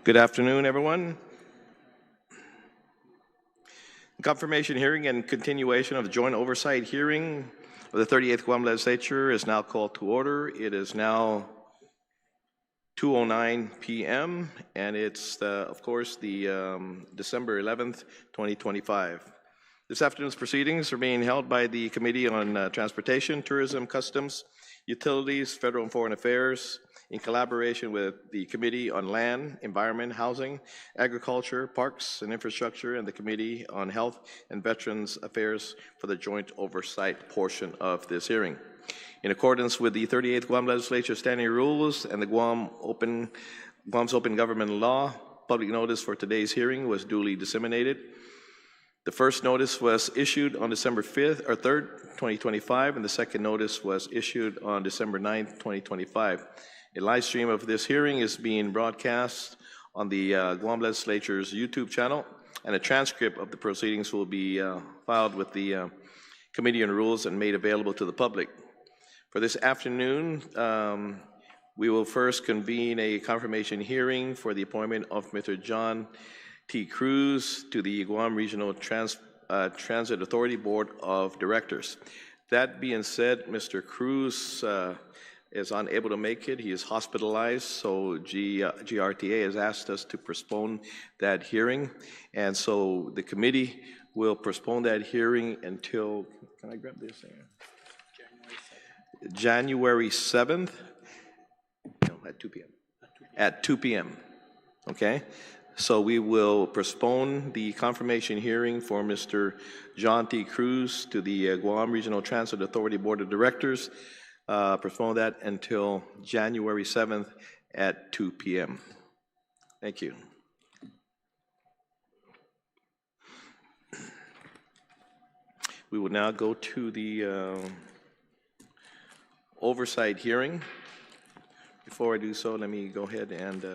Good afternoon, everyone. Confirmation hearing and continuation of the joint oversight hearing of the 38th Guam Legislature is now called to order. It is now 2:09 p.m. and it's, of course, the December 11th, 2025. This afternoon's proceedings are being held by the Committee on Transportation, Tourism, Customs, Utilities, Federal and Foreign Affairs, in collaboration with the Committee on Land, Environment, Housing, Agriculture, Parks and Infrastructure, and the Committee on Health and Veterans Affairs for the joint oversight portion of this hearing. In accordance with the 38th Guam Legislature Standing Rules and the Guam's Open Government Law, public notice for today's hearing was duly disseminated. The first notice was issued on December 5th or 3rd, 2025, and the second notice was issued on December 9th, 2025. A live stream of this hearing is being broadcast on the Guam Legislature's YouTube channel, and a transcript of the proceedings will be filed with the Committee on Rules and made available to the public. For this afternoon, we will first convene a confirmation hearing for the appointment of Mr. John T. Cruz to the Guam Regional Transit Authority Board of Directors. That being said, Mr. Cruz is unable to make it. He is hospitalized, so GRTA has asked us to postpone that hearing. And so the committee will postpone that hearing until, can I grab this here? January 7th, no, at 2 p.m. At 2 p.m., okay? So we will postpone the confirmation hearing for Mr. John T. Cruz to the Guam Regional Transit Authority Board of Directors. Postpone that until January 7th at 2 p.m. Thank you. We will now go to the oversight hearing. Before I do so, let me go ahead and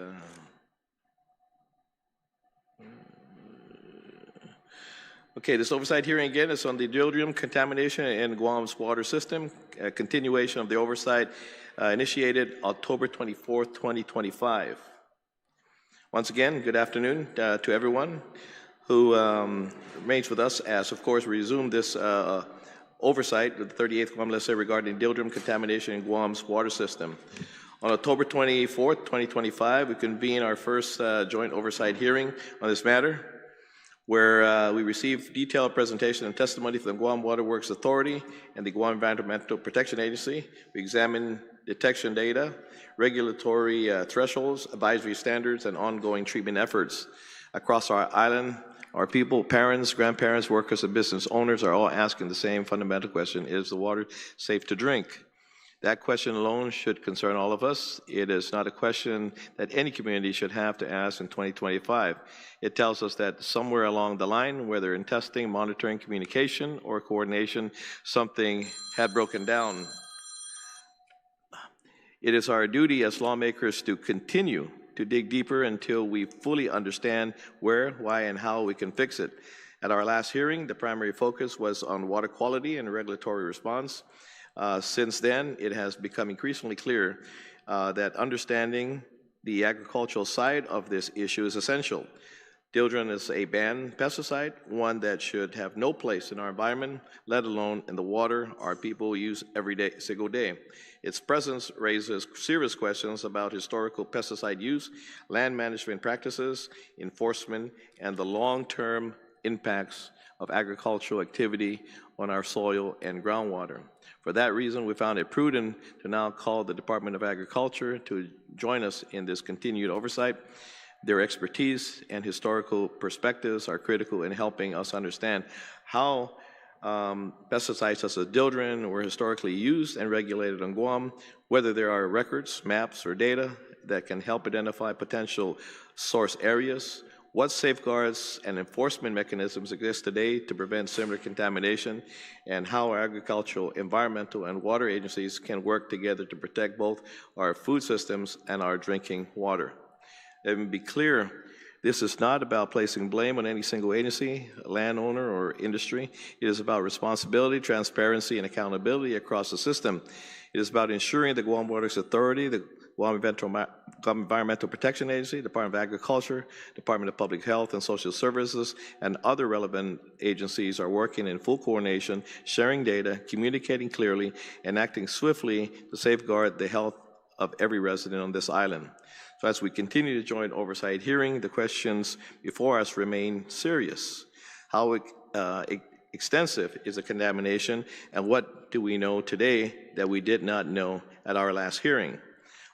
okay, this oversight hearing again is on the Dieldrin contamination in Guam's water system, a continuation of the oversight initiated October 24th, 2025. Once again, good afternoon to everyone who remains with us as, of course, we resume this oversight of the 38th Guam Legislature regarding Dieldrin contamination in Guam's water system. On October 24th, 2025, we convened our first joint oversight hearing on this matter, where we received detailed presentation and testimony from the Guam Waterworks Authority and the Guam Environmental Protection Agency. We examined detection data, regulatory thresholds, advisory standards, and ongoing treatment efforts. Across our island, our people, parents, grandparents, workers, and business owners are all asking the same fundamental question: is the water safe to drink? That question alone should concern all of us. It is not a question that any community should have to ask in 2025. It tells us that somewhere along the line, whether in testing, monitoring, communication, or coordination, something had broken down. It is our duty as lawmakers to continue to dig deeper until we fully understand where, why, and how we can fix it. At our last hearing, the primary focus was on water quality and regulatory response. Since then, it has become increasingly clear that understanding the agricultural side of this issue is essential. Dieldrin is a banned pesticide, one that should have no place in our environment, let alone in the water our people use every day, single day. Its presence raises serious questions about historical pesticide use, land management practices, enforcement, and the long-term impacts of agricultural activity on our soil and groundwater. For that reason, we found it prudent to now call the Department of Agriculture to join us in this continued oversight. Their expertise and historical perspectives are critical in helping us understand how pesticides such as Dieldrin were historically used and regulated on Guam, whether there are records, maps, or data that can help identify potential source areas, what safeguards and enforcement mechanisms exist today to prevent similar contamination, and how our agricultural, environmental, and water agencies can work together to protect both our food systems and our drinking water. Let me be clear, this is not about placing blame on any single agency, landowner, or industry. It is about responsibility, transparency, and accountability across the system. It is about ensuring the Guam Waterworks Authority, the Guam Guam Environmental Protection Agency, Department of Agriculture, Department of Public Health and Social Services, and other relevant agencies are working in full coordination, sharing data, communicating clearly, and acting swiftly to safeguard the health of every resident on this island. So as we continue the joint oversight hearing, the questions before us remain serious. How extensive is the contamination, and what do we know today that we did not know at our last hearing?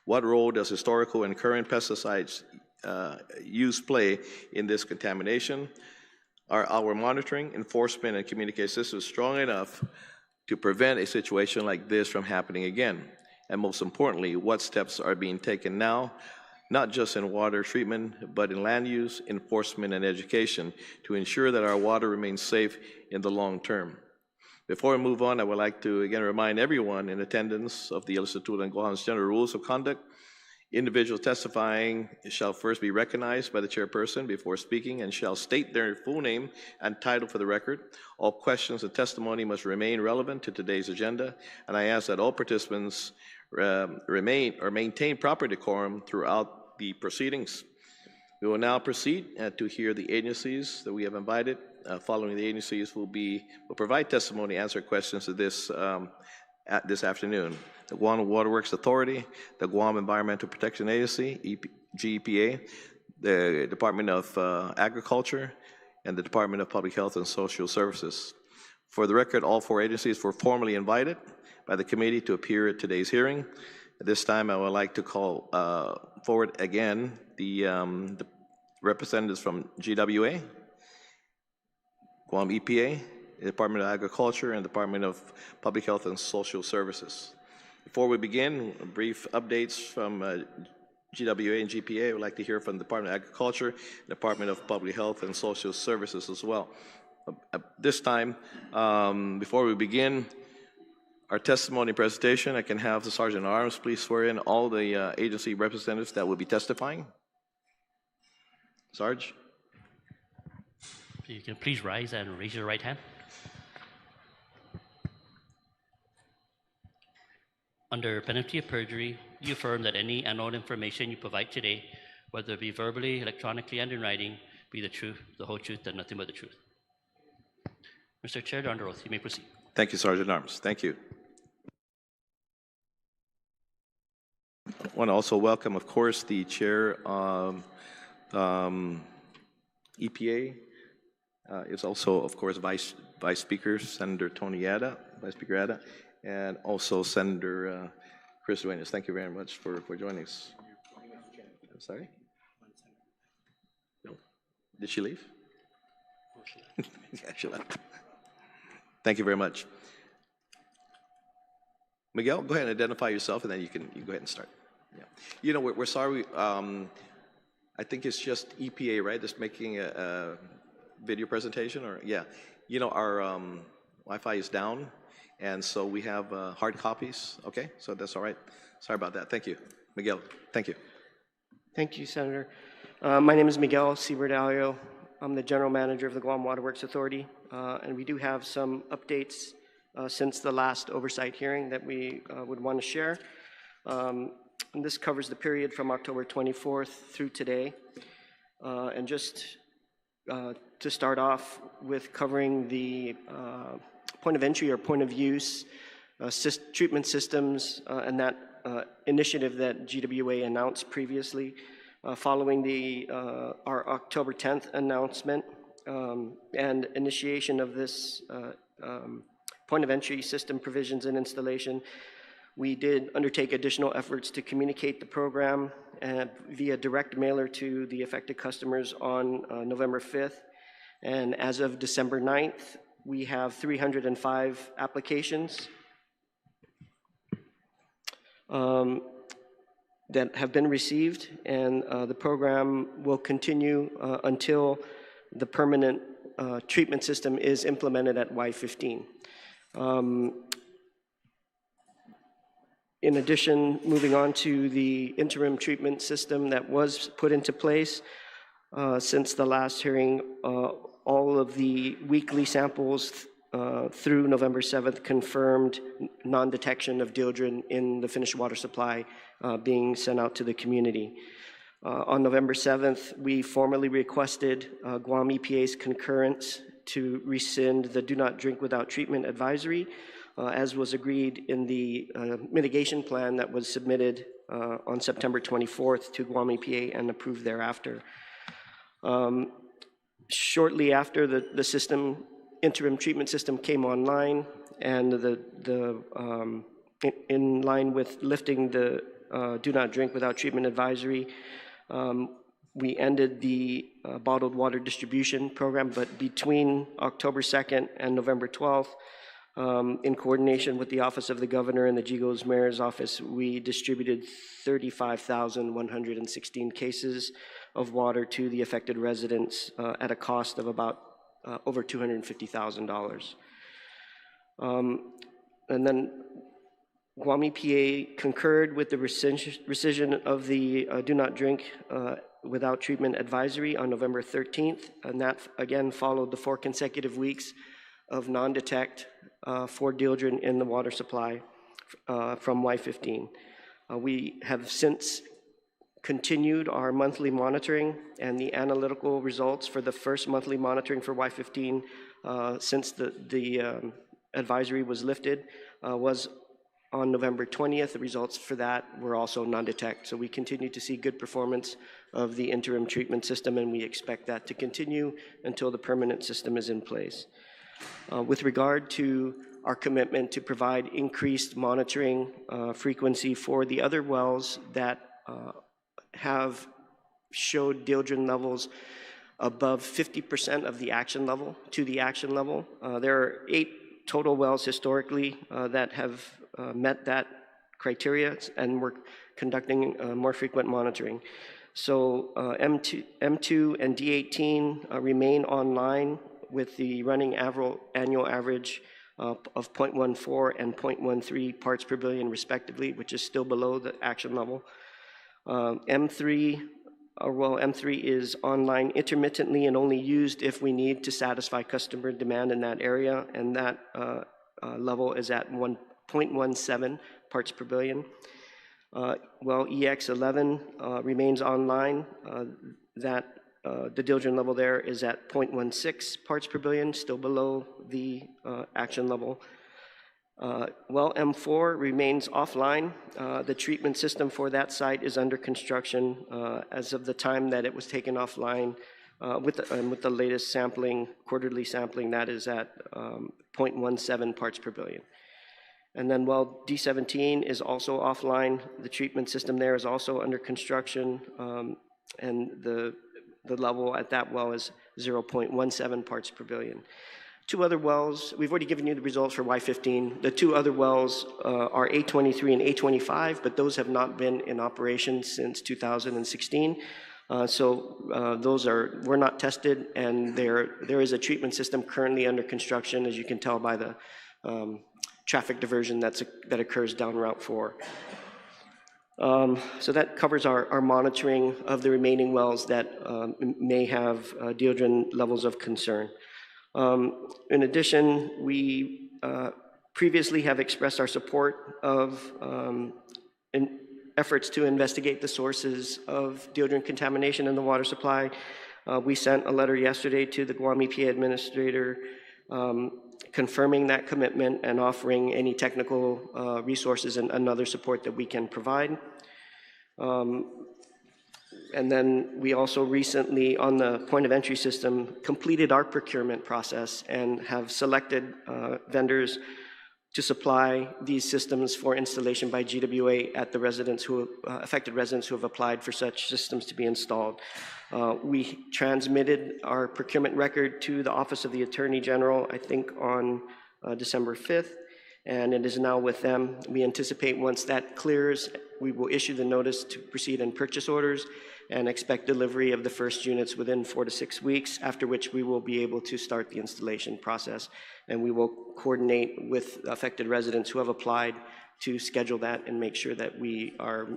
What role does historical and current pesticides use play in this contamination? Are our monitoring, enforcement, and communication systems strong enough to prevent a situation like this from happening again? And most importantly, what steps are being taken now, not just in water treatment, but in land use, enforcement, and education to ensure that our water remains safe in the long term? Before we move on, I would like to again remind everyone in attendance of the Instituto and Guam's General Rules of Conduct. Individuals testifying shall first be recognized by the chairperson before speaking and shall state their full name and title for the record. All questions and testimony must remain relevant to today's agenda, and I ask that all participants maintain proper decorum throughout the proceedings. We will now proceed to hear the agencies that we have invited. Following the agencies will provide testimony, answer questions to this afternoon. The Guam Waterworks Authority, the Guam Environmental Protection Agency, GEPA, the Department of Agriculture, and the Department of Public Health and Social Services. For the record, all four agencies were formally invited by the committee to appear at today's hearing. At this time, I would like to call forward again the representatives from GWA, Guam EPA, the Department of Agriculture, and Department of Public Health and Social Services. Before we begin, brief updates from GWA and GPA. I would like to hear from the Department of Agriculture, Department of Public Health and Social Services as well. At this time, before we begin our testimony presentation, I can have the Sergeant at Arms please swear in all the agency representatives that will be testifying. Sarge. You can please rise and raise your right hand. Under penalty of perjury, you affirm that any and all information you provide today, whether it be verbally, electronically, and in writing, be the truth, the whole truth, and nothing but the truth. Mr. Chair, under oath, you may proceed. Thank you, Sergeant at Arms. Thank you. I want to also welcome, of course, the chair of EPA. Is also, of course, Vice Speaker Senator Tony Ada, Vice Speaker Ada, and also Senator Chris Duenas. Thank you very much for joining us. I'm sorry? No. Did she leave? Yeah, she left. Thank you very much. Miguel, go ahead and identify yourself, and then you can go ahead and start. Yeah. You know, we're sorry. I think it's just EPA, right? Just making a video presentation, or yeah. You know, our Wi-Fi is down, and so we have hard copies. Okay, so that's all right. Sorry about that. Thank you, Miguel. Thank you. Thank you, Senator. My name is Miguel C. Bordallo. I'm the General Manager of the Guam Waterworks Authority, and we do have some updates since the last oversight hearing that we would want to share. And this covers the period from October 24th through today. And just to start off with covering the point of entry or point of use treatment systems and that initiative that GWA announced previously following our October 10th announcement and initiation of this point of entry system provisions and installation. We did undertake additional efforts to communicate the program via direct mailer to the affected customers on November 5th. And as of December 9th, we have 305 applications that have been received, and the program will continue until the permanent treatment system is implemented at Y15. In addition, moving on to the interim treatment system that was put into place since the last hearing, all of the weekly samples through November 7th confirmed non-detection of dieldrin in the finished water supply being sent out to the community. On November 7th, we formally requested Guam EPA's concurrence to rescind the Do Not Drink Without Treatment advisory, as was agreed in the mitigation plan that was submitted on September 24th to Guam EPA and approved thereafter. Shortly after the interim treatment system came online, and in line with lifting the Do Not Drink Without Treatment advisory, we ended the bottled water distribution program, but between October 2nd and November 12th, in coordination with the Office of the Governor and the GEGO's Mayor's Office, we distributed 35,116 cases of water to the affected residents at a cost of about over $250,000. And then Guam EPA concurred with the rescission of the Do Not Drink Without Treatment advisory on November 13th, and that again followed the 4 consecutive weeks of non-detect for dieldrin in the water supply from Y15. We have since continued our monthly monitoring, and the analytical results for the first monthly monitoring for Y15 since the advisory was lifted was on November 20th. The results for that were also non-detect. So we continue to see good performance of the interim treatment system, and we expect that to continue until the permanent system is in place. With regard to our commitment to provide increased monitoring frequency for the other wells that have showed dieldrin levels above 50% of the action level, there are 8 total wells historically that have met that criteria, and we're conducting more frequent monitoring. So M2 and D18 remain online with the running annual average of 0.14 and 0.13 parts per billion respectively, which is still below the action level. M3 is online intermittently and only used if we need to satisfy customer demand in that area, and that level is at 1.17 parts per billion. Well, EX11 remains online. The dieldrin level there is at 0.16 parts per billion, still below the action level. Well, M4 remains offline. The treatment system for that site is under construction as of the time that it was taken offline. With the latest sampling, quarterly sampling, that is at 0.17 parts per billion. And then well, D17 is also offline. The treatment system there is also under construction, and the level at that well is 0.17 parts per billion. 2 other wells, we've already given you the results for Y15. The 2 other wells are A23 and A25, but those have not been in operation since 2016. Those were not tested, and there is a treatment system currently under construction, as you can tell by the traffic diversion that occurs down Route 4. So that covers our monitoring of the remaining wells that may have dieldrin levels of concern. In addition, we previously have expressed our support of efforts to investigate the sources of dieldrin contamination in the water supply. We sent a letter yesterday to the Guam EPA administrator confirming that commitment and offering any technical resources and other support that we can provide. And then we also recently, on the point of entry system, completed our procurement process and have selected vendors to supply these systems for installation by GWA at the affected residents who have applied for such systems to be installed. We transmitted our procurement record to the Office of the Attorney General, I think on December 5th, and it is now with them. We anticipate once that clears, we will issue the notice to proceed in purchase orders and expect delivery of the first units within 4 to 6 weeks, after which we will be able to start the installation process. And we will coordinate with affected residents who have applied to schedule that and make sure that we are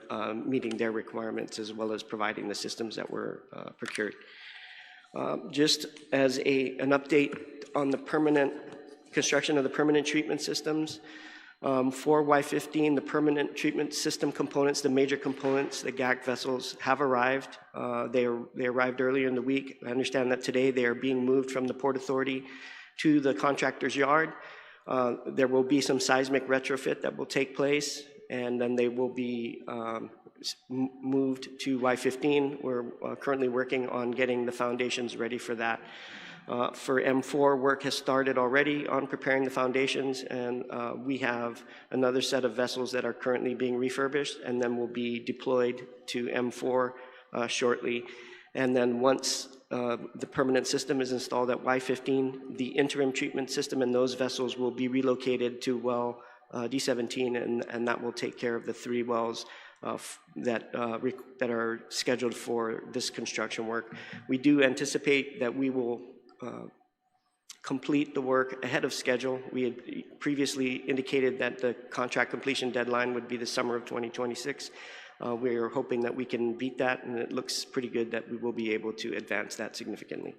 meeting their requirements as well as providing the systems that were procured. Just as an update on the permanent construction of the permanent treatment systems. For Y15, the permanent treatment system components, the major components, the GAC vessels have arrived. They arrived earlier in the week. I understand that today they are being moved from the Port Authority to the contractor's yard. There will be some seismic retrofit that will take place, and then they will be moved to Y15. We're currently working on getting the foundations ready for that. For M4, work has started already on preparing the foundations, and we have another set of vessels that are currently being refurbished and then will be deployed to M4 shortly. And then once the permanent system is installed at Y15, the interim treatment system and those vessels will be relocated to well D17, and that will take care of the 3 wells that are scheduled for this construction work. We do anticipate that we will complete the work ahead of schedule. We had previously indicated that the contract completion deadline would be the summer of 2026. We are hoping that we can beat that, and it looks pretty good that we will be able to advance that significantly.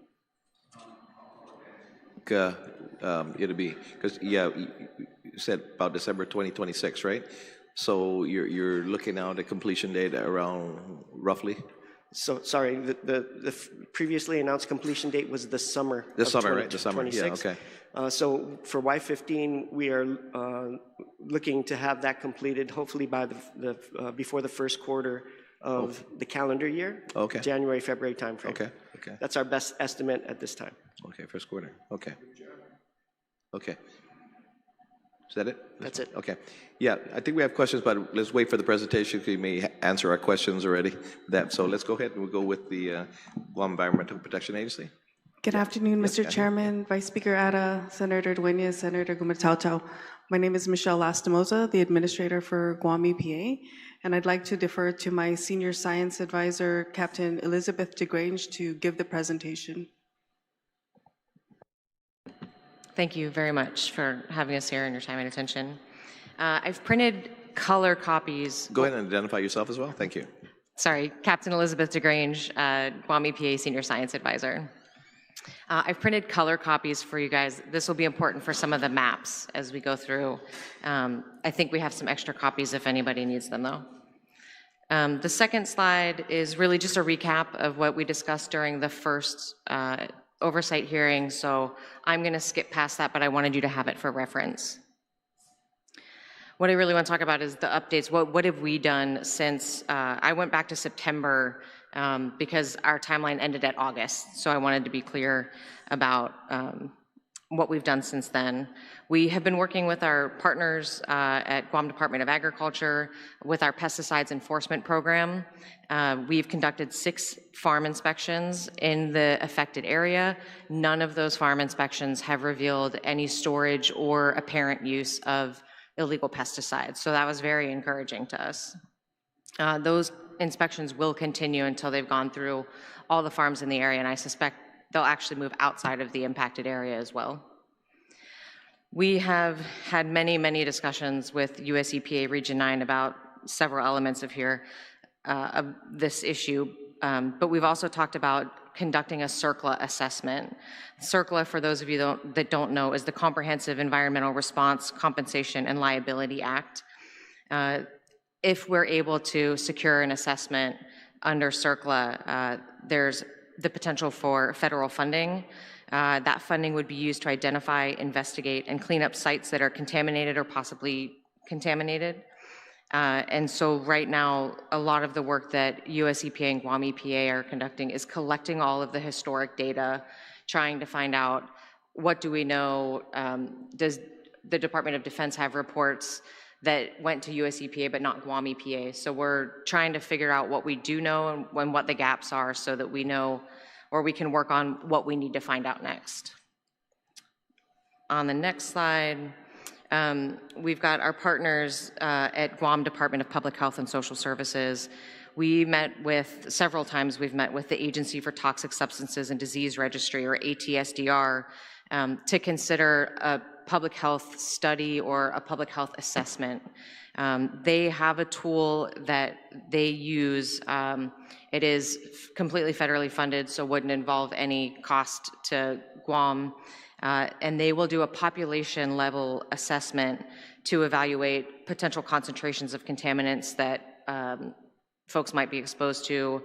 It'll be, because, yeah, you said about December 2026, right? So you're looking now at the completion date around roughly? So, sorry, the previously announced completion date was the summer of summer, 20, right? The summer, yeah, okay. So for Y15, we are looking to have that completed hopefully by before the first quarter of the calendar year. Okay. January, February timeframe. Okay, okay. That's our best estimate at this time. Okay, first quarter, okay. Okay. Is that it? That's it. Okay. Yeah, I think we have questions, but let's wait for the presentation because you may answer our questions already. So let's go ahead and we'll go with the Guam Environmental Protection Agency. Good afternoon, Mr. Chairman, Vice Speaker Ada, Senator Dueñas, Senator Gumatautau. My name is Michelle Lastimoza, the Administrator for Guam EPA, and I'd like to defer to my Senior Science Advisor, Captain Elizabeth DeGrange, to give the presentation. Thank you very much for having us here and your time and attention. I've printed color copies. Go ahead and identify yourself as well. Thank you. Sorry, Captain Elizabeth DeGrange, Guam EPA Senior Science Advisor. I've printed color copies for you guys. This will be important for some of the maps as we go through. I think we have some extra copies if anybody needs them, though. The second slide is really just a recap of what we discussed during the first oversight hearing, so I'm going to skip past that, but I wanted you to have it for reference. What I really want to talk about is the updates. What have we done since I went back to September because our timeline ended at August, so I wanted to be clear about what we've done since then. We have been working with our partners at Guam Department of Agriculture with our pesticides enforcement program. We've conducted 6 farm inspections in the affected area. None of those farm inspections have revealed any storage or apparent use of illegal pesticides, so that was very encouraging to us. Those inspections will continue until they've gone through all the farms in the area, and I suspect they'll actually move outside of the impacted area as well. We have had many, many discussions with US EPA Region 9 about several elements of this issue, but we've also talked about conducting a CERCLA assessment. CERCLA, for those of you that don't know, is the Comprehensive Environmental Response, Compensation, and Liability Act. If we're able to secure an assessment under CERCLA, there's the potential for federal funding. That funding would be used to identify, investigate, and clean up sites that are contaminated or possibly contaminated. And so right now, a lot of the work that US EPA and Guam EPA are conducting is collecting all of the historic data, trying to find out what do we know, does the Department of Defense have reports that went to US EPA but not Guam EPA. So we're trying to figure out what we do know and what the gaps are so that we know, or we can work on what we need to find out next. On the next slide, we've got our partners at Guam Department of Public Health and Social Services. We met with, several times we've met with the Agency for Toxic Substances and Disease Registry, or ATSDR, to consider a public health study or a public health assessment. They have a tool that they use. It is completely federally funded, so wouldn't involve any cost to Guam. And they will do a population level assessment to evaluate potential concentrations of contaminants that folks might be exposed to.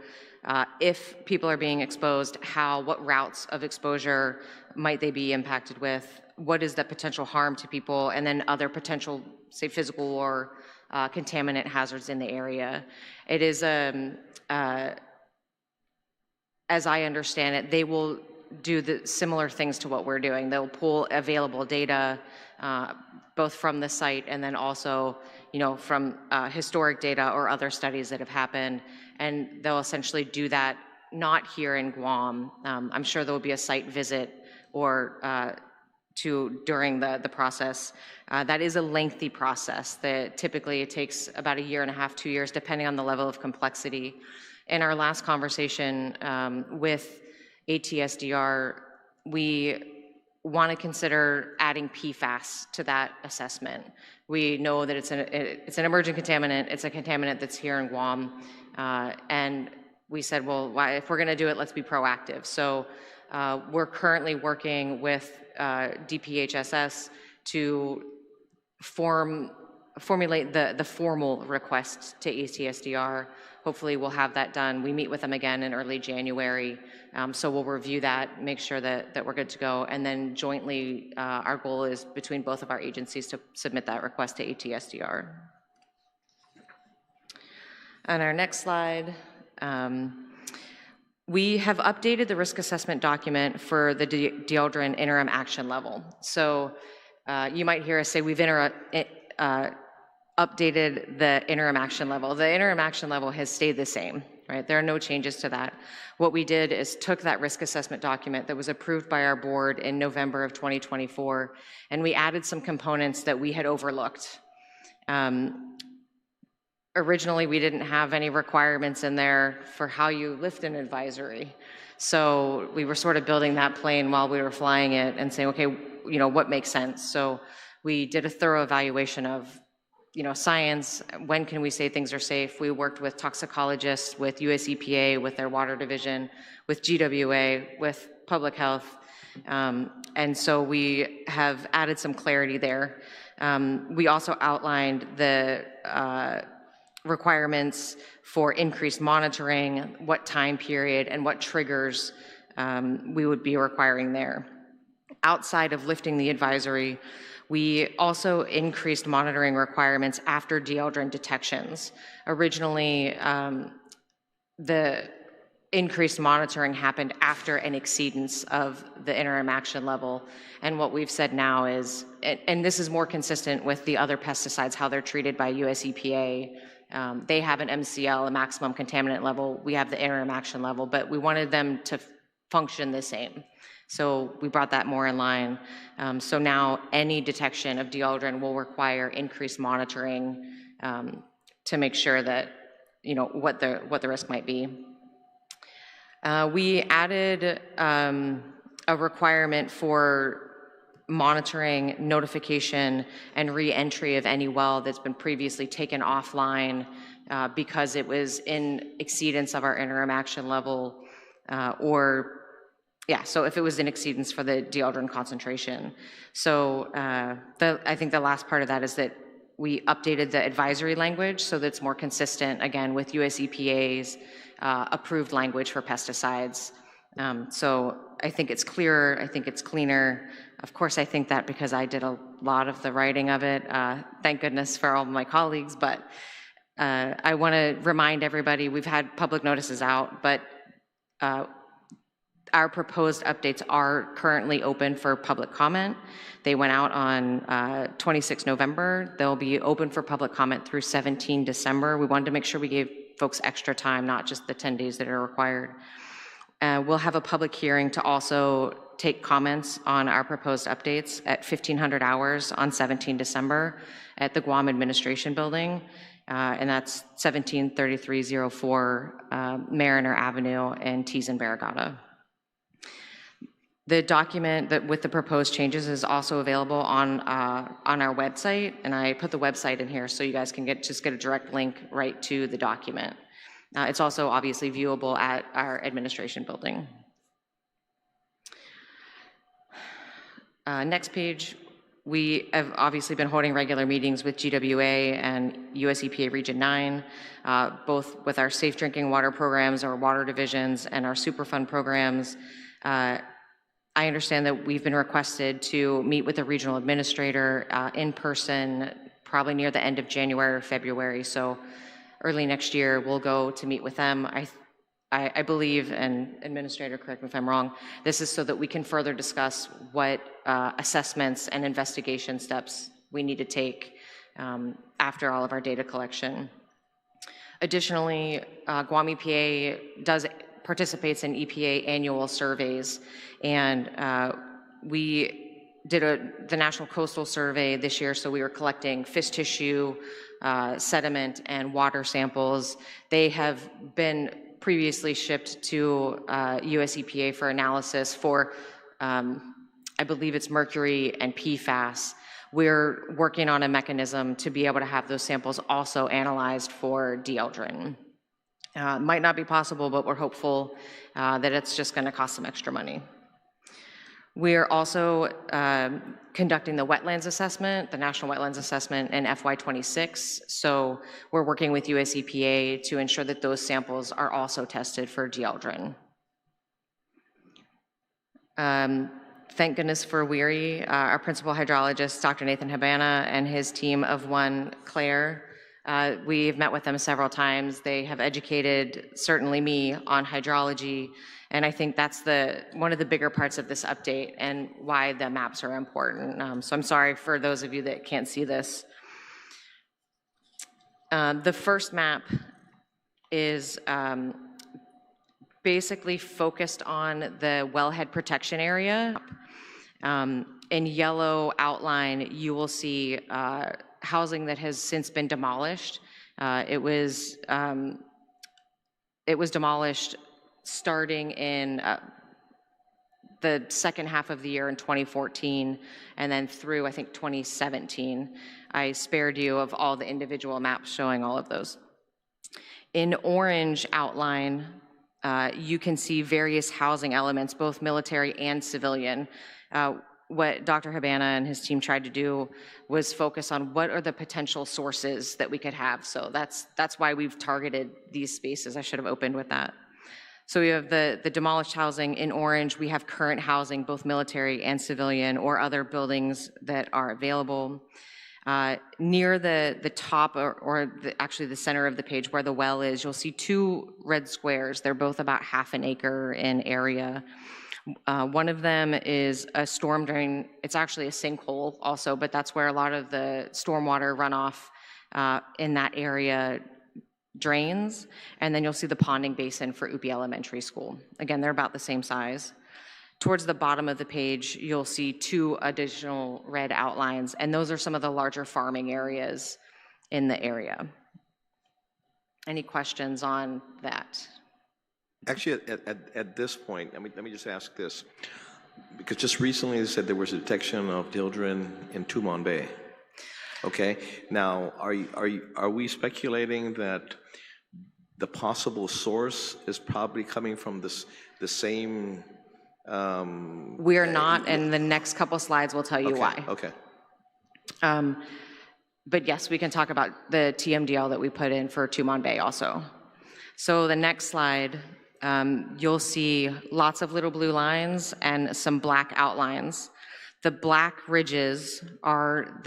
If people are being exposed, what routes of exposure might they be impacted with? What is the potential harm to people? And then other potential, say, physical or contaminant hazards in the area. It is, as I understand it, they will do the similar things to what we're doing. They'll pull available data, both from the site and then also, from historic data or other studies that have happened, and they'll essentially do that not here in Guam. I'm sure there will be a site visit or during the process. That is a lengthy process that typically it takes about 1.5 years, 2 years, depending on the level of complexity. In our last conversation with ATSDR, we want to consider adding PFAS to that assessment. We know that it's an emerging contaminant. It's a contaminant that's here in Guam. And we said, well, if we're going to do it, let's be proactive. So we're currently working with DPHSS to formulate the formal request to ATSDR. Hopefully we'll have that done. We meet with them again in early January. So we'll review that, make sure that we're good to go. And then jointly, our goal is between both of our agencies to submit that request to ATSDR. On our next slide, we have updated the risk assessment document for the Dieldrin interim action level. So you might hear us say we've updated the interim action level. The interim action level has stayed the same, right? There are no changes to that. What we did is took that risk assessment document that was approved by our board in November of 2024, and we added some components that we had overlooked. Originally, we didn't have any requirements in there for how you lift an advisory. So we were sort of building that plane while we were flying it and saying, okay, what makes sense? So we did a thorough evaluation of science, when can we say things are safe? We worked with toxicologists, with US EPA, with their water division, with GWA, with public health. And so we have added some clarity there. We also outlined the requirements for increased monitoring, what time period and what triggers we would be requiring there. Outside of lifting the advisory, we also increased monitoring requirements after Dieldrin detections. Originally, the increased monitoring happened after an exceedance of the interim action level. And what we've said now is, and this is more consistent with the other pesticides, how they're treated by US EPA. They have an MCL, a maximum contaminant level. We have the interim action level, but we wanted them to function the same. So we brought that more in line. So now any detection of Dieldrin will require increased monitoring to make sure that, what the risk might be. We added a requirement for monitoring, notification, and re-entry of any well that's been previously taken offline because it was in exceedance of our interim action level so if it was in exceedance for the Dieldrin concentration. So I think the last part of that is that we updated the advisory language so that it's more consistent, again, with US EPA's approved language for pesticides. So I think it's clearer, I think it's cleaner. Of course, I think that because I did a lot of the writing of it, thank goodness for all of my colleagues, but I want to remind everybody, we've had public notices out, but our proposed updates are currently open for public comment. They went out on 26 November. They'll be open for public comment through 17 December. We wanted to make sure we gave folks extra time, not just the 10 days that are required. We'll have a public hearing to also take comments on our proposed updates at 1500 hours on 17 December at the Guam Administration Building. And that's 173304 Mariner Avenue in Tees and Barragata. The document that with the proposed changes is also available on our website, and I put the website in here so you guys can just get a direct link right to the document. It's also obviously viewable at our administration building. Next page, we have obviously been holding regular meetings with GWA and US EPA Region 9, both with our safe drinking water programs, our water divisions, and our Superfund programs. I understand that we've been requested to meet with the regional administrator in person, probably near the end of January or February. So early next year, we'll go to meet with them. I believe, and Administrator, correct me if I'm wrong, this is so that we can further discuss what assessments and investigation steps we need to take after all of our data collection. Additionally, Guam EPA participates in EPA annual surveys, and we did the National Coastal Survey this year, so we were collecting fish tissue, sediment, and water samples. They have been previously shipped to US EPA for analysis for, I believe it's mercury and PFAS. We're working on a mechanism to be able to have those samples also analyzed for Dieldrin. Might not be possible, but we're hopeful that it's just going to cost some extra money. We're also conducting the wetlands assessment, the National Wetlands Assessment in FY26. So we're working with US EPA to ensure that those samples are also tested for Dieldrin. Thank goodness for WERI, our principal hydrologist, Dr. Nathan Habana, and his team of one, Claire. We've met with them several times. They have educated, certainly me, on hydrology, and I think that's one of the bigger parts of this update and why the maps are important. So I'm sorry for those of you that can't see this. The first map is basically focused on the wellhead protection area. In yellow outline, you will see housing that has since been demolished. It was demolished starting in the second half of the year in 2014, and then through, I think, 2017. I spared you of all the individual maps showing all of those. In orange outline, you can see various housing elements, both military and civilian. What Dr. Habana and his team tried to do was focus on what are the potential sources that we could have. So that's why we've targeted these spaces. I should have opened with that. So we have the demolished housing in orange. We have current housing, both military and civilian, or other buildings that are available. Near the top, actually the center of the page where the well is, you'll see two red squares. They're both about ½ an acre in area. One of them is a storm drain. It's actually a sinkhole also, but that's where a lot of the stormwater runoff in that area drains. And then you'll see the ponding basin for Upi Elementary School. Again, they're about the same size. Towards the bottom of the page, you'll see two additional red outlines, and those are some of the larger farming areas in the area. Any questions on that? Actually, at this point, let me just ask this, because just recently they said there was a detection of Dieldrin in Tumon Bay. Okay, now are we speculating that the possible source is probably coming from the same? We are not, and the next couple slides will tell you why. Okay. But yes, we can talk about the TMDL that we put in for Tumon Bay also. So the next slide, you'll see lots of little blue lines and some black outlines. The black ridges are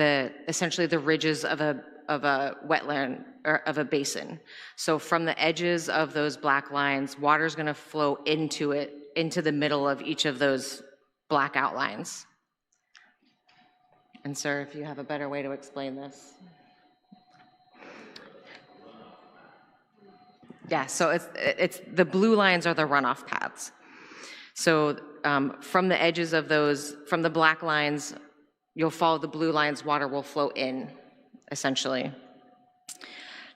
essentially the ridges of a wetland or of a basin. So from the edges of those black lines, water's going to flow into the middle of each of those black outlines. And sir, if you have a better way to explain this. Yeah, so it's the blue lines are the runoff paths. So from the edges of those, from the black lines, you'll follow the blue lines, water will flow in, essentially.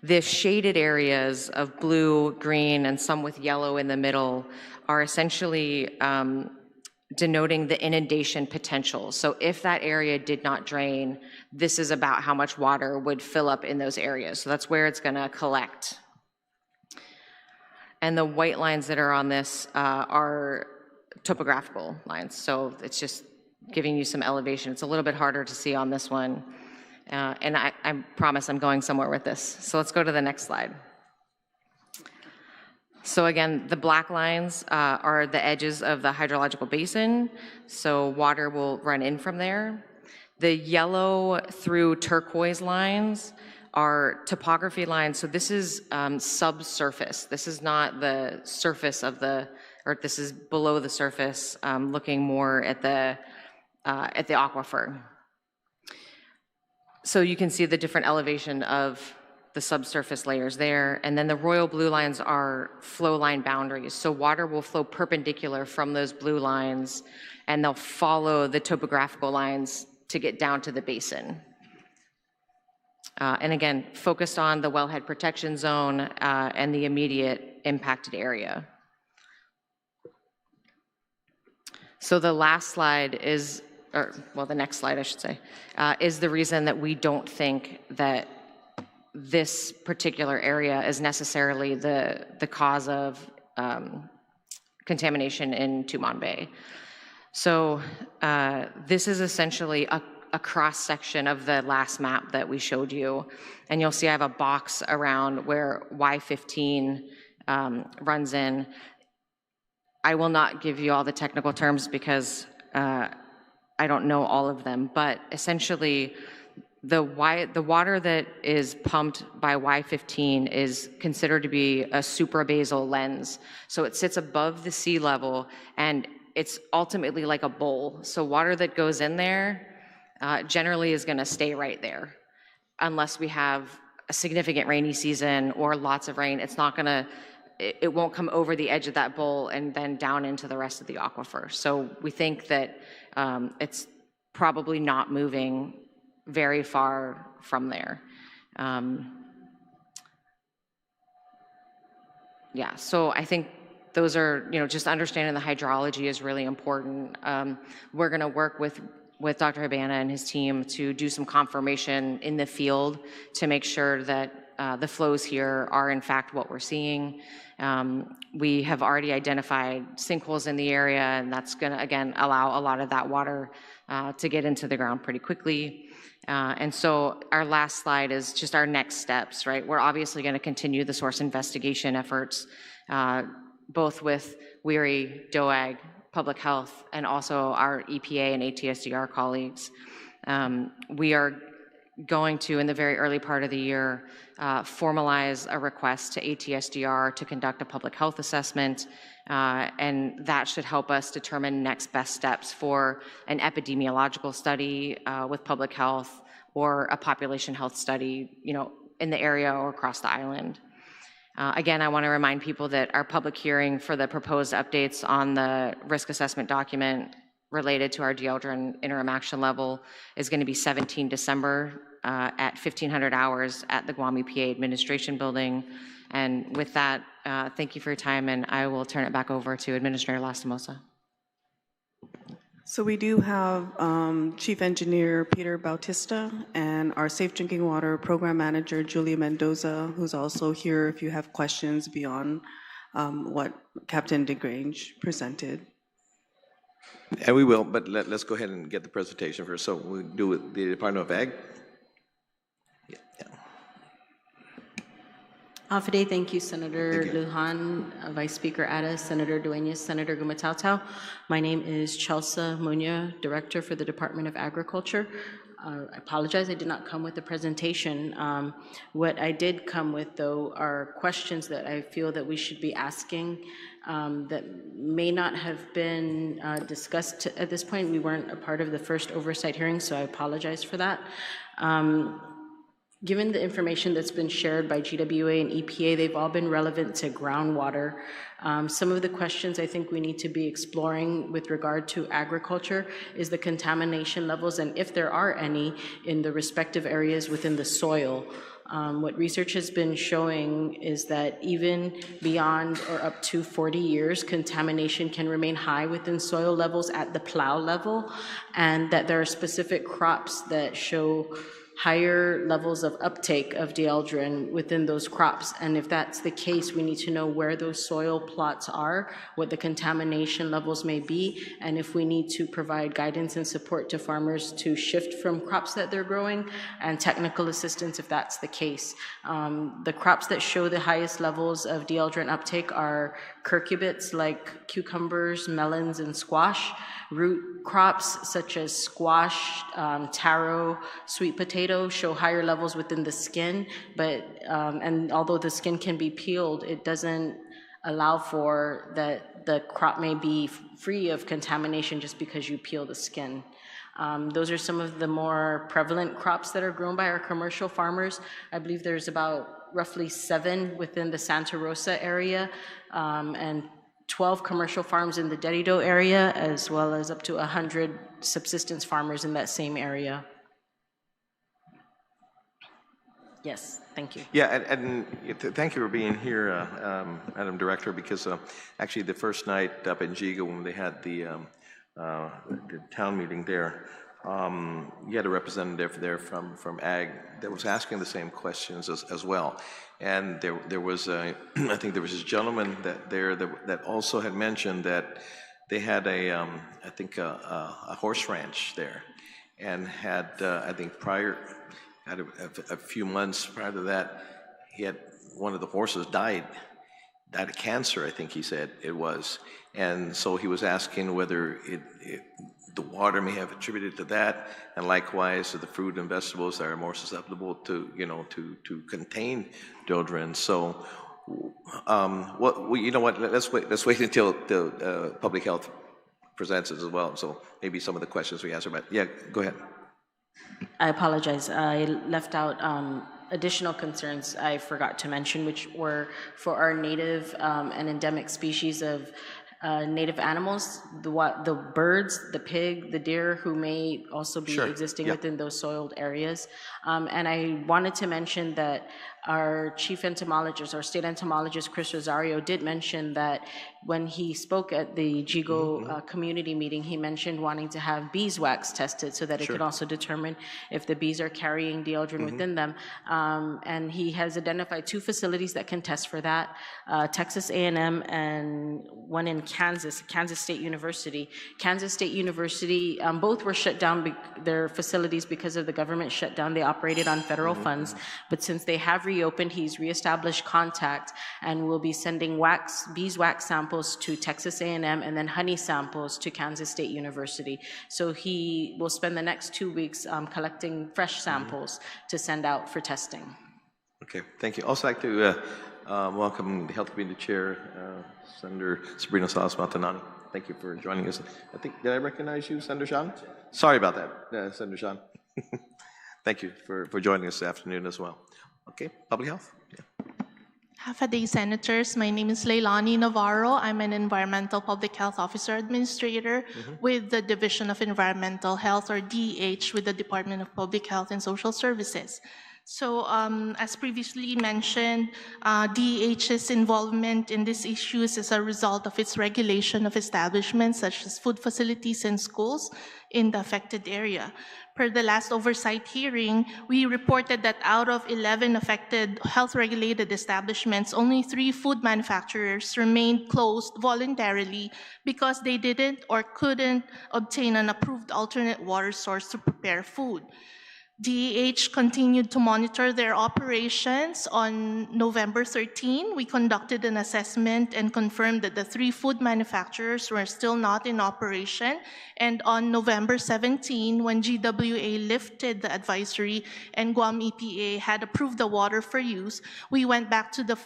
The shaded areas of blue, green, and some with yellow in the middle are essentially denoting the inundation potential. So if that area did not drain, this is about how much water would fill up in those areas. So that's where it's going to collect. And the white lines that are on this are topographical lines. So it's just giving you some elevation. It's a little bit harder to see on this one. And I promise I'm going somewhere with this. So let's go to the next slide. So again, the black lines are the edges of the hydrological basin. So water will run in from there. The yellow through turquoise lines are topography lines. So this is subsurface. This is not the surface of the, or this is below the surface, looking more at the aquifer. So you can see the different elevation of the subsurface layers there. And then the royal blue lines are flow line boundaries. So water will flow perpendicular from those blue lines, and they'll follow the topographical lines to get down to the basin. And again, focused on the wellhead protection zone and the immediate impacted area. So the last slide is, or well, the next slide I should say, is the reason that we don't think that this particular area is necessarily the cause of contamination in Tumon Bay. So this is essentially a cross-section of the last map that we showed you. And you'll see I have a box around where Y15 runs in. I will not give you all the technical terms because I don't know all of them, but essentially the water that is pumped by Y15 is considered to be a suprabasal lens. So it sits above the sea level, and it's ultimately like a bowl. So water that goes in there generally is gonna stay right there. Unless we have a significant rainy season or lots of rain, it's not gonna, it won't come over the edge of that bowl and then down into the rest of the aquifer. So we think that it's probably not moving very far from there. Yeah, so I think those are, just understanding the hydrology is really important. We're gonna work with Dr. Habana and his team to do some confirmation in the field to make sure that the flows here are in fact what we're seeing. We have already identified sinkholes in the area, and that's gonna, again, allow a lot of that water to get into the ground pretty quickly. And so our last slide is just our next steps, right? We're obviously gonna continue the source investigation efforts, both with WERI, DOAG, Public Health, and also our EPA and ATSDR colleagues. We are going to, in the very early part of the year, formalize a request to ATSDR to conduct a public health assessment, and that should help us determine next best steps for an epidemiological study with public health or a population health study, in the area or across the island. Again, I want to remind people that our public hearing for the proposed updates on the risk assessment document related to our Dieldrin interim action level is going to be 17 December at 1500 hours at the Guam EPA Administration Building. And with that, thank you for your time, and I will turn it back over to Administrator Lastimoza. So we do have Chief Engineer Peter Bautista and our Safe Drinking Water Program Manager Julia Mendoza, who's also here if you have questions beyond what Captain DeGrange presented. And we will, but let's go ahead and get the presentation first. So we'll do with the Department of Ag. Yeah. Afide, thank you, Senator Lujan, Vice Speaker Ada, Senator Duenas, Senator Gumatao. My name is Chelsea Munya, Director for the Department of Agriculture. I apologize, I did not come with the presentation. What I did come with, though, are questions that I feel that we should be asking that may not have been discussed at this point. We weren't a part of the first oversight hearing, so I apologize for that. Given the information that's been shared by GWA and EPA, they've all been relevant to groundwater. Some of the questions I think we need to be exploring with regard to agriculture is the contamination levels, and if there are any, in the respective areas within the soil. What research has been showing is that even beyond or up to 40 years, contamination can remain high within soil levels at the plow level, and that there are specific crops that show higher levels of uptake of dieldrin within those crops. And if that's the case, we need to know where those soil plots are, what the contamination levels may be, and if we need to provide guidance and support to farmers to shift from crops that they're growing, and technical assistance if that's the case. The crops that show the highest levels of dieldrin uptake are curcubits like cucumbers, melons, and squash. Root crops such as squash, taro, sweet potato show higher levels within the skin, but and although the skin can be peeled, it doesn't allow for that the crop may be free of contamination just because you peel the skin. Those are some of the more prevalent crops that are grown by our commercial farmers. I believe there's about roughly 7 within the Santa Rosa area, and 12 commercial farms in the Dieldrin area, as well as up to 100 subsistence farmers in that same area. Yes, thank you. Yeah, and thank you for being here, Madam Director, because actually the first night up in Giga when they had the town meeting there, you had a representative there from Ag that was asking the same questions as well. And there was I think there was this gentleman that also had mentioned that they had I think a horse ranch there, and had I think a few months prior to that, he had one of the horses died of cancer, I think he said it was, and so he was asking whether the water may have attributed to that, and likewise to the fruit and vegetables that are more susceptible to to contain dieldrin. So, you know what? Let's wait until the public health presents it as well. So maybe some of the questions we answer. But yeah, go ahead. I apologize. I left out additional concerns I forgot to mention, which were for our native and endemic species of native animals, the birds, the pig, the deer, who may also be existing within those soiled areas. And I wanted to mention that our chief entomologist, our state entomologist, Chris Rosario, did mention that when he spoke at the GIGO community meeting, he mentioned wanting to have beeswax tested so that it could also determine if the bees are carrying dieldrin within them. And he has identified 2 facilities that can test for that, Texas A&M and one in Kansas State University. Kansas State University, both were shut down, their facilities, because of the government shutdown. They operated on federal funds, but since they have reopened, he's reestablished contact and will be sending beeswax samples to Texas A&M and then honey samples to Kansas State University. So he will spend the next 2 weeks collecting fresh samples to send out for testing. Okay, thank you. Also like to welcome the Health Committee Chair, Senator Sabrina Salas-Matanani. Thank you for joining us. I think, did I recognize you, Senator Shan? Sorry about that, Senator Shan. Thank you for joining us this afternoon as well. Okay, public health. Yeah. Half a day, Senators. My name is Leilani Navarro. I'm an Environmental Public Health Officer Administrator with the Division of Environmental Health, or DEH, with the Department of Public Health and Social Services. So as previously mentioned, DEH's involvement in these issues is a result of its regulation of establishments such as food facilities and schools in the affected area. Per the last oversight hearing, we reported that out of 11 affected health-regulated establishments, only 3 food manufacturers remained closed voluntarily because they didn't or couldn't obtain an approved alternate water source to prepare food. DEH continued to monitor their operations. On November 13, we conducted an assessment and confirmed that the 3 food manufacturers were still not in operation. And on November 17, when GWA lifted the advisory and Guam EPA had approved the water for use, we went back to the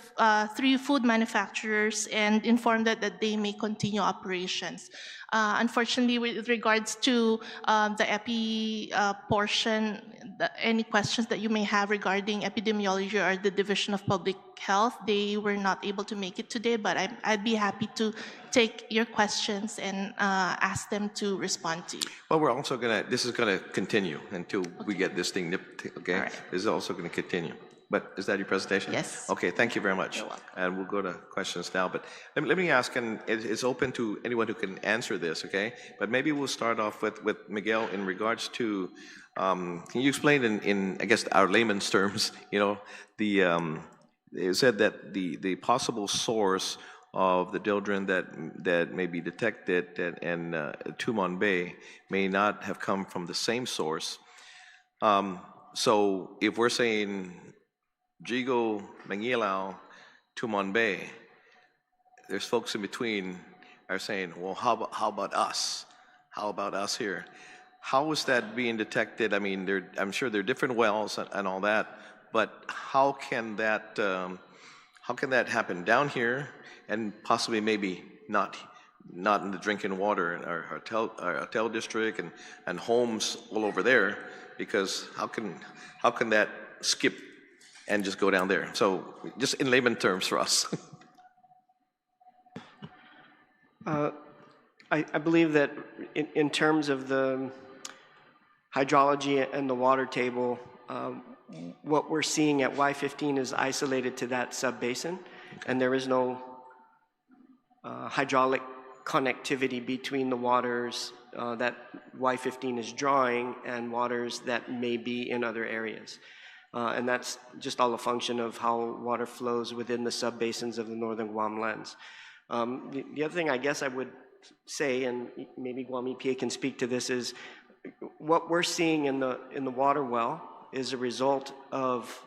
3 food manufacturers and informed them that they may continue operations. Unfortunately, with regards to the epi portion, any questions that you may have regarding epidemiology or the Division of Public Health, they were not able to make it today, but I'd be happy to take your questions and ask them to respond to you. Well, we're also this is gonna continue until we get this thing nipped, okay? Right. This is also gonna continue. But is that your presentation? Yes. Okay, thank you very much. You're welcome. And we'll go to questions now. But let me ask, and it's open to anyone who can answer this, okay? But maybe we'll start off with Miguel in regards to, can you explain in I guess, our layman's terms, you know, it said that the possible source of the Dieldrin that may be detected in Tumon Bay may not have come from the same source. So if we're saying Jigo, Mangilaw, Tumon Bay, there's folks in between are saying, well, how about us? How about us here? How is that being detected? I mean, I'm sure there are different wells and all that, but how can that happen down here and possibly maybe not in the drinking water in our hotel district and homes all over there? Because how can that skip and just go down there? So just in layman terms for us. I believe that in terms of the hydrology and the water table, what we're seeing at Y15 is isolated to that sub-basin, and there is no hydraulic connectivity between the waters that Y15 is drawing and waters that may be in other areas. And that's just all a function of how water flows within the sub-basins of the northern Guam lens. The other thing I guess I would say, and maybe Guam EPA can speak to this, is what we're seeing in the water well is a result of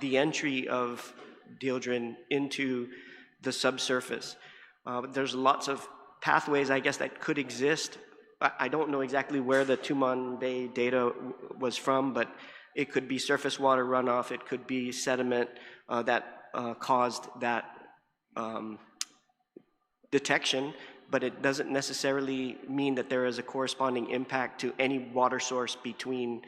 the entry of Dieldrin into the subsurface. There's lots of pathways, I guess, that could exist. I don't know exactly where the Tumon Bay data was from, but it could be surface water runoff, it could be sediment that caused that detection, but it doesn't necessarily mean that there is a corresponding impact to any water source between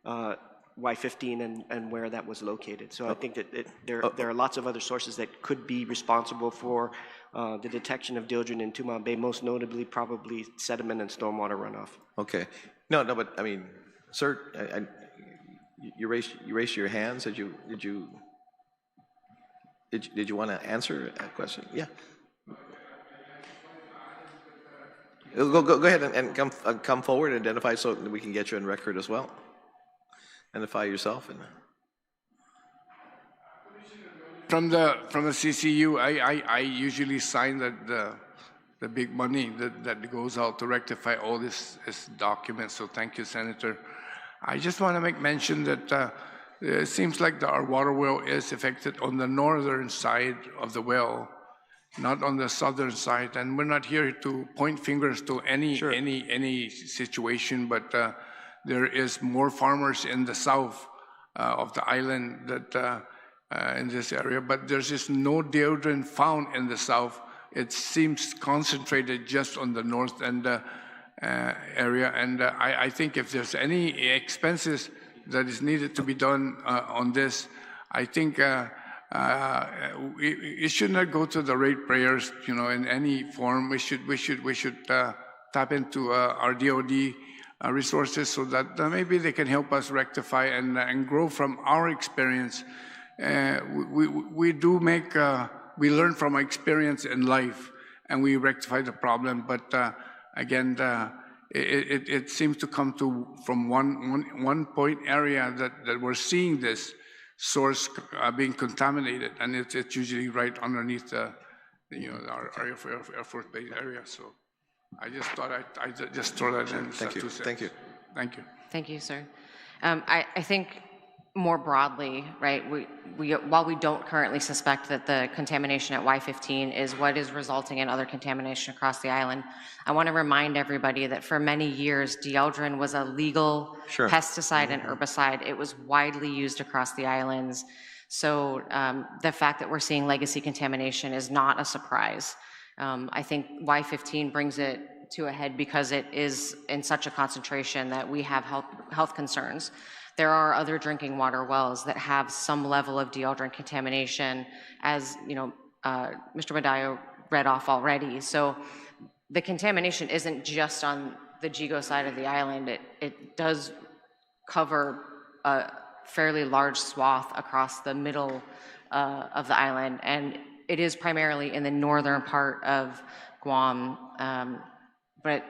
Y15 and where that was located. So I think that there are lots of other sources that could be responsible for the detection of Dieldrin in Tumon Bay, most notably probably sediment and stormwater runoff. Okay. No, but I mean, sir, you raised your hands. Did you want to answer a question? Yeah. Go ahead and come forward and identify so that we can get you on record as well. Identify yourself. And from the CCU, I usually sign the big money that goes out to rectify all this documents. So thank you, Senator. I just want to make mention that it seems like our water well is affected on the northern side of the well, not on the southern side. And we're not here to point fingers to any situation, but there is more farmers in the south of the island that in this area, but there's just no Dieldrin found in the south. It seems concentrated just on the north end area, and I think if there's any expenses that is needed to be done on this, I think it should not go to the ratepayers, you know, in any form. We should tap into our DoD resources so that maybe they can help us rectify and grow from our experience. We learn from our experience in life, and we rectify the problem. But again, it seems to come from one point area that we're seeing this source being contaminated, and it's usually right underneath our Air Force Base area. So I just thought I'd just throw that in. Thank you. Thank you. Thank you. Thank you, sir. I think more broadly, right, while we don't currently suspect that the contamination at Y15 is what is resulting in other contamination across the island, I want to remind everybody that for many years, Dieldrin was a legal pesticide and herbicide. It was widely used across the islands. So the fact that we're seeing legacy contamination is not a surprise. I think Y15 brings it to a head because it is in such a concentration that we have health concerns. There are other drinking water wells that have some level of Dieldrin contamination, as you know, Mr. Bordallo read off already. So the contamination isn't just on the Jigo side of the island. It does cover fairly large swath across the middle of the island, and it is primarily in the northern part of Guam, but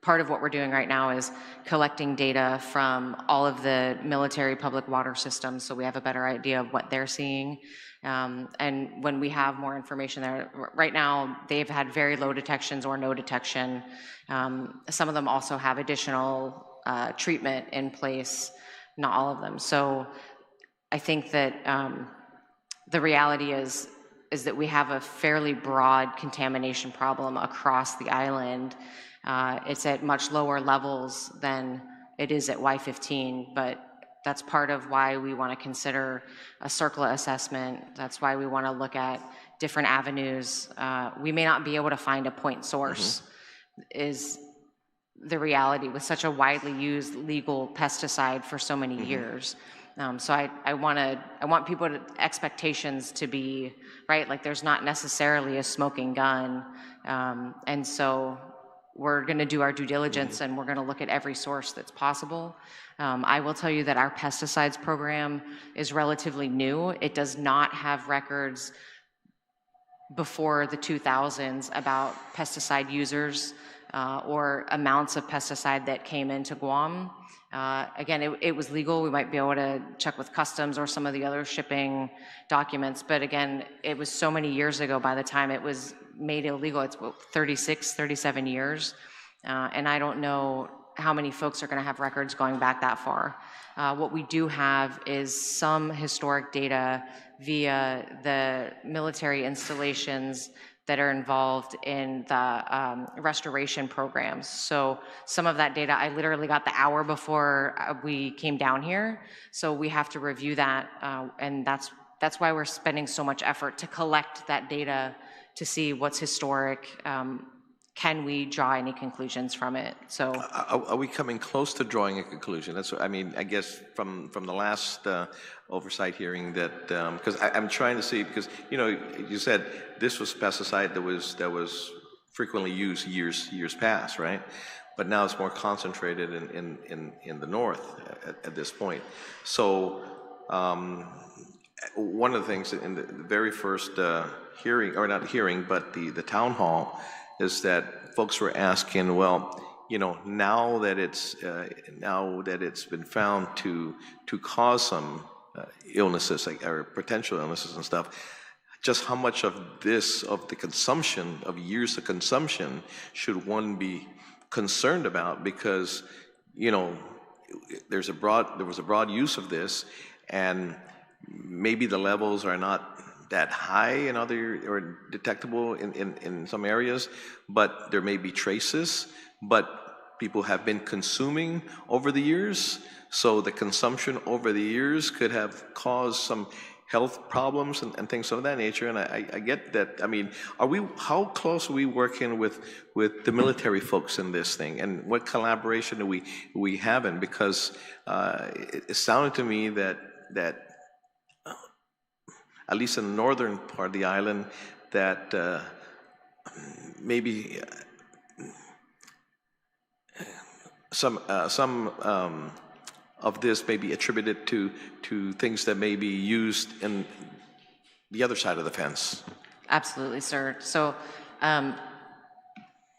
part of what we're doing right now is collecting data from all of the military public water systems so we have a better idea of what they're seeing. And when we have more information there, right now they've had very low detections or no detection. Some of them also have additional treatment in place, not all of them. So I think that the reality is that we have a fairly broad contamination problem across the island. It's at much lower levels than it is at Y15, but that's part of why we want to consider a CERCLA assessment. That's why we want to look at different avenues. We may not be able to find a point source, is the reality with such a widely used legal pesticide for so many years. So I want people's expectations to be, right, like there's not necessarily a smoking gun. And so we're gonna do our due diligence and we're gonna look at every source that's possible. I will tell you that our pesticides program is relatively new. It does not have records before the 2000s about pesticide users or amounts of pesticide that came into Guam. Again, it was legal. We might be able to check with customs or some of the other shipping documents, but again, it was so many years ago by the time it was made illegal. It's 36, 37 years, and I don't know how many folks are gonna have records going back that far. What we do have is some historic data via the military installations that are involved in the restoration programs. So some of that data, I literally got the hour before we came down here. So we have to review that, and that's why we're spending so much effort to collect that data to see what's historic. Can we draw any conclusions from it? So are we coming close to drawing a conclusion? That's what, I mean, I guess from the last oversight hearing that, because I'm trying to see, because, you know, you said this was pesticide that was frequently used years past, right? But now it's more concentrated in the north at this point. So one of the things in the very first hearing, or not hearing, but the town hall, is that folks were asking, well, you know, now that it's been found to cause some illnesses, like, or potential illnesses and stuff, just how much of the consumption of years of consumption should one be concerned about? Because, you know, there was a broad use of this, and maybe the levels are not that high in other, or detectable in some areas, but there may be traces, but people have been consuming over the years, so the consumption over the years could have caused some health problems and things of that nature. And I get that. I mean, how close are we working with the military folks in this thing, and what collaboration do we have in? Because it sounded to me that at least in the northern part of the island, that maybe some of this may be attributed to things that may be used in the other side of the fence. Absolutely, sir. So,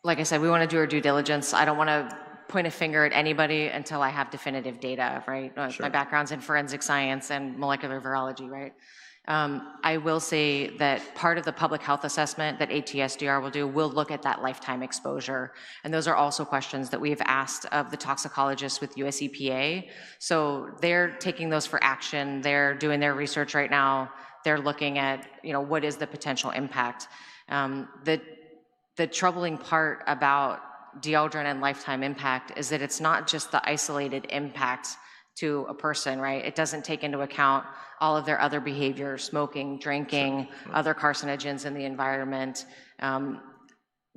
like I said, we want to do our due diligence. I don't want to point a finger at anybody until I have definitive data, right? Sure. My background's in forensic science and molecular virology, right? I will say that part of the public health assessment that ATSDR will do will look at that lifetime exposure. And those are also questions that we've asked of the toxicologists with US EPA. So they're taking those for action. They're doing their research right now. They're looking at, you know, what is the potential impact. The troubling part about Dieldrin and lifetime impact is that it's not just the isolated impact to a person, right? It doesn't take into account all of their other behaviors, smoking, drinking, other carcinogens in the environment,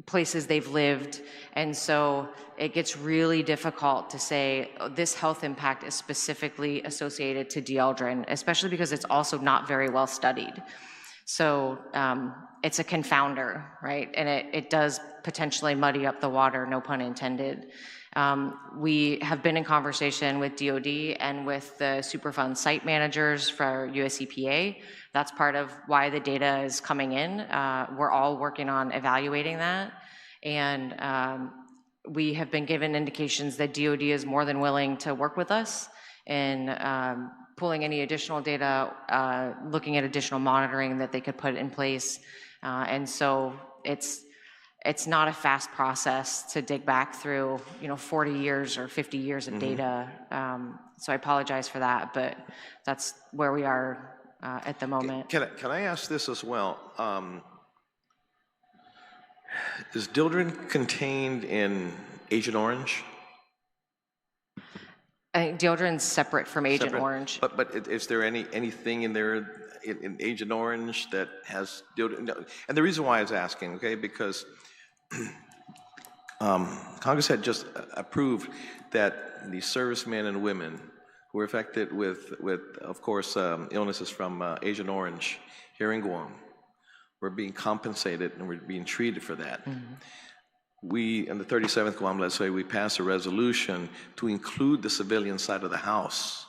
places they've lived. And so it gets really difficult to say this health impact is specifically associated to Dieldrin, especially because it's also not very well studied. So it's a confounder, right? And it does potentially muddy up the water, no pun intended. We have been in conversation with DOD and with the Superfund site managers for US EPA. That's part of why the data is coming in. We're all working on evaluating that. And we have been given indications that DOD is more than willing to work with us in pulling any additional data, looking at additional monitoring that they could put in place. And so it's not a fast process to dig back through, 40 years or 50 years of data. So I apologize for that, but that's where we are at the moment. Can I ask this as well? Is Dieldrin contained in Agent Orange? I think Dieldrin's separate from Agent Orange. But is there anything in there in Agent Orange that has Dieldrin? No. And the reason why I was asking, okay, because Congress had just approved that the servicemen and women who were affected with of course, illnesses from Agent Orange here in Guam were being compensated and were being treated for that. We, in the 37th Guam Legislature, we passed a resolution to include the civilian side of the House.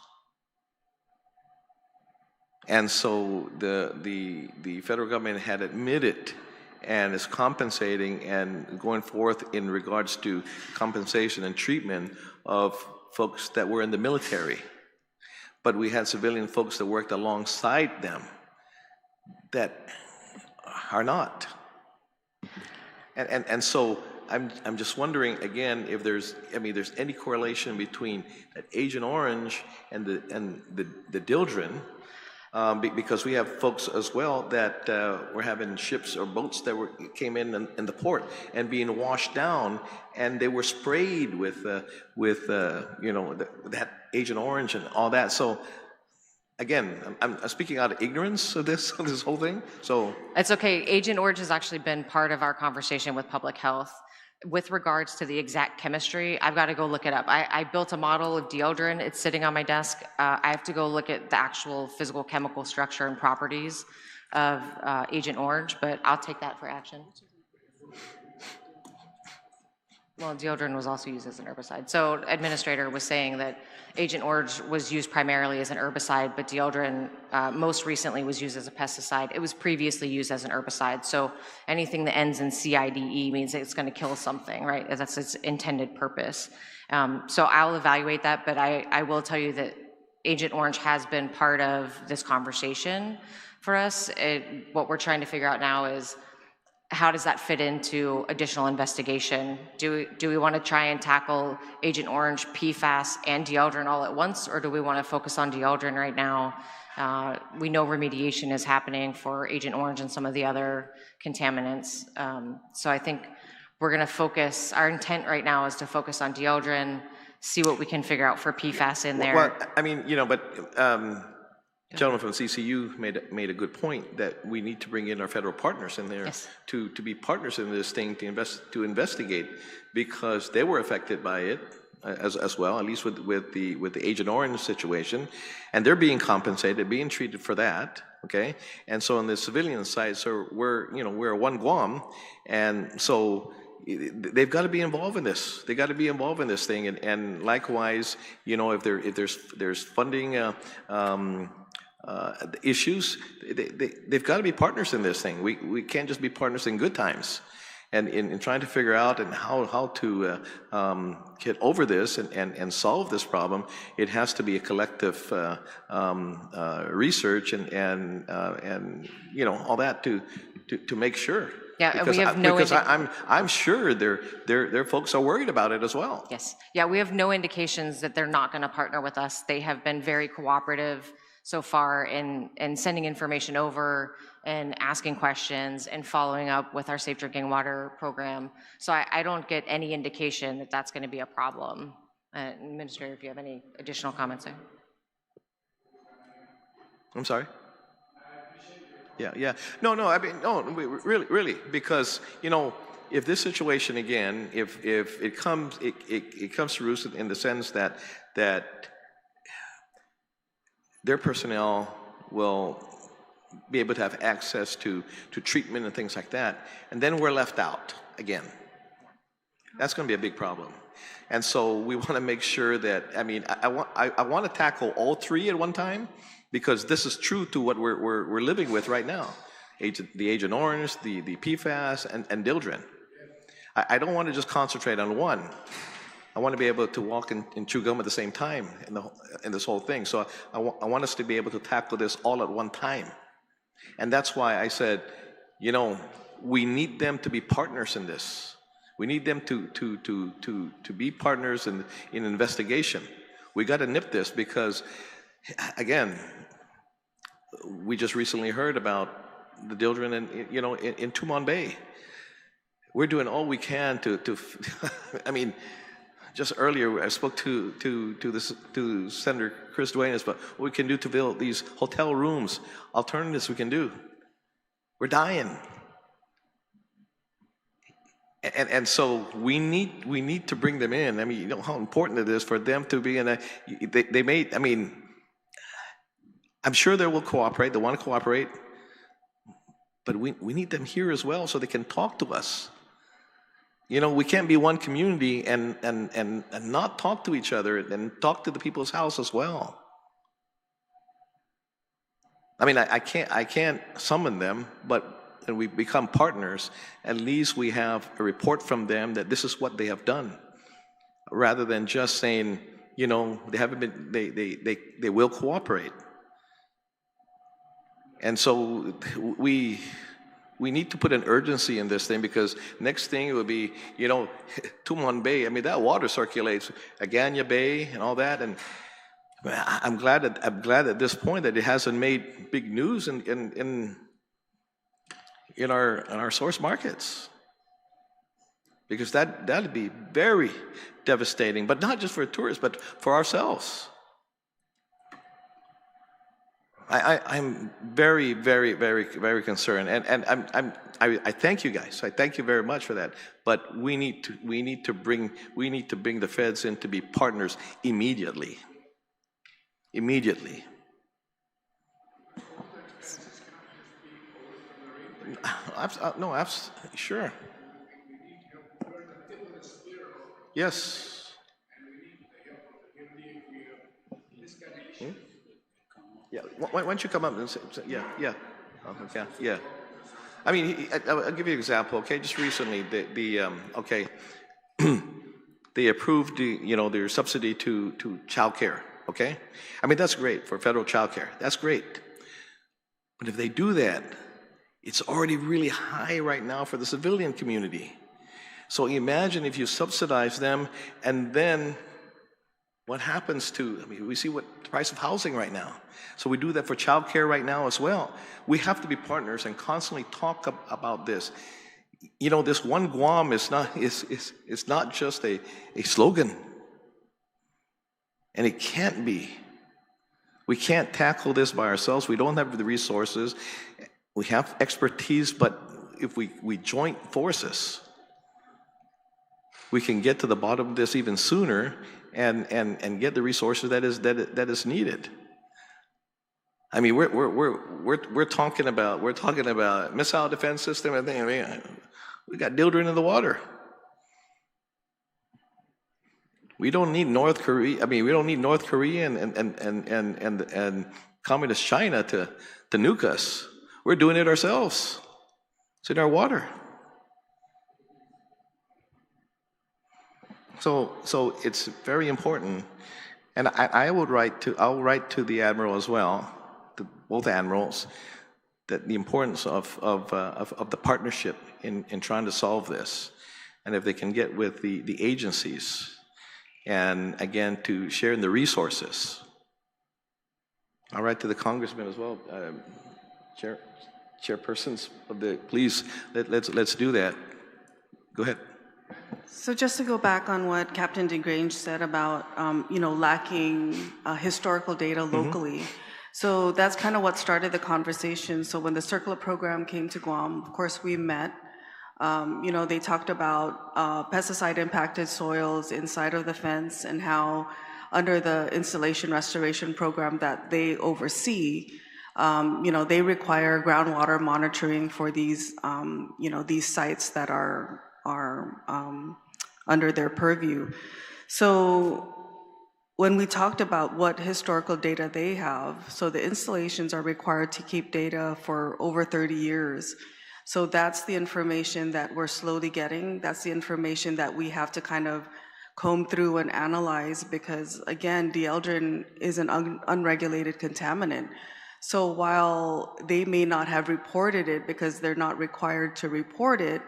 And so the federal government had admitted and is compensating and going forth in regards to compensation and treatment of folks that were in the military. But we had civilian folks that worked alongside them that are not. And so I'm just wondering again if there's any correlation between that Agent Orange and the Dieldrin, because we have folks as well that were having ships or boats that came in the port and being washed down, and they were sprayed with that Agent Orange and all that. So again, I'm speaking out of ignorance of this whole thing. So it's okay. Agent Orange has actually been part of our conversation with public health. With regards to the exact chemistry, I've got to go look it up. I built a model of Dieldrin. It's sitting on my desk. I have to go look at the actual physical chemical structure and properties of Agent Orange, but I'll take that for action. Well, Dieldrin was also used as an herbicide. So administrator was saying that Agent Orange was used primarily as an herbicide, but Dieldrin most recently was used as a pesticide. It was previously used as an herbicide. So anything that ends in CIDE means that it's going to kill something, right? That's its intended purpose. So I'll evaluate that, but I will tell you that Agent Orange has been part of this conversation for us. What we're trying to figure out now is, how does that fit into additional investigation? Do we want to try and tackle Agent Orange, PFAS, and Dieldrin all at once, or do we want to focus on Dieldrin right now? We know remediation is happening for Agent Orange and some of the other contaminants. So I think we're going to focus, our intent right now is to focus on Dieldrin, see what we can figure out for PFAS in there. Well, I mean, but gentleman from CCU made a good point that we need to bring in our federal partners in there. Yes. to be partners in this thing to investigate, because they were affected by it as well, at least with the Agent Orange situation, and they're being compensated, being treated for that. Okay, and so on the civilian side, so we're one Guam, and so they've got to be involved in this. They got to be involved in this thing, and likewise, if there's funding. Issues, they've got to be partners in this thing. We can't just be partners in good times. And in trying to figure out and how to get over this and solve this problem, it has to be a collective research and all that to make sure. Yeah, because we have no I'm sure their folks are worried about it as well. Yes. Yeah, we have no indications that they're not going to partner with us. They have been very cooperative so far in sending information over and asking questions and following up with our Safe Drinking Water program. So I don't get any indication that that's going to be a problem. Administrator, if you have any additional comments there. I'm sorry? Yeah. No, I mean, no, really, because, if this situation again, if it comes to roost in the sense that their personnel will be able to have access to treatment and things like that, and then we're left out again. That's going to be a big problem. And so we want to make sure that, I mean, I want to tackle all three at one time, because this is true to what we're living with right now. The Agent Orange, the PFAS, and Dieldrin. I don't want to just concentrate on one. I want to be able to walk and chew gum at the same time in this whole thing. So I want us to be able to tackle this all at one time. And that's why I said, you know, we need them to be partners in this. We need them to be partners in investigation. We got to nip this because, again, we just recently heard about the Dieldrin in Tumon Bay. We're doing all we can to I mean, just earlier I spoke to Senator Cruz Duenas about what we can do to build these hotel rooms, alternatives we can do. We're dying. And so we need to bring them in. I mean, you know how important it is for them to be in a. They may. I mean, I'm sure they will cooperate. They want to cooperate, but we need them here as well so they can talk to us. You know, we can't be one community and not talk to each other and talk to the people's house as well. I mean, I can't summon them, but. And we become partners, at least we have a report from them that this is what they have done, rather than just saying, you know, they haven't been, they will cooperate. And so we need to put an urgency in this thing, because next thing it will be, you know, Tumon Bay. I mean, that water circulates, Agana Bay and all that, and I'm glad at this point that it hasn't made big news in our source markets, because that'd be very devastating, but not just for tourists, but for ourselves. I'm very, very, very, very concerned, and I thank you guys. I thank you very much for that. But we need to bring the feds in to be partners immediately. Immediately. No, sure. Yes. Hmm? Yeah. Why don't you come up and say, yeah. Okay. Yeah. I mean, I'll give you an example. Okay, just recently, okay, they approved their subsidy to child care. Okay, I mean that's great for federal child care. That's great. But if they do that, it's already really high right now for the civilian community. So imagine if you subsidize them, and then what happens to, I mean, we see what the price of housing right now. So we do that for childcare right now as well. We have to be partners and constantly talk about this. You know, this one Guam is not just a slogan. And it can't be. We can't tackle this by ourselves. We don't have the resources. We have expertise, but if we join forces, we can get to the bottom of this even sooner and get the resources that is needed. I mean, we're talking about missile defense system and things. I mean, we got Dieldrin in the water. We don't need North Korea. I mean, we don't need North Korea and communist China to nuke us. We're doing it ourselves. It's in our water. So it's very important, and I'll write to the admiral as well, to both admirals, that the importance of the partnership in trying to solve this, and if they can get with the agencies, and again to sharing the resources. I'll write to the congressman as well. Chairpersons of the, please let's do that. Go ahead. So just to go back on what Captain DeGrange said about lacking historical data locally. So that's kind of what started the conversation. So when the Circular program came to Guam, of course we met. They talked about pesticide impacted soils inside of the fence, and how under the installation restoration program that they oversee, they require groundwater monitoring for these, these sites that are under their purview. So when we talked about what historical data they have, so the installations are required to keep data for over 30 years. So that's the information that we're slowly getting. That's the information that we have to kind of comb through and analyze, because again, Dieldrin is an unregulated contaminant. So while they may not have reported it because they're not required to report it,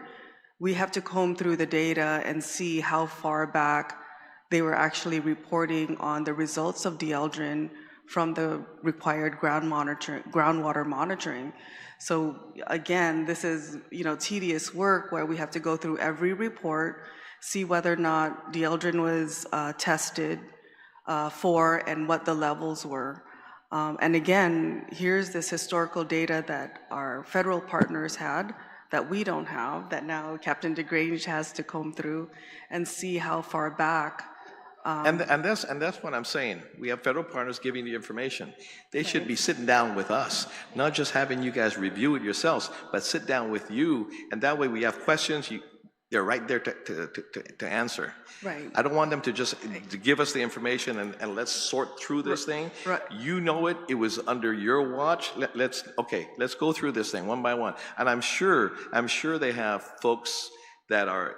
we have to comb through the data and see how far back they were actually reporting on the results of Dieldrin from the required groundwater monitoring. So again, this is tedious work where we have to go through every report, see whether or not Dieldrin was tested for and what the levels were. And again, here's this historical data that our federal partners had that we don't have, that now Captain DeGrange has to comb through and see how far back. And that's what I'm saying. We have federal partners giving the information. They should be sitting down with us, not just having you guys review it yourselves, but sit down with you, and that way we have questions, they're right there to answer. Right. I don't want them to just to give us the information and let's sort through this thing. Right. You know it. It was under your watch. Let's go through this thing one by one. And I'm sure they have folks that are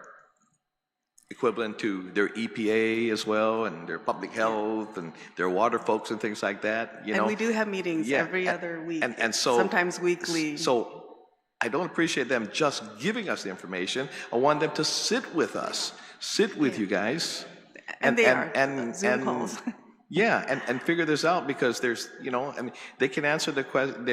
equivalent to their EPA as well, and their public health and their water folks and things like that. And we do have meetings every other week, and so sometimes weekly. So I don't appreciate them just giving us the information. I want them to sit with us, sit with you guys, and Zoom calls. Yeah, and figure this out, because there's, and they can answer the question.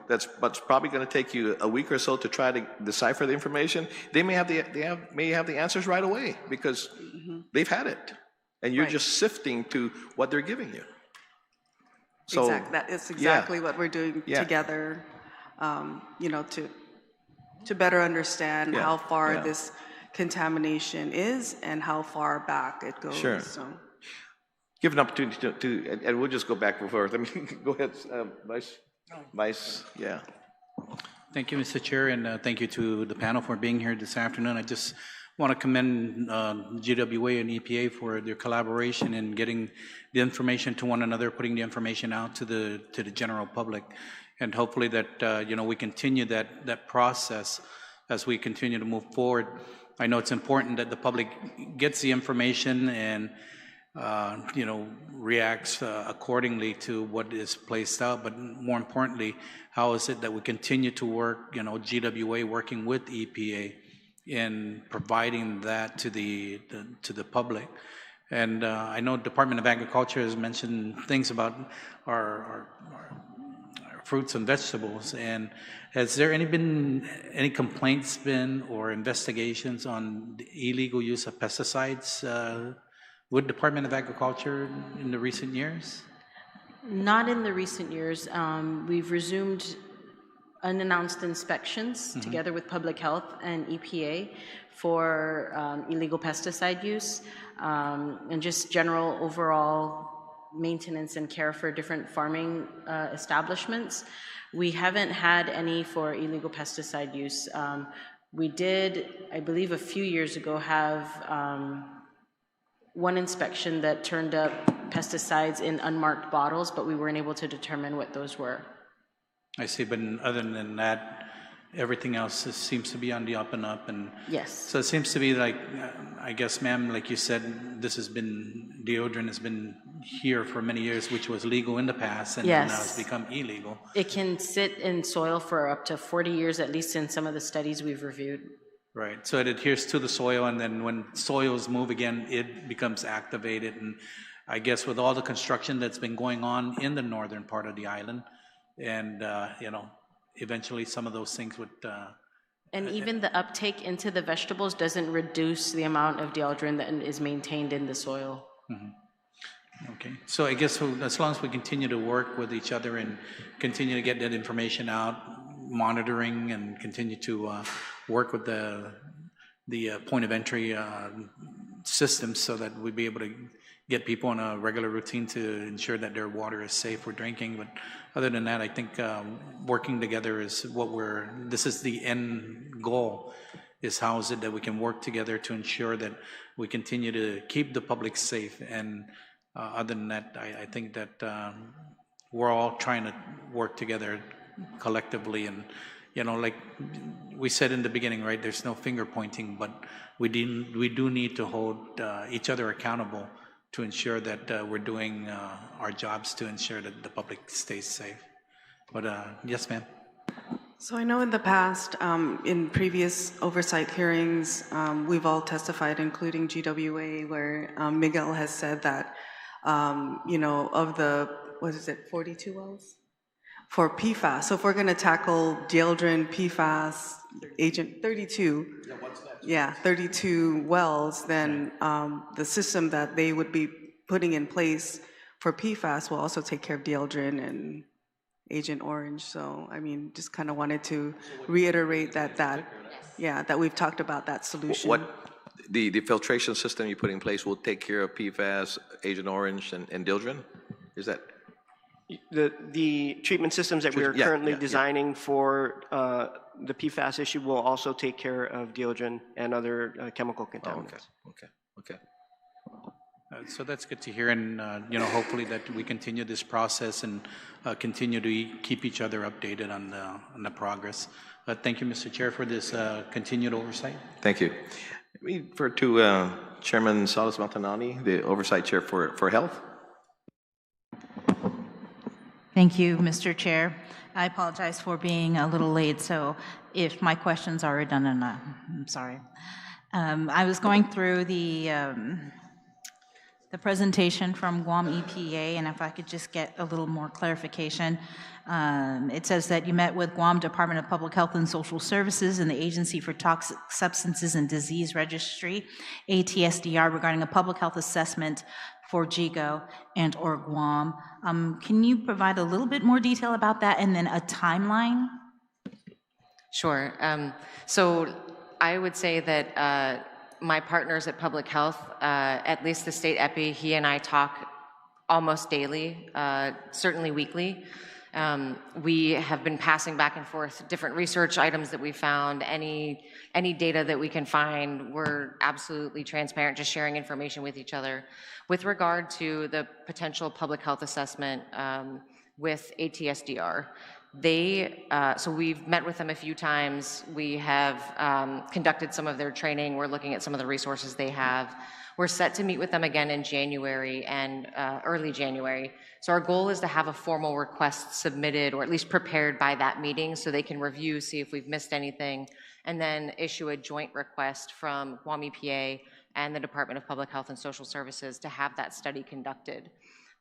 That's probably going to take you a week or so to try to decipher the information. They may have the answers right away because they've had it, and you're just sifting to what they're giving you. So exactly, that is exactly what we're doing together. To better understand how far this contamination is and how far back it goes. Sure. So. Give an opportunity to, and we'll just go back and forth. Go ahead, Vice. Yeah. Thank you, Mr. Chair, and thank you to the panel for being here this afternoon. I just want to commend GWA and EPA for their collaboration in getting the information to one another, putting the information out to the general public, and hopefully that we continue that process as we continue to move forward. I know it's important that the public gets the information and reacts accordingly to what is placed out, but more importantly, how is it that we continue to work, GWA working with EPA in providing that to the public. And I know Department of Agriculture has mentioned things about our fruits and vegetables, and has there been any complaints or investigations on the illegal use of pesticides with Department of Agriculture in the recent years? Not in the recent years. We've resumed unannounced inspections together with Public Health and EPA for illegal pesticide use and just general overall maintenance and care for different farming establishments. We haven't had any for illegal pesticide use. We did, I believe a few years ago, have one inspection that turned up pesticides in unmarked bottles, but we weren't able to determine what those were. I see, but other than that, everything else seems to be on the up and up. And yes. So it seems to be like, I guess, ma'am, like you said, Dieldrin has been here for many years, which was legal in the past, and now it's become illegal. It can sit in soil for up to 40 years, at least in some of the studies we've reviewed. Right, so it adheres to the soil, and then when soils move again, it becomes activated. And I guess with all the construction that's been going on in the northern part of the island, and eventually some of those things would... and even the uptake into the vegetables doesn't reduce the amount of Dieldrin that is maintained in the soil. Mm-hmm. Okay, so I guess as long as we continue to work with each other and continue to get that information out, monitoring, and continue to work with the point of entry systems so that we'd be able to get people on a regular routine to ensure that their water is safe for drinking. But other than that, I think working together is this is the end goal. is how is it that we can work together to ensure that we continue to keep the public safe. And other than that, I think that we're all trying to work together collectively. And, you know, like we said in the beginning, right, there's no finger pointing, but we do need to hold each other accountable to ensure that we're doing our jobs to ensure that the public stays safe. But yes, ma'am. So I know in the past, in previous oversight hearings, we've all testified, including GWA, where Miguel has said that, you know, of the, what is it, 42 wells? For PFAS. So if we're going to tackle Dieldrin, PFAS, Agent 32, yeah, 32 wells, then the system that they would be putting in place for PFAS will also take care of Dieldrin and Agent Orange. So, I mean, just kind of wanted to reiterate that we've talked about that solution. What the filtration system you put in place will take care of PFAS, Agent Orange, and Dieldrin? Is that? The treatment systems that we are currently designing for the PFAS issue will also take care of Dieldrin and other chemical contaminants. Oh, okay. So that's good to hear, and you know, hopefully that we continue this process and continue to keep each other updated on the progress. Thank you, Mr. Chair, for this continued oversight. Thank you. We refer to Chairman Salas Matanani, the Oversight Chair for Health. Thank you, Mr. Chair. I apologize for being a little late, so if my questions are redundant, I'm sorry. I was going through the presentation from Guam EPA, and if I could just get a little more clarification. It says that you met with Guam Department of Public Health and Social Services and the Agency for Toxic Substances and Disease Registry, ATSDR, regarding a public health assessment for GEGO and or Guam. Can you provide a little bit more detail about that and then a timeline? Sure. So I would say that my partners at Public Health, at least the state EPI, he and I talk almost daily, certainly weekly. We have been passing back and forth different research items that we found, any data that we can find. We're absolutely transparent, just sharing information with each other. With regard to the potential public health assessment with ATSDR, so we've met with them a few times. We have conducted some of their training. We're looking at some of the resources they have. We're set to meet with them again in January and early January. So our goal is to have a formal request submitted or at least prepared by that meeting so they can review, see if we've missed anything, and then issue a joint request from Guam EPA and the Department of Public Health and Social Services to have that study conducted.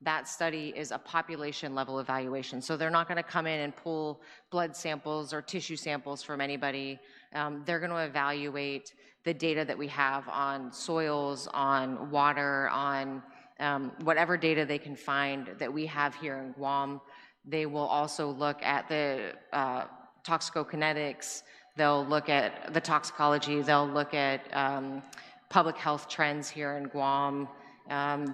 That study is a population level evaluation. So they're not going to come in and pull blood samples or tissue samples from anybody. They're going to evaluate the data that we have on soils, on water, on whatever data they can find that we have here in Guam. They will also look at the toxicokinetics. They'll look at the toxicology. They'll look at public health trends here in Guam.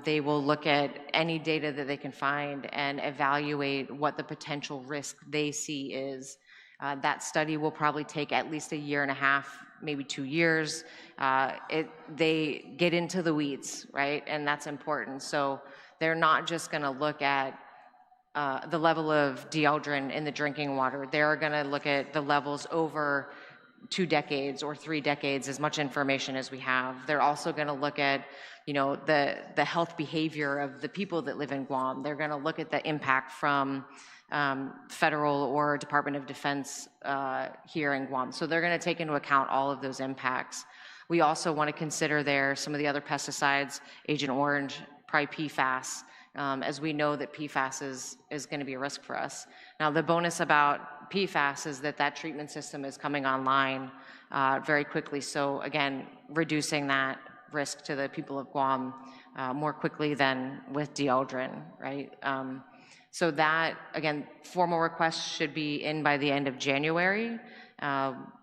They will look at any data that they can find and evaluate what the potential risk they see is. That study will probably take at least 1.5 years, maybe 2 years. They get into the weeds, right? And that's important. So they're not just going to look at the level of Dieldrin in the drinking water. They're going to look at the levels over 2 decades or 3 decades, as much information as we have. They're also going to look at, you know, the health behavior of the people that live in Guam. They're going to look at the impact from federal or Department of Defense here in Guam. So they're going to take into account all of those impacts. We also want to consider there some of the other pesticides, Agent Orange, probably PFAS, as we know that PFAS is going to be a risk for us. Now, the bonus about PFAS is that that treatment system is coming online very quickly. So again, reducing that risk to the people of Guam more quickly than with Dieldrin, right? So that, again, formal requests should be in by the end of January.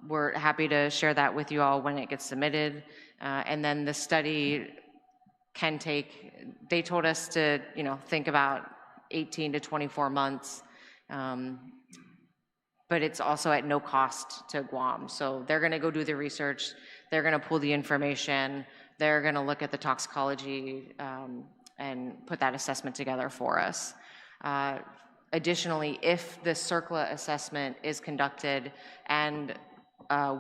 We're happy to share that with you all when it gets submitted. And then the study can take, they told us to, you know, think about 18 to 24 months. but it's also at no cost to Guam. So they're gonna go do the research, they're gonna pull the information, they're gonna look at the toxicology and put that assessment together for us. Additionally, if the CERCLA assessment is conducted and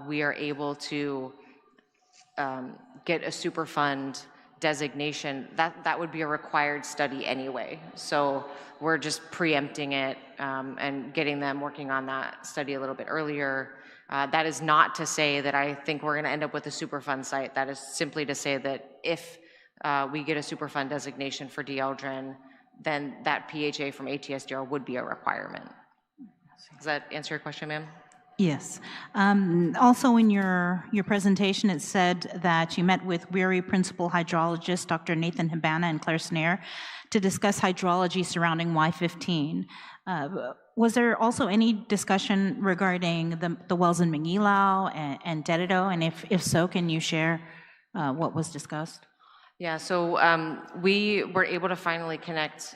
we are able to get a Superfund designation, that would be a required study anyway. So we're just preempting it and getting them working on that study a little bit earlier. That is not to say that I think we're gonna end up with a Superfund site. That is simply to say that if we get a Superfund designation for Dieldrin, then that PHA from ATSDR would be a requirement. Does that answer your question, ma'am? Yes. Also in your presentation, it said that you met with WERI principal hydrologist, Dr. Nathan Habana and Claire Snare, to discuss hydrology surrounding Y15. Was there also any discussion regarding the wells in Mangilao and Dedido? And if so, can you share what was discussed? Yeah, so we were able to finally connect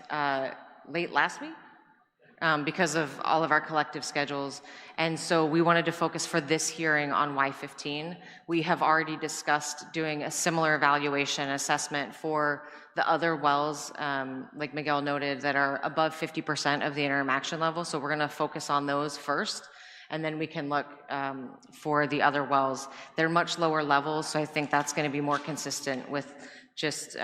late last week because of all of our collective schedules. And so we wanted to focus for this hearing on Y15. We have already discussed doing a similar evaluation assessment for the other wells, like Miguel noted, that are above 50% of the interaction level. So we're gonna focus on those first, and then we can look for the other wells. They're much lower levels, so I think that's gonna be more consistent with just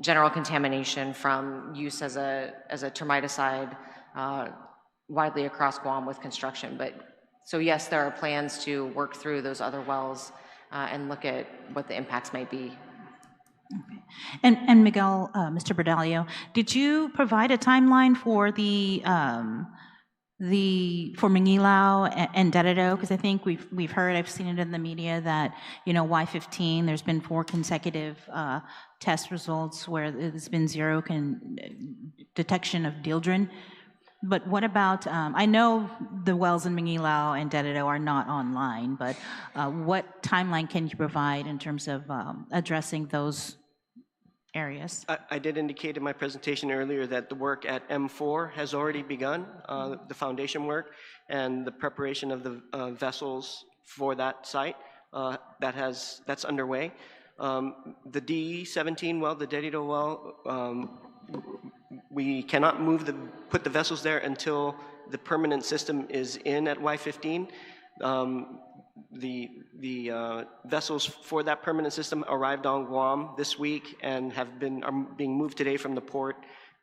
general contamination from use as a termiticide widely across Guam with construction. But so yes, there are plans to work through those other wells and look at what the impacts might be. Okay. And Miguel, Mr. Bordallo, did you provide a timeline for for Mangilao and Dedido? Because I think we've heard, I've seen it in the media that, you know, Y15, there's been 4 consecutive test results where there's been 0 detection of Dieldrin. But what about, I know the wells in Mangilao and Dedido are not online, but what timeline can you provide in terms of addressing those areas? I did indicate in my presentation earlier that the work at M4 has already begun, the foundation work and the preparation of the vessels for that site. That's underway. The D17 well, the Dedido well, we cannot put the vessels there until the permanent system is in at Y15. The vessels for that permanent system arrived on Guam this week and are being moved today from the port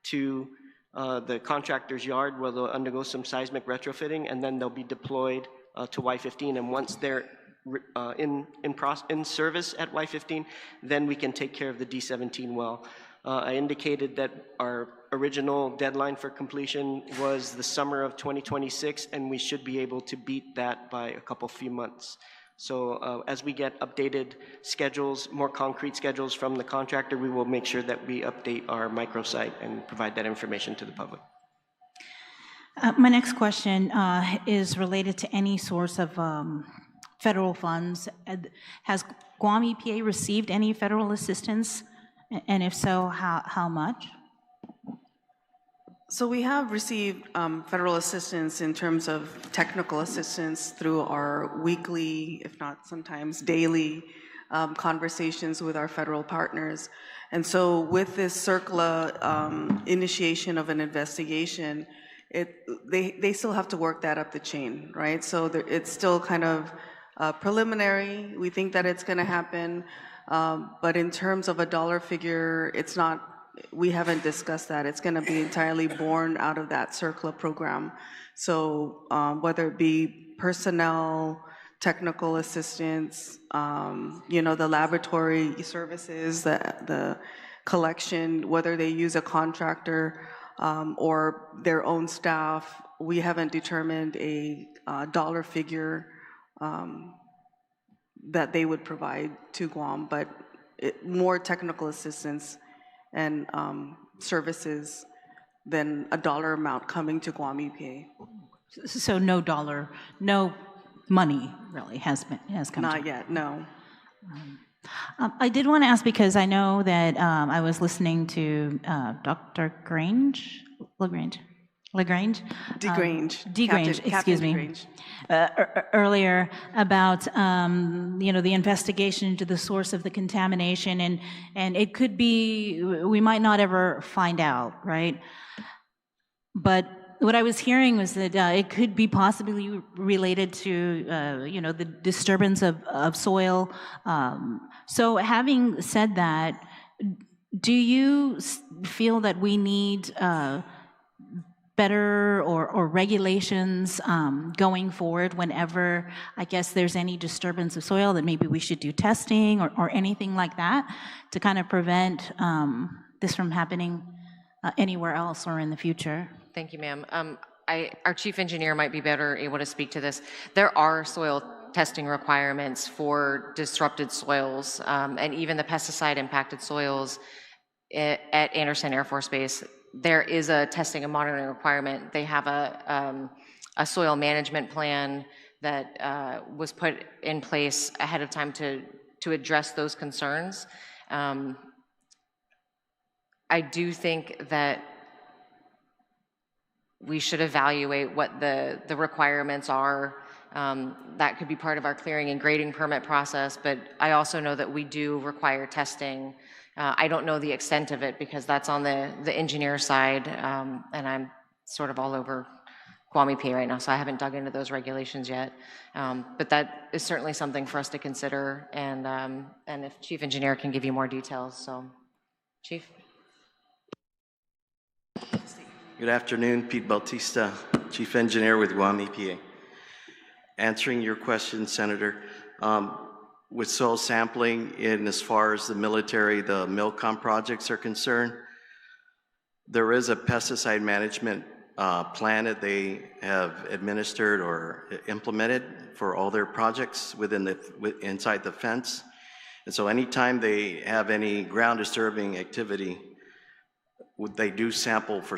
to the contractor's yard, where they'll undergo some seismic retrofitting, and then they'll be deployed to Y15. And once they're in service at Y15, then we can take care of the D17 well. I indicated that our original deadline for completion was the summer of 2026, and we should be able to beat that by a few months. So as we get updated schedules, more concrete schedules from the contractor, we will make sure that we update our microsite and provide that information to the public. My next question is related to any source of federal funds. Has Guam EPA received any federal assistance? And if so, how much? So we have received federal assistance in terms of technical assistance through our weekly, if not sometimes daily, conversations with our federal partners. And so with this CERCLA initiation of an investigation, they still have to work that up the chain, right? So it's still kind of preliminary. We think that it's going to happen. But in terms of a dollar figure, it's not, we haven't discussed that. It's going to be entirely born out of that CERCLA program. So whether it be personnel, technical assistance, you know, the laboratory services, the collection, whether they use a contractor or their own staff, we haven't determined a dollar figure that they would provide to Guam, but more technical assistance and services than a dollar amount coming to Guam EPA. So no money really has come. Not yet, no. I did want to ask, because I know that I was listening to Dr. LaGrange, LaGrange? DeGrange. DeGrange, Captain excuse me. DeGrange. Earlier about, the investigation into the source of the contamination, and it could be, we might not ever find out, right? But what I was hearing was that it could be possibly related to, the disturbance of soil. So having said that, do you feel that we need better or regulations going forward whenever, I guess, there's any disturbance of soil, that maybe we should do testing or anything like that to kind of prevent this from happening anywhere else or in the future? Thank you, ma'am. Our chief engineer might be better able to speak to this. There are soil testing requirements for disrupted soils, and even the pesticide impacted soils at Anderson Air Force Base. There is a testing and monitoring requirement. They have a soil management plan that was put in place ahead of time to address those concerns. I do think that we should evaluate what the requirements are. That could be part of our clearing and grading permit process, but I also know that we do require testing. I don't know the extent of it because that's on the engineer side, and I'm sort of all over Guam EPA right now, so I haven't dug into those regulations yet. But that is certainly something for us to consider, and if Chief Engineer can give you more details. So, Chief. Good afternoon, Pete Bautista, Chief Engineer with Guam EPA. Answering your question, Senator, with soil sampling in as far as the military, the MILCOM projects are concerned, there is a pesticide management plan that they have administered or implemented for all their projects inside the fence. And so anytime they have any ground disturbing activity, they do sample for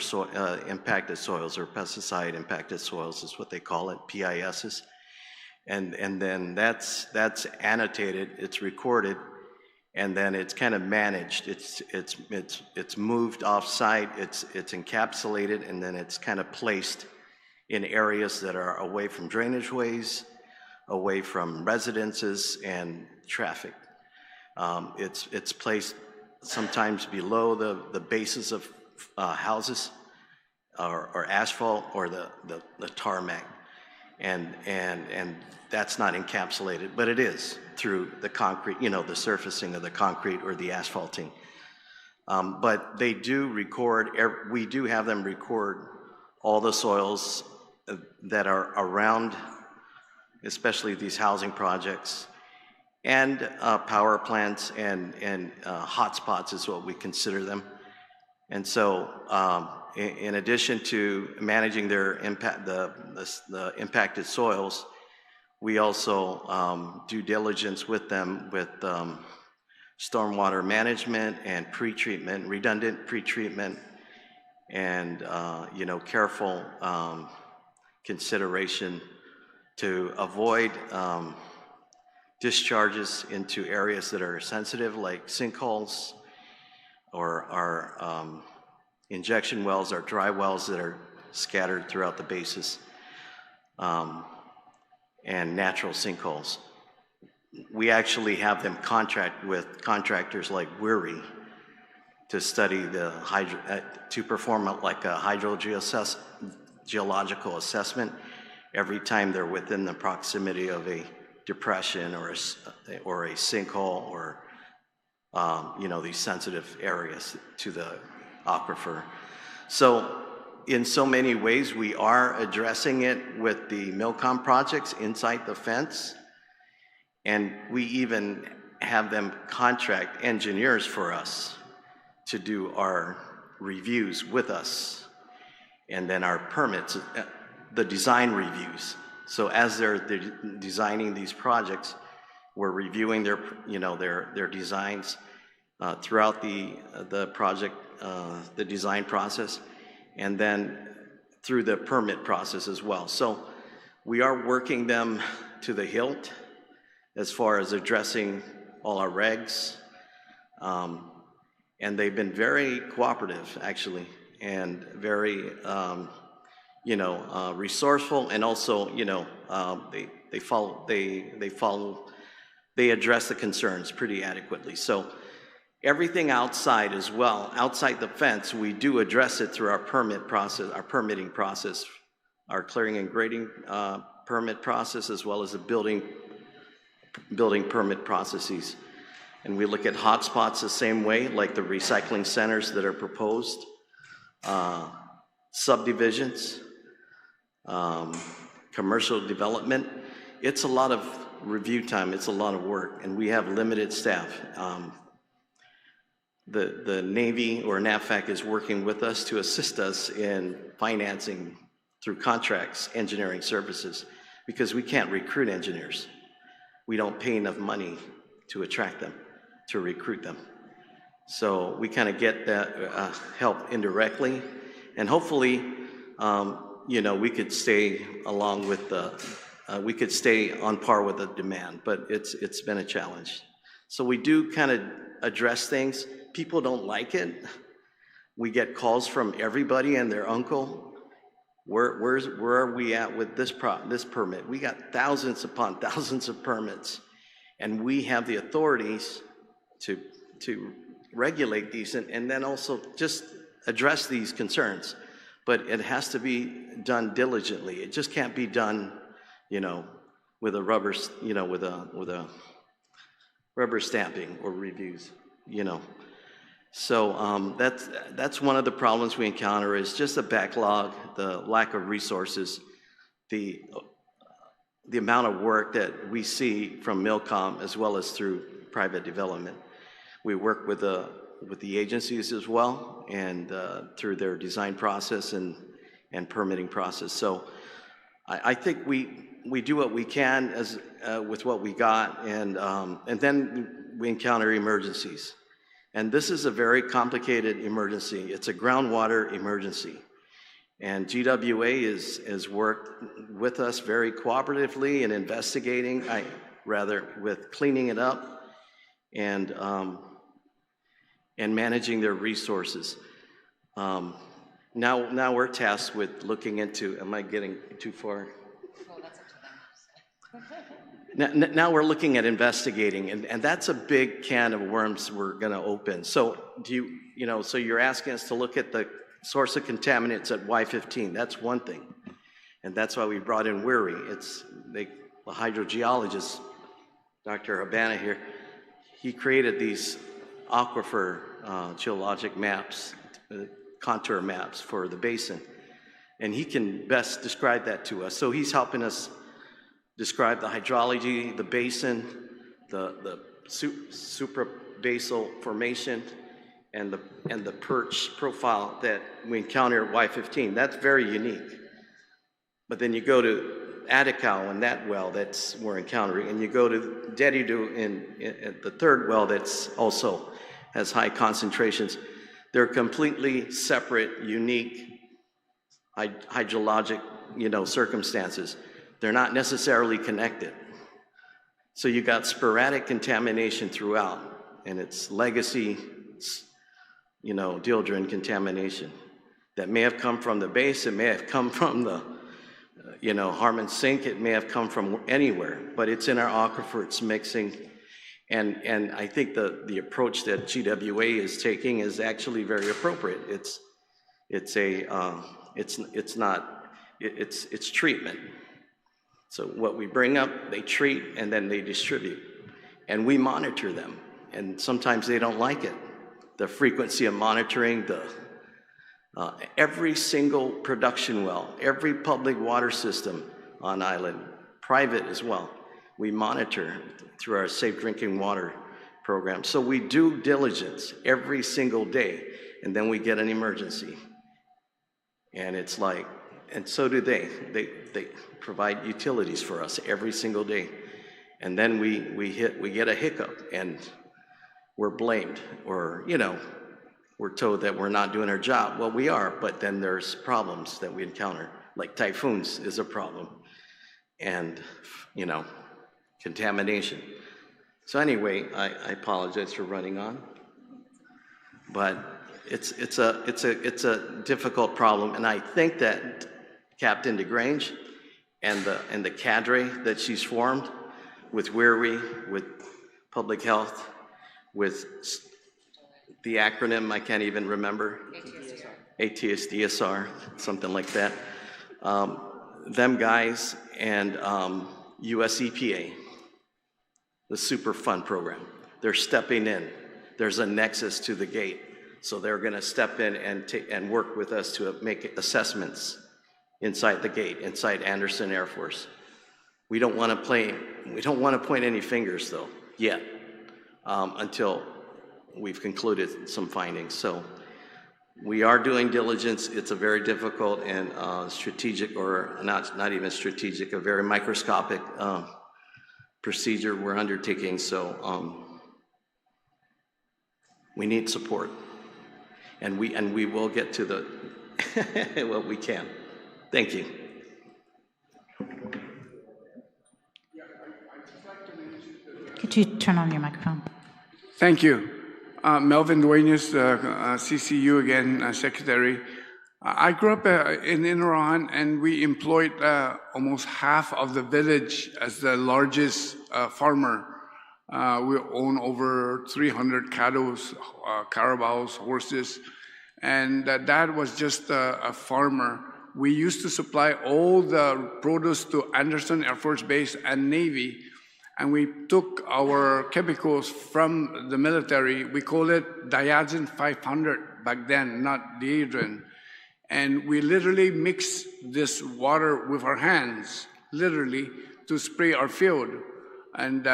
impacted soils, or pesticide impacted soils is what they call it, PISs. And then that's annotated, it's recorded, and then it's kind of managed. It's moved off-site, it's encapsulated, and then it's kind of placed in areas that are away from drainage ways, away from residences and traffic. It's placed sometimes below the bases of houses or asphalt or the tarmac. And that's not encapsulated, but it is through the concrete, the surfacing of the concrete or the asphalting. But they do record, we do have them record all the soils that are around, especially these housing projects, and power plants and hotspots is what we consider them. And so in addition to managing their impact, the impacted soils, we also do diligence with them with stormwater management and pre-treatment, redundant pre-treatment, and careful consideration to avoid discharges into areas that are sensitive, like sinkholes, or our injection wells, or dry wells that are scattered throughout the bases, and natural sinkholes. We actually have them contract with contractors like WIRI to study to perform like a hydrogeological assessment every time they're within the proximity of a depression or a sinkhole, or these sensitive areas to the aquifer. So in so many ways, we are addressing it with the MILCOM projects inside the fence, and we even have them contract engineers for us to do our reviews with us, and then our permits, the design reviews. So as they're designing these projects, we're reviewing their designs throughout the project, the design process, and then through the permit process as well. So we are working them to the hilt as far as addressing all our regs, and they've been very cooperative, actually, and very resourceful, and also, they address the concerns pretty adequately. So everything outside as well, outside the fence, we do address it through our permitting process, our clearing and grading permit process, as well as the building permit processes. And we look at hotspots the same way, like the recycling centers that are proposed, subdivisions, commercial development. It's a lot of review time, it's a lot of work, and we have limited staff. The Navy or NAVFAC is working with us to assist us in financing through contracts, engineering services, because we can't recruit engineers. We don't pay enough money to attract them, to recruit them. So we kind of get that help indirectly, and hopefully, we could stay along with we could stay on par with the demand, but it's been a challenge. So we do kind of address things. People don't like it. We get calls from everybody and their uncle. Where are we at with this permit? We got thousands upon thousands of permits, and we have the authorities to regulate these and then also just address these concerns. But it has to be done diligently. It just can't be done, with a rubber, with a rubber stamping or reviews, So that's one of the problems we encounter, is just the backlog, the lack of resources, the amount of work that we see from Milcom as well as through private development. We work with the agencies as well, and through their design process and permitting process. So I think we do what we can with what we got, and then we encounter emergencies. And this is a very complicated emergency. It's a groundwater emergency. And GWA has worked with us very cooperatively in investigating, with cleaning it up and managing their resources. Now we're tasked with looking into, am I getting too far? Well, that's up to them. Now we're looking at investigating, and that's a big can of worms we're gonna open. So so you're asking us to look at the source of contaminants at Y15. That's one thing. And that's why we brought in WIRI. The hydrogeologist, Dr. Habana here, he created these aquifer geologic maps, contour maps for the basin. And he can best describe that to us. So he's helping us describe the hydrology, the basin, the suprabasal formation, and the perch profile that we encounter at Y15. That's very unique. But then you go to Atacao and that well that's we're encountering, and you go to Dieldrin in the third well that's also has high concentrations. They're completely separate, unique hydrologic, circumstances. They're not necessarily connected. So you got sporadic contamination throughout, and it's legacy, Dieldrin contamination that may have come from the base, it may have come from the, Harmon Sink, it may have come from anywhere, but it's in our aquifer, it's mixing. And I think the approach that GWA is taking is actually very appropriate. It's treatment. So what we bring up, they treat, and then they distribute. And we monitor them, and sometimes they don't like it. The frequency of monitoring, every single production well, every public water system on island, private as well, we monitor through our Safe Drinking Water program. So we do diligence every single day, and then we get an emergency. And it's like, and so do they. They provide utilities for us every single day. And then we get a hiccup, and we're blamed, or, we're told that we're not doing our job. Well, we are, but then there's problems that we encounter, like typhoons is a problem, and, contamination. So anyway, I apologize for running on, but it's a difficult problem, and I think that Captain DeGrange and the cadre that she's formed with WIRWI, with public health, with the acronym I can't even remember. ATSDSR, something like that. Them guys and US EPA, the Super Fund program. They're stepping in. There's a nexus to the gate. So they're gonna step in and work with us to make assessments inside the gate, inside Anderson Air Force. We don't wanna point any fingers though, yet, until we've concluded some findings. So we are doing diligence. It's a very difficult and strategic, or not even strategic, a very microscopic procedure we're undertaking. So we need support, and we will get to the what we can. Thank you. Could you turn on your microphone? Thank you. Melvin Duenas, CCU again, Secretary. I grew up in Interagency, and we employed almost half of the village as the largest farmer. We own over 300 cattle, carabaos, horses, and Dad was just a farmer. We used to supply all the produce to Anderson Air Force Base and Navy, and we took our chemicals from the military. We call it Diagen 500 back then, not Dieldrin. And we literally mixed this water with our hands, literally, to spray our field. And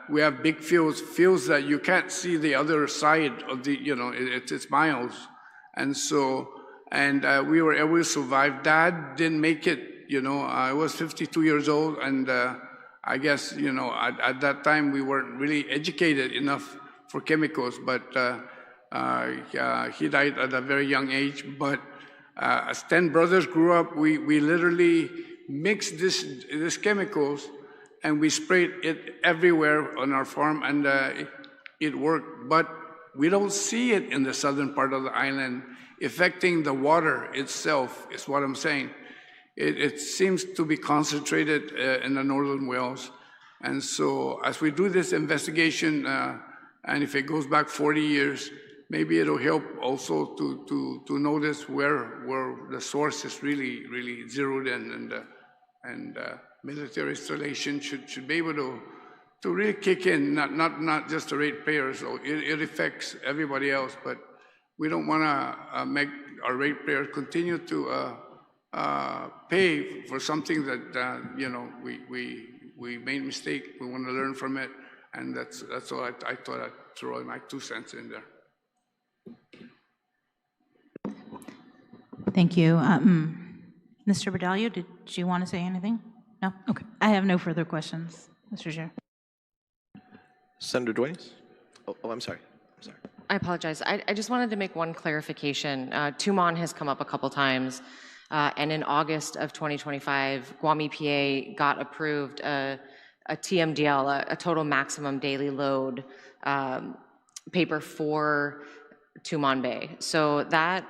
we have big fields that you can't see the other side of the, it's miles. And so, we were able to survive. Dad didn't make it, I was 52 years old, and I guess, at that time we weren't really educated enough for chemicals, but he died at a very young age. But as 10 brothers grew up, we literally mixed this chemicals, and we sprayed it everywhere on our farm, and it worked. But we don't see it in the southern part of the island affecting the water itself, is what I'm saying. It seems to be concentrated in the northern Wales. And so as we do this investigation, and if it goes back 40 years, maybe it'll help also to notice where the source is really zeroed in, and military installation should be able to really kick in, not just the ratepayers. So it affects everybody else, but we don't want to make our ratepayers continue to pay for something that we made a mistake. We want to learn from it, and that's all I thought I'd throw my 2 cents in there. Thank you. Mr. Bordallo, did you want to say anything? No? Okay. I have no further questions, Mr. Chair. Senator Duenas? Oh, I'm sorry. I apologize. I just wanted to make one clarification. Tumon has come up a couple times, and in August of 2025, Guam EPA got approved a TMDL, a total maximum daily load paper for Tumon Bay. So that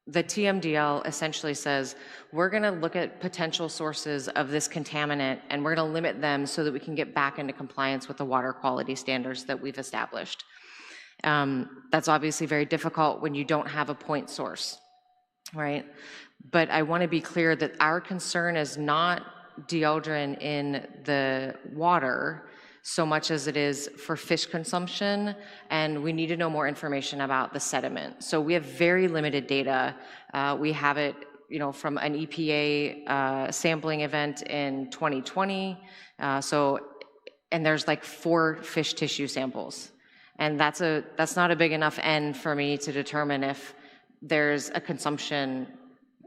the TMDL essentially says, we're gonna look at potential sources of this contaminant, and we're gonna limit them so that we can get back into compliance with the water quality standards that we've established. That's obviously very difficult when you don't have a point source, right? But I wanna be clear that our concern is not Dieldrin in the water so much as it is for fish consumption, and we need to know more information about the sediment. So we have very limited data. We have it, from an EPA sampling event in 2020. And there's like 4 fish tissue samples, and that's not a big enough N for me to determine if there's a consumption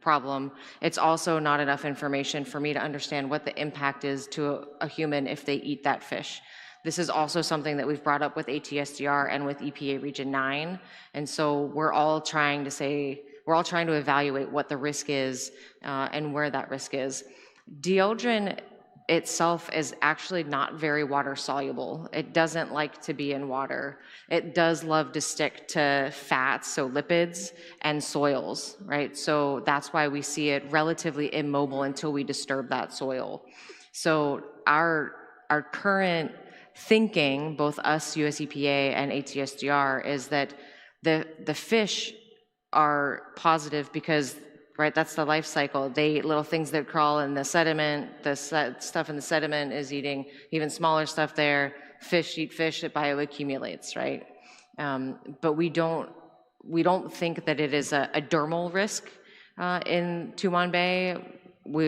problem. It's also not enough information for me to understand what the impact is to a human if they eat that fish. This is also something that we've brought up with ATSDR and with EPA Region 9. And so we're all trying to evaluate what the risk is and where that risk is. Dieldrin itself is actually not very water soluble. It doesn't like to be in water. It does love to stick to fats, so lipids, and soils, right? So that's why we see it relatively immobile until we disturb that soil. So our current thinking, both us, US EPA, and ATSDR, is that the fish are positive because, right, that's the life cycle. They eat little things that crawl in the sediment. The stuff in the sediment is eating even smaller stuff there. Fish eat fish, it bioaccumulates, right? But we don't think that it is a dermal risk in Tumon Bay. We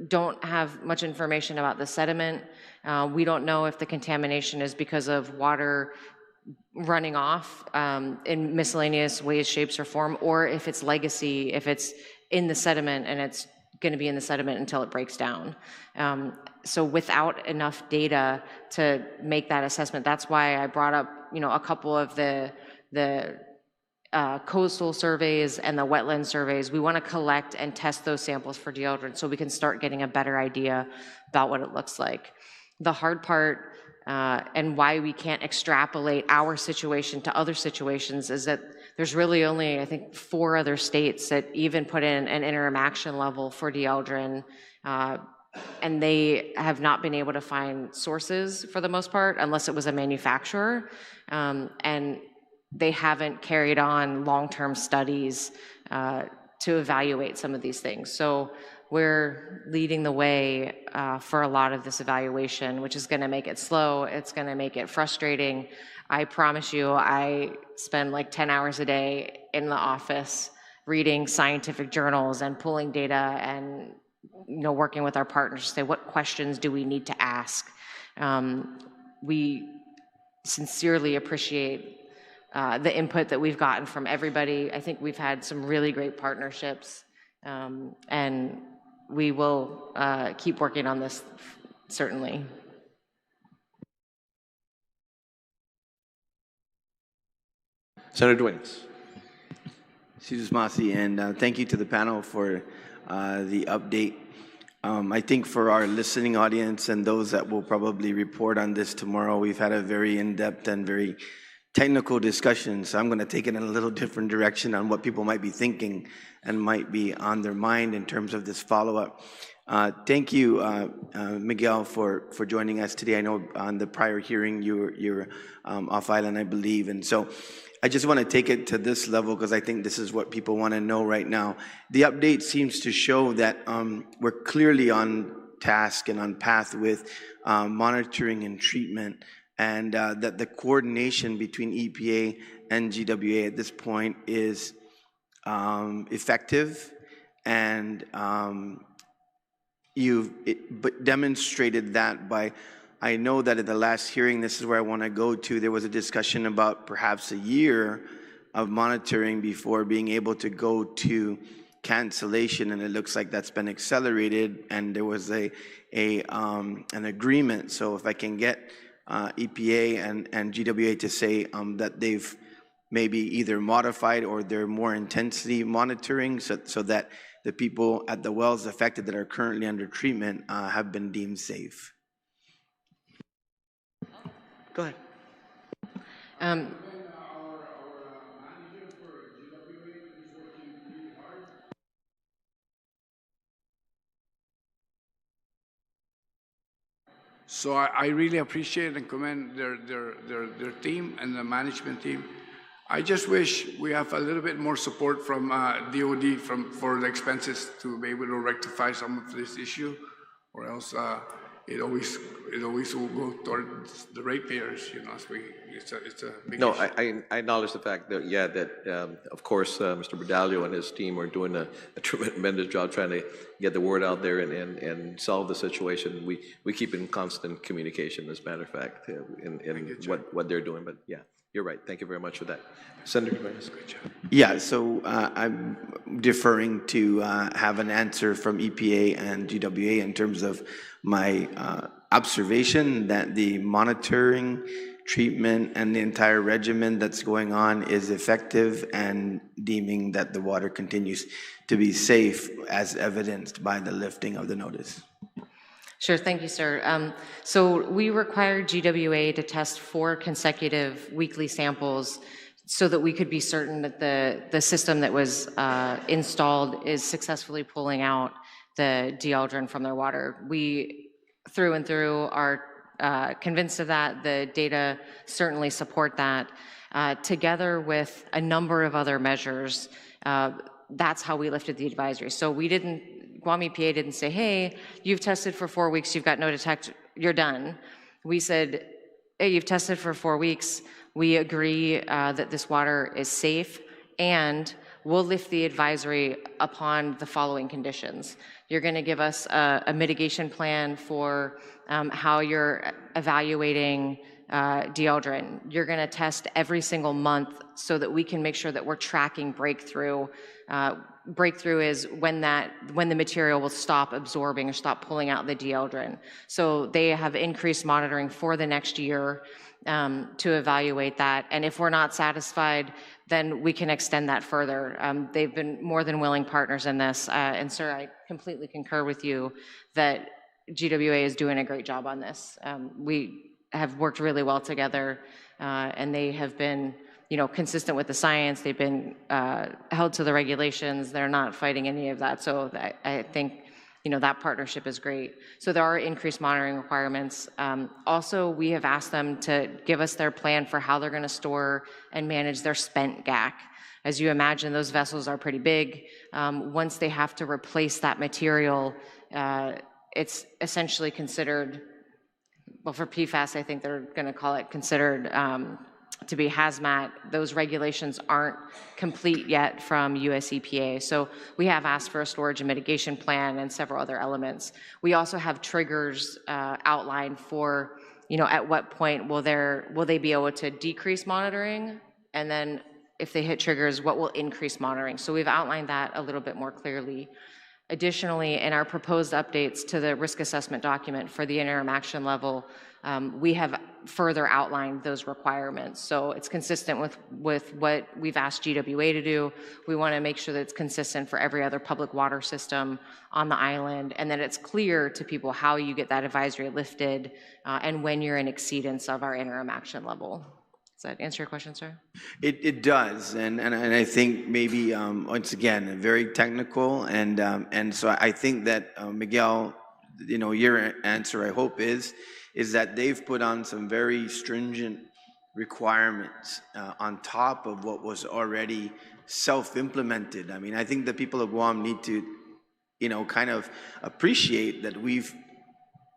don't have much information about the sediment. We don't know if the contamination is because of water running off in miscellaneous ways, shapes, or form, or if it's legacy, if it's in the sediment and it's going to be in the sediment until it breaks down. So without enough data to make that assessment, that's why I brought up, a couple of the coastal surveys and the wetland surveys. We want to collect and test those samples for Dieldrin so we can start getting a better idea about what it looks like. The hard part and why we can't extrapolate our situation to other situations is that there's really only, I think, 4 other states that even put in an interim action level for Dieldrin, and they have not been able to find sources for the most part, unless it was a manufacturer, and they haven't carried on long-term studies to evaluate some of these things. So we're leading the way for a lot of this evaluation, which is going to make it slow. It's going to make it frustrating. I promise you, I spend like 10 hours a day in the office reading scientific journals and pulling data and working with our partners to say, what questions do we need to ask? We sincerely appreciate the input that we've gotten from everybody. I think we've had some really great partnerships, and we will keep working on this, certainly. Senator Duenas. Cesar Masi, and thank you to the panel for the update. I think for our listening audience and those that will probably report on this tomorrow, we've had a very in-depth and very technical discussion, so I'm going to take it in a little different direction on what people might be thinking and might be on their mind in terms of this follow-up. Thank you, Miguel, for joining us today. I know on the prior hearing you were off island, I believe, and so I just want to take it to this level because I think this is what people want to know right now. The update seems to show that we're clearly on task and on path with monitoring and treatment, and that the coordination between EPA and GWA at this point is effective, and you've demonstrated that by, I know that at the last hearing, this is where I want to go to, there was a discussion about perhaps a year of monitoring before being able to go to cancellation, and it looks like that's been accelerated, and there was an agreement. So if I can get EPA and GWA to say that they've maybe either modified or they're more intensely monitoring so that the people at the wells affected that are currently under treatment have been deemed safe. Go ahead. So I really appreciate and commend their team and the management team. I just wish we have a little bit more support from DOD for the expenses to be able to rectify some of this issue, or else it always will go towards the ratepayers. It's a big issue. I acknowledge the fact that of course Mr. Bordallo and his team are doing a tremendous job trying to get the word out there and solve the situation. We keep in constant communication, as a matter of fact, in what they're doing. But yeah, you're right. Thank you very much for that, Senator. Yeah. So I'm deferring to have an answer from EPA and GWA in terms of my observation that the monitoring, treatment, and the entire regimen that's going on is effective, and deeming that the water continues to be safe as evidenced by the lifting of the notice. Sure, thank you, sir. So we required GWA to test 4 consecutive weekly samples so that we could be certain that the system that was installed is successfully pulling out the Dieldrin from their water. We, through and through, are convinced of that. The data certainly support that. Together with a number of other measures, that's how we lifted the advisory. So we didn't, Guam EPA didn't say, hey, you've tested for 4 weeks, you've got no detect, you're done. We said, hey, you've tested for 4 weeks, we agree that this water is safe, and we'll lift the advisory upon the following conditions. You're gonna give us a mitigation plan for how you're evaluating Dieldrin. You're gonna test every single month so that we can make sure that we're tracking breakthrough. Breakthrough is when the material will stop absorbing or stop pulling out the Dieldrin. So they have increased monitoring for the next year to evaluate that. And if we're not satisfied, then we can extend that further. They've been more than willing partners in this. And sir, I completely concur with you that GWA is doing a great job on this. We have worked really well together, and they have been, consistent with the science. They've been held to the regulations. They're not fighting any of that. So I think, that partnership is great. So there are increased monitoring requirements. Also, we have asked them to give us their plan for how they're going to store and manage their spent GAC. As you imagine, those vessels are pretty big. Once they have to replace that material, it's essentially considered, well, for PFAS, I think they're going to call it considered to be hazmat. Those regulations aren't complete yet from US EPA. So we have asked for a storage and mitigation plan and several other elements. We also have triggers outlined for, at what point will they be able to decrease monitoring? And then if they hit triggers, what will increase monitoring? So we've outlined that a little bit more clearly. Additionally, in our proposed updates to the risk assessment document for the interim action level, we have further outlined those requirements. So it's consistent with what we've asked GWA to do. We want to make sure that it's consistent for every other public water system on the island, and that it's clear to people how you get that advisory lifted and when you're in exceedance of our interim action level. Does that answer your question, sir? It does, and I think maybe once again very technical, and so I think that Miguel, your answer I hope is that they've put on some very stringent requirements on top of what was already self-implemented. I mean, I think the people of Guam need to, kind of appreciate that we've,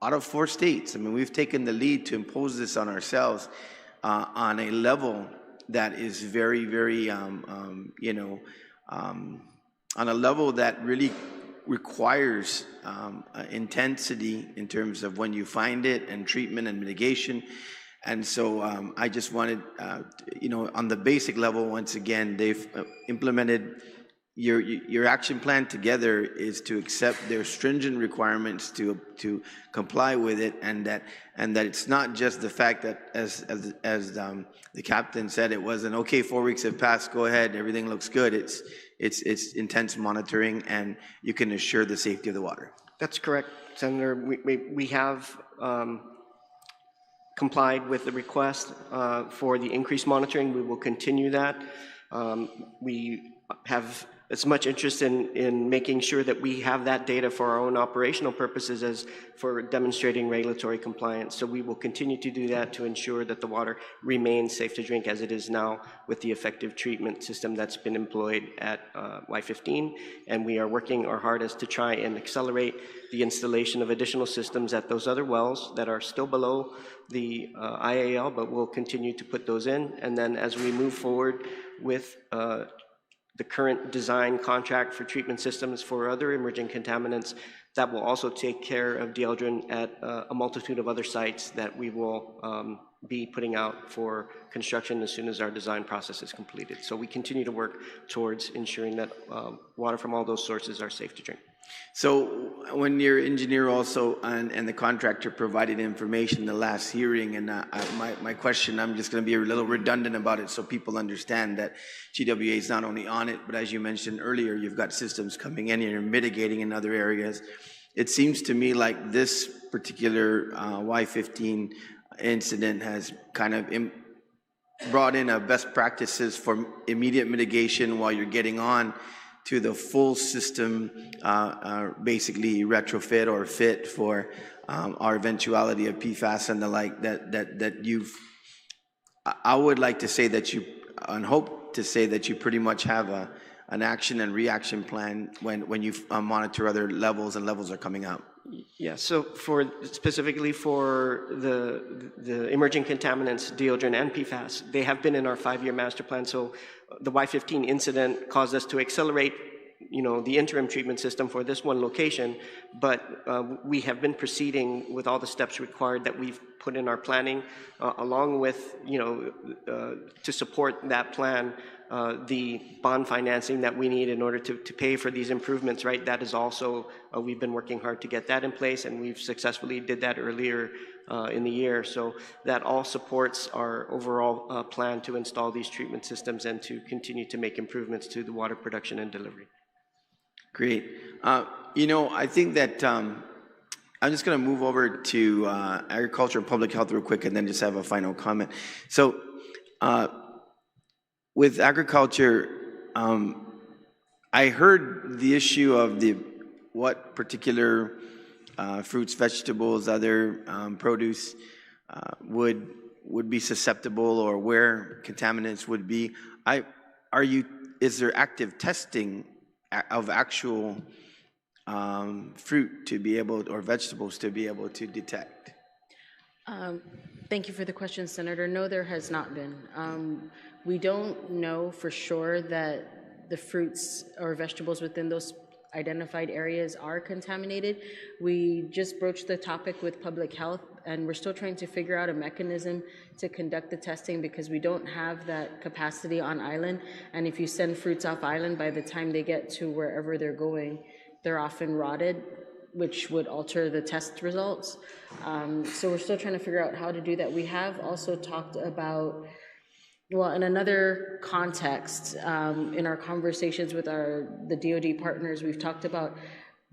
out of 4 states, I mean, we've taken the lead to impose this on ourselves. On a level that is very, very, on a level that really requires intensity in terms of when you find it and treatment and mitigation. And so I just wanted, on the basic level, once again, they've implemented your action plan together is to accept their stringent requirements to comply with it, and that it's not just the fact that as the captain said, it wasn't okay, 4 weeks have passed, go ahead, everything looks good. It's intense monitoring, and you can assure the safety of the water. That's correct, Senator. We have complied with the request for the increased monitoring. We will continue that. We have as much interest in making sure that we have that data for our own operational purposes as for demonstrating regulatory compliance. So we will continue to do that to ensure that the water remains safe to drink as it is now with the effective treatment system that's been employed at Y15. And we are working our hardest to try and accelerate the installation of additional systems at those other wells that are still below the IAL, but we'll continue to put those in. And then as we move forward with the current design contract for treatment systems for other emerging contaminants, that will also take care of Dieldrin at a multitude of other sites that we will be putting out for construction as soon as our design process is completed. So we continue to work towards ensuring that water from all those sources are safe to drink. So when your engineer also and the contractor provided information in the last hearing, and my question, I'm just going to be a little redundant about it so people understand that GWA is not only on it, but as you mentioned earlier, you've got systems coming in and you're mitigating in other areas. it seems to me like this particular Y15 incident has kind of brought in a best practices for immediate mitigation while you're getting on to the full system, basically retrofit or fit for our eventuality of PFAS and the like that you've, I would like to say that you, and hope to say that you pretty much have an action and reaction plan when you monitor other levels and levels are coming out. Yeah, so specifically for the emerging contaminants, Dieldrin and PFAS, they have been in our 5-year master plan. So the Y15 incident caused us to accelerate, the interim treatment system for this one location, but we have been proceeding with all the steps required that we've put in our planning, along with, to support that plan, the bond financing that we need in order to pay for these improvements, right? That is also, we've been working hard to get that in place, and we've successfully did that earlier in the year. So that all supports our overall plan to install these treatment systems and to continue to make improvements to the water production and delivery. Great. I think that I'm just going to move over to agriculture and public health real quick and then just have a final comment. So with agriculture, I heard the issue of what particular fruits, vegetables, other produce would be susceptible, or where contaminants would be. Is there active testing of actual fruit to be able, or vegetables to be able to detect? Thank you for the question, Senator. No, there has not been. We don't know for sure that the fruits or vegetables within those identified areas are contaminated. We just broached the topic with public health, and we're still trying to figure out a mechanism to conduct the testing because we don't have that capacity on island. And if you send fruits off island, by the time they get to wherever they're going, they're often rotted, which would alter the test results. So we're still trying to figure out how to do that. We have also talked about, well, in another context, in our conversations with the DoD partners, we've talked about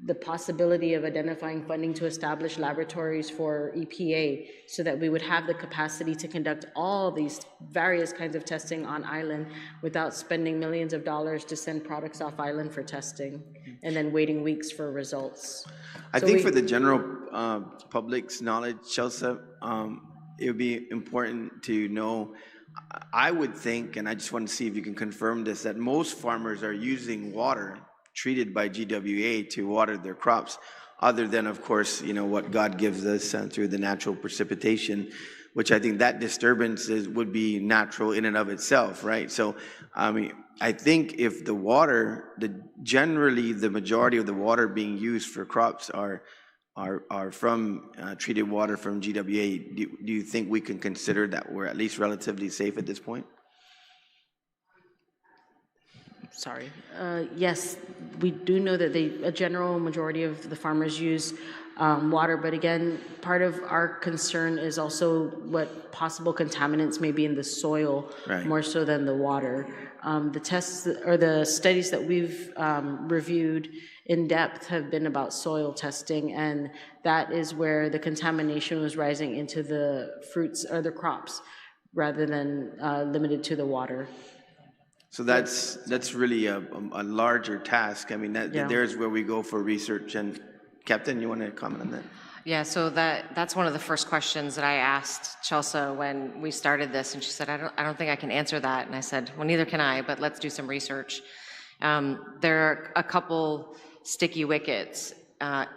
the possibility of identifying funding to establish laboratories for EPA so that we would have the capacity to conduct all these various kinds of testing on island without spending millions of dollars to send products off island for testing and then waiting weeks for results. I think for the general public's knowledge, Chelsea, it would be important to know, I would think, and I just want to see if you can confirm this, that most farmers are using water treated by GWA to water their crops, other than, of course, what God gives us through the natural precipitation, which I think that disturbance would be natural in and of itself, right? So, I think if the water, generally the majority of the water being used for crops are from treated water from GWA, do you think we can consider that we're at least relatively safe at this point? Sorry. Yes, we do know that a general majority of the farmers use water, but again, part of our concern is also what possible contaminants may be in the soil, right, more so than the water. The tests or the studies that we've reviewed in depth have been about soil testing, and that is where the contamination was rising into the fruits or the crops rather than limited to the water. So that's really a larger task. I mean, there's where we go for research. And Captain, you want to comment on that? Yeah, so that's one of the first questions that I asked Chelsea when we started this, and she said, I don't think I can answer that. And I said, well, neither can I, but let's do some research. There are a couple sticky wickets.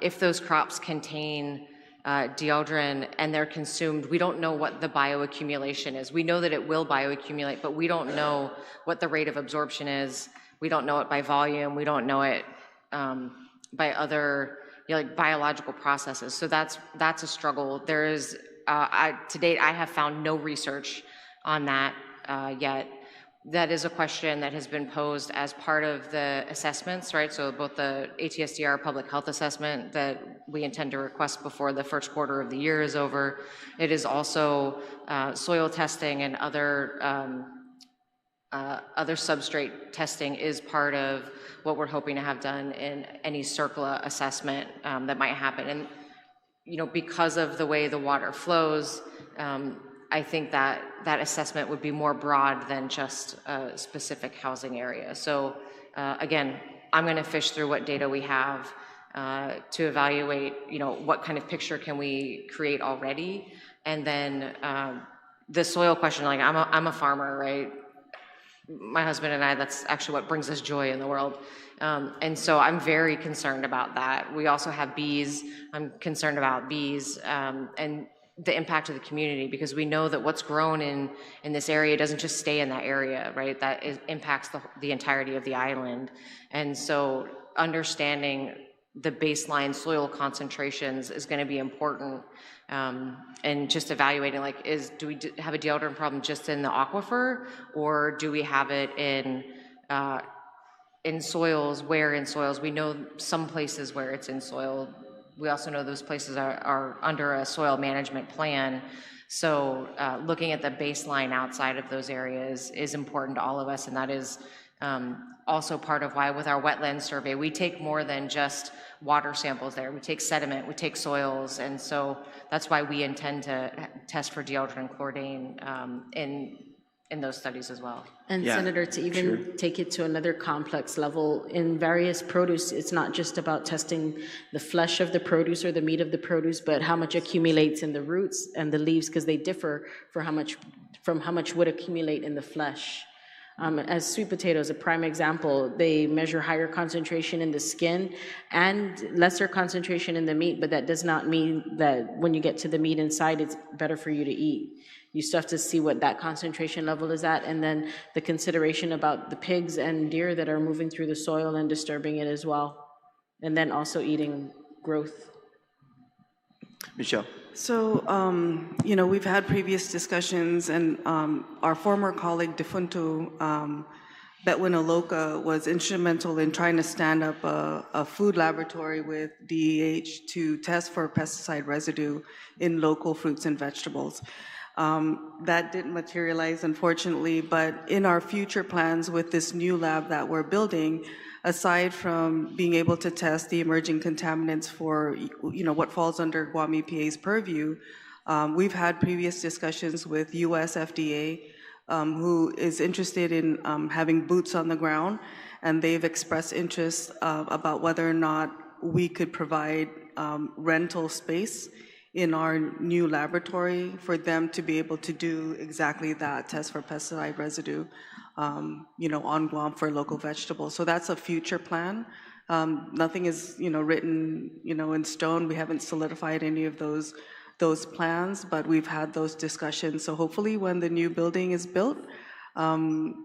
If those crops contain Dieldrin and they're consumed, we don't know what the bioaccumulation is. We know that it will bioaccumulate, but we don't know what the rate of absorption is. We don't know it by volume. We don't know it by other like biological processes. So that's a struggle. There is, to date, I have found no research on that yet. That is a question that has been posed as part of the assessments, right? So both the ATSDR public health assessment that we intend to request before the first quarter of the year is over. It is also soil testing and other other substrate testing is part of what we're hoping to have done in any CERCLA assessment that might happen. And, because of the way the water flows, I think that that assessment would be more broad than just a specific housing area. So again, I'm going to fish through what data we have to evaluate, what kind of picture can we create already, and then the soil question. Like I'm a farmer, right? My husband and I, that's actually what brings us joy in the world. And so I'm very concerned about that. We also have bees. I'm concerned about bees and the impact of the community, because we know that what's grown in this area doesn't just stay in that area, right? That impacts the entirety of the island. And so understanding the baseline soil concentrations is going to be important. And just evaluating, like, do we have a Dieldrin problem just in the aquifer, or do we have it in soils? Where in soils? We know some places where it's in soil. We also know those places are under a soil management plan. So looking at the baseline outside of those areas is important to all of us, and that is also part of why with our wetland survey, we take more than just water samples there. We take sediment, we take soils, and so that's why we intend to test for Dieldrin chlordane in those studies as well. And Yeah, Senator, to even take it to another complex level, in various produce, it's not just about testing the flesh of the produce or the meat of the produce, but how much accumulates in the roots and the leaves, because they differ from how much would accumulate in the flesh. As sweet potatoes, a prime example, they measure higher concentration in the skin and lesser concentration in the meat, but that does not mean that when you get to the meat inside, it's better for you to eat. You still have to see what that concentration level is at, and then the consideration about the pigs and deer that are moving through the soil and disturbing it as well, and then also eating growth. Michelle. So, we've had previous discussions, and our former colleague, Defunto Betwin Aloka, was instrumental in trying to stand up a food laboratory with DEH to test for pesticide residue in local fruits and vegetables. That didn't materialize, unfortunately, but in our future plans with this new lab that we're building, aside from being able to test the emerging contaminants for, what falls under Guam EPA's purview, we've had previous discussions with US FDA, who is interested in having boots on the ground, and they've expressed interest about whether or not we could provide rental space in our new laboratory for them to be able to do exactly that, test for pesticide residue, on Guam for local vegetables. So that's a future plan. Nothing is, written, in stone. We haven't solidified any of those plans, but we've had those discussions. So hopefully when the new building is built, we'll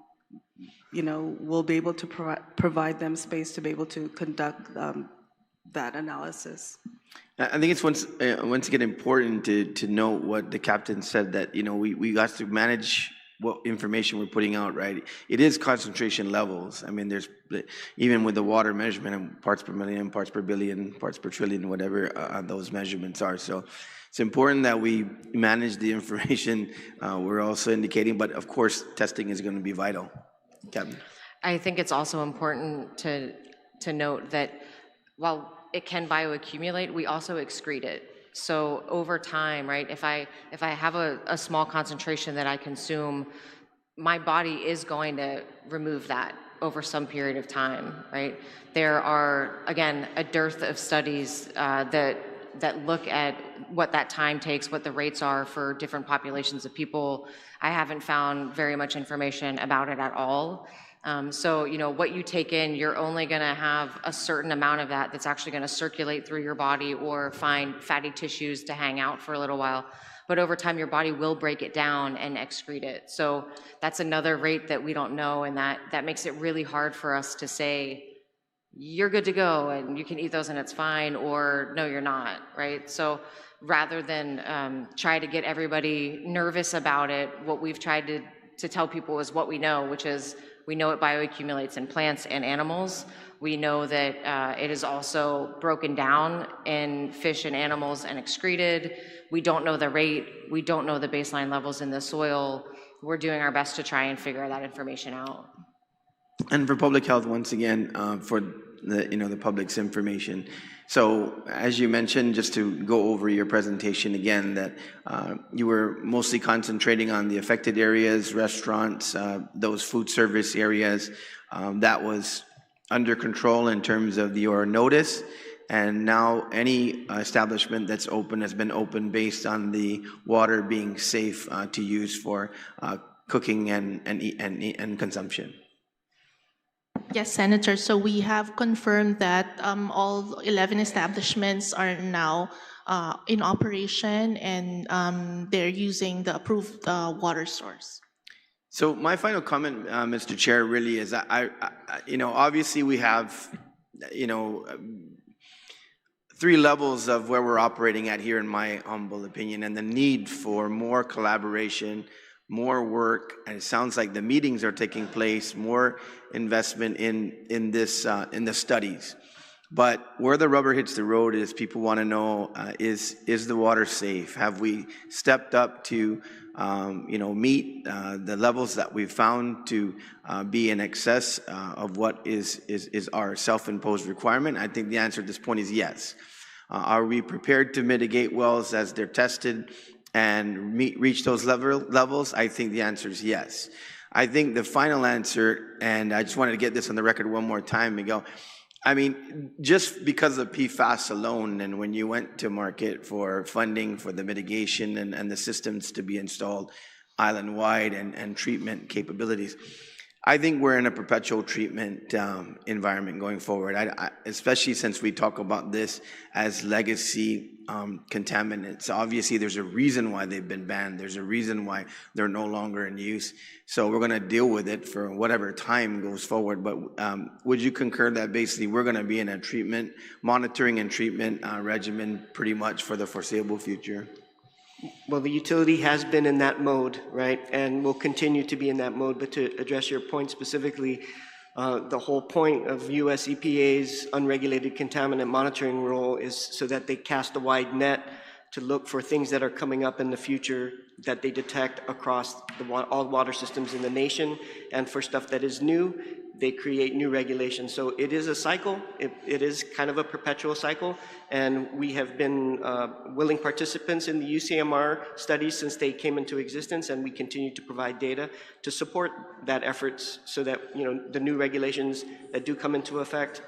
be able to provide them space to be able to conduct that analysis. I think it's once again important to note what the captain said, that we got to manage what information we're putting out, right? It is concentration levels. I mean, there's even with the water measurement and parts per million, parts per billion, parts per trillion, whatever those measurements are. So it's important that we manage the information we're also indicating, but of course, testing is going to be vital. Captain. I think it's also important to note that while it can bioaccumulate, we also excrete it. So over time, right, if I have a small concentration that I consume, my body is going to remove that over some period of time, right? There are, again, a dearth of studies that look at what that time takes, what the rates are for different populations of people. I haven't found very much information about it at all. So, what you take in, you're only going to have a certain amount of that that's actually going to circulate through your body or find fatty tissues to hang out for a little while. But over time, your body will break it down and excrete it. So that's another rate that we don't know, and that makes it really hard for us to say, you're good to go and you can eat those and it's fine, or no, you're not, right? So rather than try to get everybody nervous about it, what we've tried to tell people is what we know, which is we know it bioaccumulates in plants and animals. We know that it is also broken down in fish and animals and excreted. We don't know the rate. We don't know the baseline levels in the soil. we're doing our best to try and figure that information out. And for public health, once again, for the public's information. So as you mentioned, just to go over your presentation again, that you were mostly concentrating on the affected areas, restaurants, those food service areas. That was under control in terms of your notice. And now any establishment that's open has been open based on the water being safe to use for cooking and consumption. Yes, Senator. So we have confirmed that all 11 establishments are now in operation, and they're using the approved water source. So my final comment, Mr. Chair, really is obviously we have, 3 levels of where we're operating at here, in my humble opinion, and the need for more collaboration, more work, and it sounds like the meetings are taking place, more investment in the studies. But where the rubber hits the road is people want to know, is the water safe? Have we stepped up to meet the levels that we've found to be in excess of what is our self-imposed requirement? I think the answer at this point is yes. Are we prepared to mitigate wells as they're tested and reach those levels? I think the answer is yes. I think the final answer, and I just wanted to get this on the record one more time, Miguel, I mean, just because of PFAS alone, and when you went to market for funding for the mitigation and the systems to be installed island-wide and treatment capabilities, I think we're in a perpetual treatment environment going forward, especially since we talk about this as legacy contaminants. Obviously, there's a reason why they've been banned. There's a reason why they're no longer in use. So we're going to deal with it for whatever time goes forward. But would you concur that basically we're going to be in a monitoring and treatment regimen pretty much for the foreseeable future? Well, the utility has been in that mode, right, and will continue to be in that mode. But to address your point specifically, the whole point of US EPA's unregulated contaminant monitoring role is so that they cast a wide net to look for things that are coming up in the future that they detect across all water systems in the nation, and for stuff that is new, they create new regulations. So it is a cycle. It is kind of a perpetual cycle, and we have been willing participants in the UCMR studies since they came into existence, and we continue to provide data to support that efforts so that the new regulations that do come into effect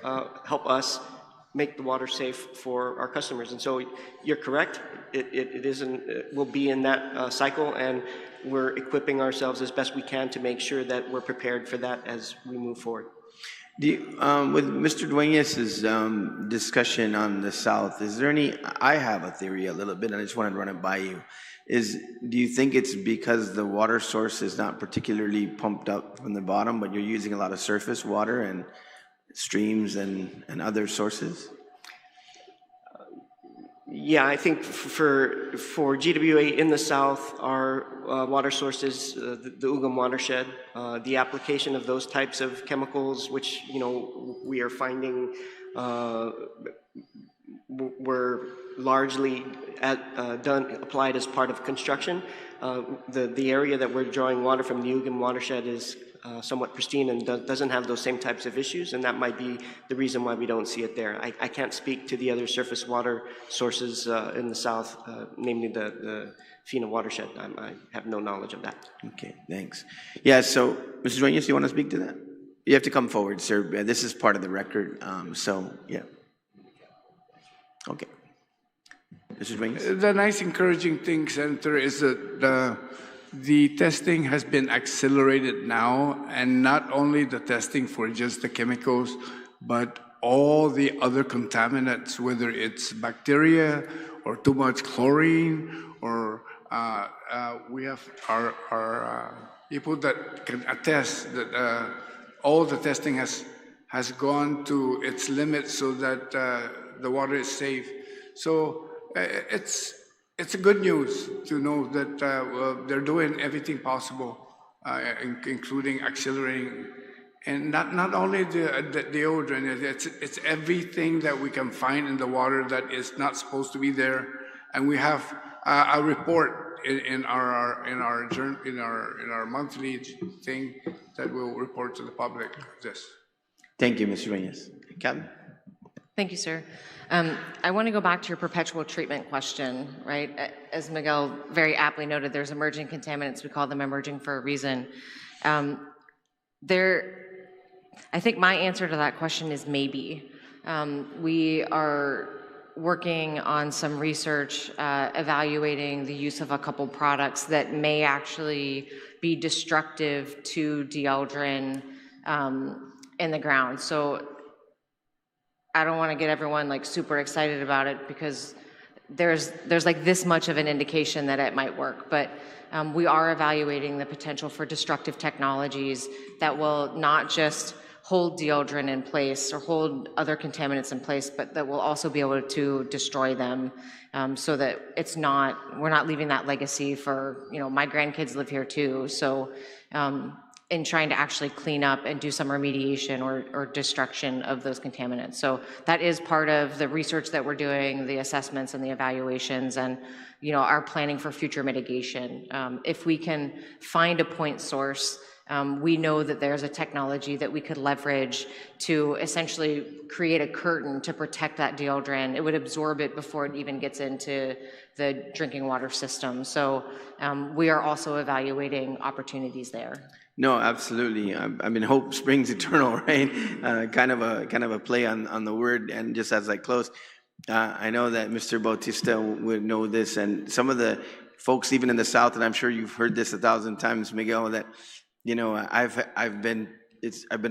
help us make the water safe for our customers. And so you're correct. It will be in that cycle, and we're equipping ourselves as best we can to make sure that we're prepared for that as we move forward. With Mr. Dueñas's discussion on the South, is there any, I have a theory a little bit, and I just wanted to run it by you. Do you think it's because the water source is not particularly pumped up from the bottom, but you're using a lot of surface water and streams and other sources? Yeah, I think for GWA in the South, our water sources, the Ugam watershed, the application of those types of chemicals, which we are finding were largely applied as part of construction. The area that we're drawing water from, the Ugam watershed, is somewhat pristine and doesn't have those same types of issues, and that might be the reason why we don't see it there. I can't speak to the other surface water sources in the South, namely the FINA watershed. I have no knowledge of that. Okay, thanks. Yeah, so Mr. Dueñas, do you want to speak to that? You have to come forward, sir. This is part of the record, so yeah. Okay. Mr. Dueñas? The nice encouraging thing, Senator, is that the testing has been accelerated now, and not only the testing for just the chemicals, but all the other contaminants, whether it's bacteria or too much chlorine, or we have our people that can attest that all the testing has gone to its limits so that the water is safe. So it's a good news to know that they're doing everything possible, including accelerating, and not only the Dieldrin. It's everything that we can find in the water that is not supposed to be there. And we have a report in our monthly thing that we'll report to the public. This. Thank you, Mr. Reyes. Captain? Thank you, sir. I want to go back to your perpetual treatment question, right? As Miguel very aptly noted, there's emerging contaminants. We call them emerging for a reason. I think my answer to that question is maybe. We are working on some research evaluating the use of a couple products that may actually be destructive to Dieldrin in the ground. So I don't want to get everyone like super excited about it because there's like this much of an indication that it might work, but we are evaluating the potential for destructive technologies that will not just hold Dieldrin in place or hold other contaminants in place, but that will also be able to destroy them so that we're not leaving that legacy for, my grandkids live here too. So in trying to actually clean up and do some remediation or destruction of those contaminants. So that is part of the research that we're doing, the assessments and the evaluations, and our planning for future mitigation. If we can find a point source, we know that there's a technology that we could leverage to essentially create a curtain to protect that Dieldrin. It would absorb it before it even gets into the drinking water system. So we are also evaluating opportunities there. No, absolutely. I mean, hope springs eternal, right? Kind of a play on the word. And just as I close, I know that Mr. Bautista would know this, and some of the folks even in the South, and I'm sure you've heard this 1,000 times, Miguel, that I've been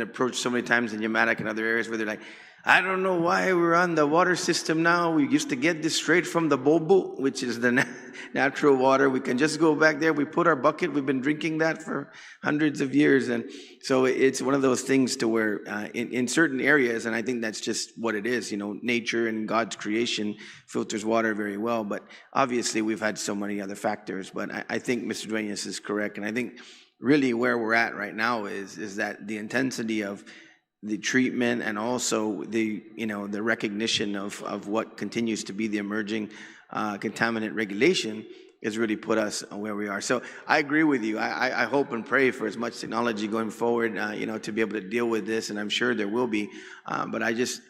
approached so many times in Yamatic and other areas where they're like, I don't know why we're on the water system now. We used to get this straight from the bobo, which is the natural water. We can just go back there. We put our bucket. We've been drinking that for hundreds of years. And so it's one of those things to where in certain areas, and I think that's just what it is, nature and God's creation filters water very well. But obviously we've had so many other factors. But I think Mr. Duenas is correct. And I think really where we're at right now is that the intensity of the treatment and also the recognition of what continues to be the emerging contaminant regulation has really put us where we are. So I agree with you. I hope and pray for as much technology going forward, to be able to deal with this, and I'm sure there will be. But I guess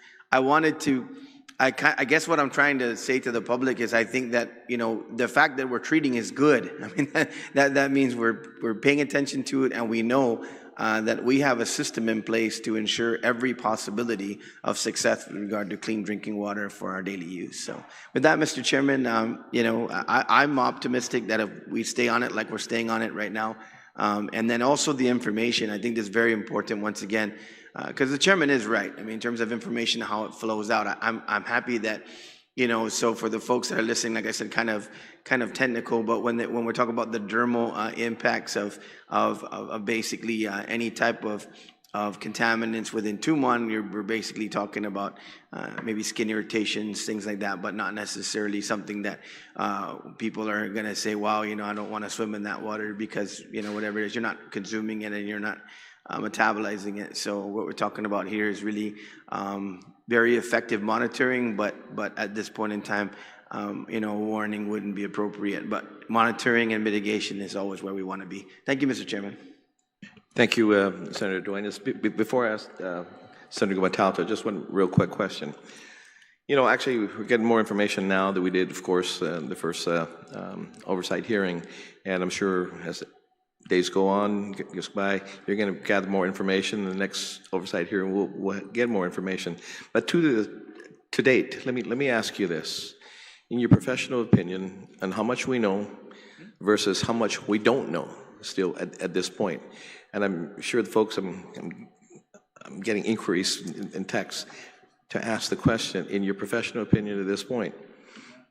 what I'm trying to say to the public is I think that, the fact that we're treating is good. I mean, that means we're paying attention to it, and we know that we have a system in place to ensure every possibility of success with regard to clean drinking water for our daily use. So with that, Mr. Chairman, I'm optimistic that if we stay on it like we're staying on it right now, and then also the information, I think is very important once again, because the chairman is right. I mean, in terms of information, how it flows out, I'm happy that, so for the folks that are listening, like I said, kind of technical, but when we're talking about the dermal impacts of basically any type of contaminants within Tumon, we're basically talking about maybe skin irritations, things like that, but not necessarily something that people are going to say, wow, I don't want to swim in that water because, whatever it is, you're not consuming it and you're not metabolizing it. So what we're talking about here is really very effective monitoring, but at this point in time, warning wouldn't be appropriate. But monitoring and mitigation is always where we want to be. Thank you, Mr. Chairman. Thank you, Senator Duenas. Before I ask Senator Gumatalto, just one real quick question. Actually, we're getting more information now than we did, of course, the first oversight hearing, and I'm sure as days go on, goes by, you're going to gather more information. The next oversight hearing, we'll get more information. But to date, let me ask you this: in your professional opinion, on how much we know versus how much we don't know still at this point, and I'm sure the folks, I'm getting inquiries in text to ask the question: in your professional opinion at this point,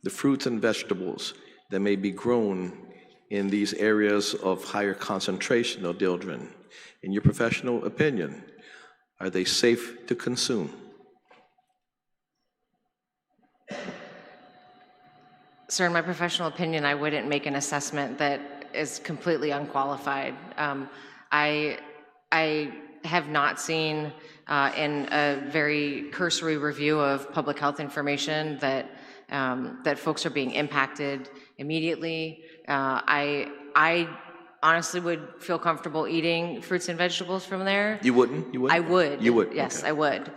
the fruits and vegetables that may be grown in these areas of higher concentration of Dieldrin, in your professional opinion, are they safe to consume? Sir, in my professional opinion, I wouldn't make an assessment that is completely unqualified. I have not seen in a very cursory review of public health information that folks are being impacted immediately. I honestly would feel comfortable eating fruits and vegetables from there. You wouldn't? You would? I would. You would? Yes, Okay. I would.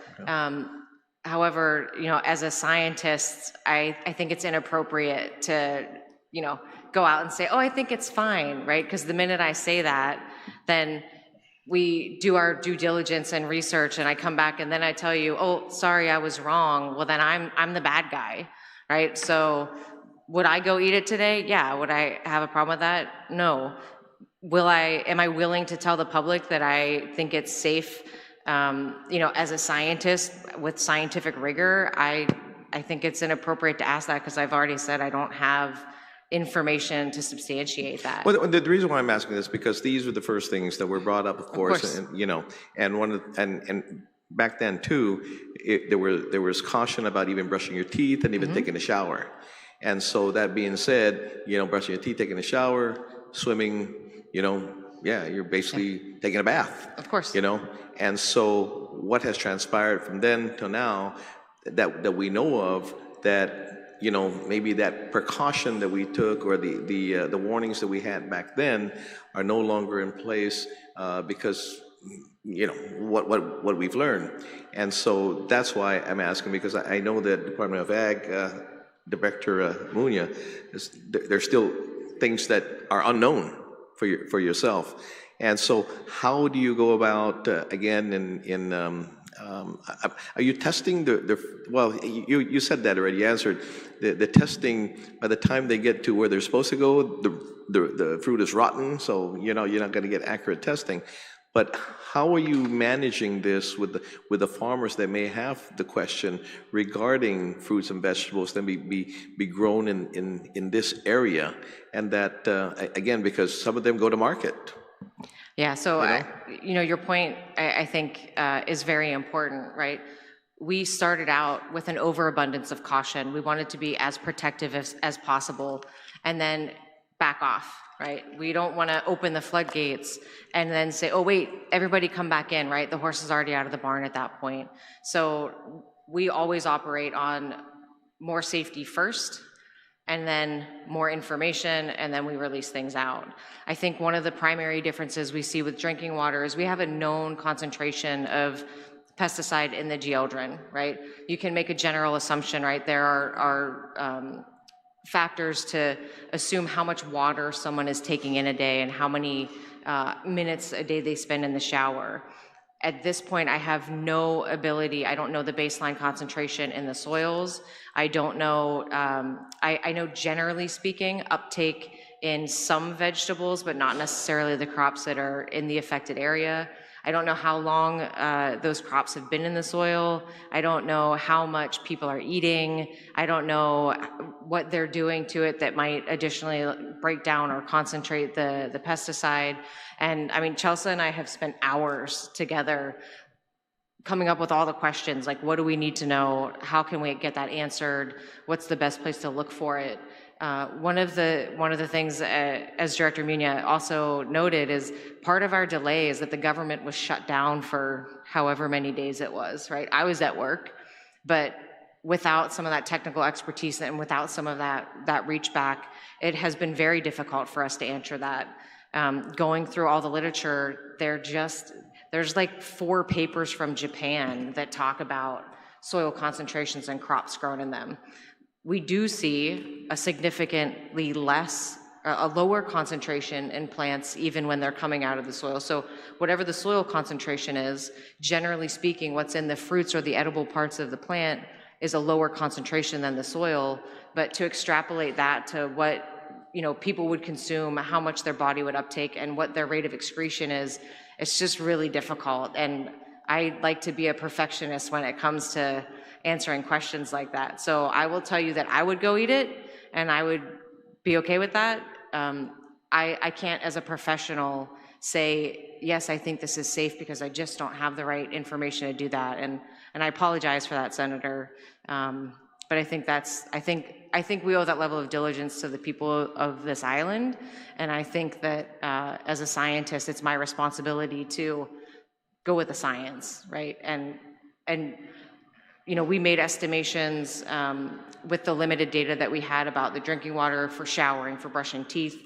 However, as a scientist, I think it's inappropriate to, go out and say, oh, I think it's fine, right? Because the minute I say that, then we do our due diligence and research, and I come back and then I tell you, oh, sorry, I was wrong. Well, then I'm the bad guy, right? So would I go eat it today? Yeah. Would I have a problem with that? No. Am I willing to tell the public that I think it's safe? As a scientist with scientific rigor, I think it's inappropriate to ask that because I've already said I don't have information to substantiate that. Well, the reason why I'm asking this because these were the first things that were brought up, of course. And back then too, there was caution about even brushing your teeth and even taking a shower. And so that being said, brushing your teeth, taking a shower, swimming, you're basically taking a bath. Of course. And so what has transpired from then till now that we know of that, maybe that precaution that we took or the warnings that we had back then are no longer in place because, what we've learned. And so that's why I'm asking, because I know that Department of Ag, Director Muña, there's still things that are unknown for yourself. And so how do you go about, again, are you testing well, you said that already, you answered, the testing, by the time they get to where they're supposed to go, the fruit is rotten, so you're not going to get accurate testing. But how are you managing this with the farmers that may have the question regarding fruits and vegetables that may be grown in this area, and that, again, because some of them go to market? Yeah, so your point, I think, is very important, right? We started out with an overabundance of caution. We wanted to be as protective as possible, and then back off, right? We don't want to open the floodgates and then say, oh, wait, everybody come back in, right? The horse is already out of the barn at that point. So we always operate on more safety first, and then more information, and then we release things out. I think one of the primary differences we see with drinking water is we have a known concentration of pesticide in the Dieldrin, right? You can make a general assumption, right? There are factors to assume how much water someone is taking in a day and how many minutes a day they spend in the shower. At this point, I have no ability. I don't know the baseline concentration in the soils. I don't know, I know generally speaking, uptake in some vegetables, but not necessarily the crops that are in the affected area. I don't know how long those crops have been in the soil. I don't know how much people are eating. I don't know what they're doing to it that might additionally break down or concentrate the pesticide. And I mean, Chelsea and I have spent hours together coming up with all the questions, like what do we need to know? How can we get that answered? What's the best place to look for it? One of the things, as Director Muña also noted, is part of our delay is that the government was shut down for however many days it was, right? I was at work, but without some of that technical expertise and without some of that reach back, it has been very difficult for us to answer that. Going through all the literature, there's like 4 papers from Japan that talk about soil concentrations and crops grown in them. We do see a significantly a lower concentration in plants even when they're coming out of the soil. So whatever the soil concentration is, generally speaking, what's in the fruits or the edible parts of the plant is a lower concentration than the soil. But to extrapolate that to what people would consume, how much their body would uptake, and what their rate of excretion is, it's just really difficult. And I like to be a perfectionist when it comes to answering questions like that. So I will tell you that I would go eat it, and I would be okay with that. I can't, as a professional, say, yes, I think this is safe, because I just don't have the right information to do that. And I apologize for that, Senator. But I think we owe that level of diligence to the people of this island. And I think that as a scientist, it's my responsibility to go with the science, right? And we made estimations with the limited data that we had about the drinking water for showering, for brushing teeth.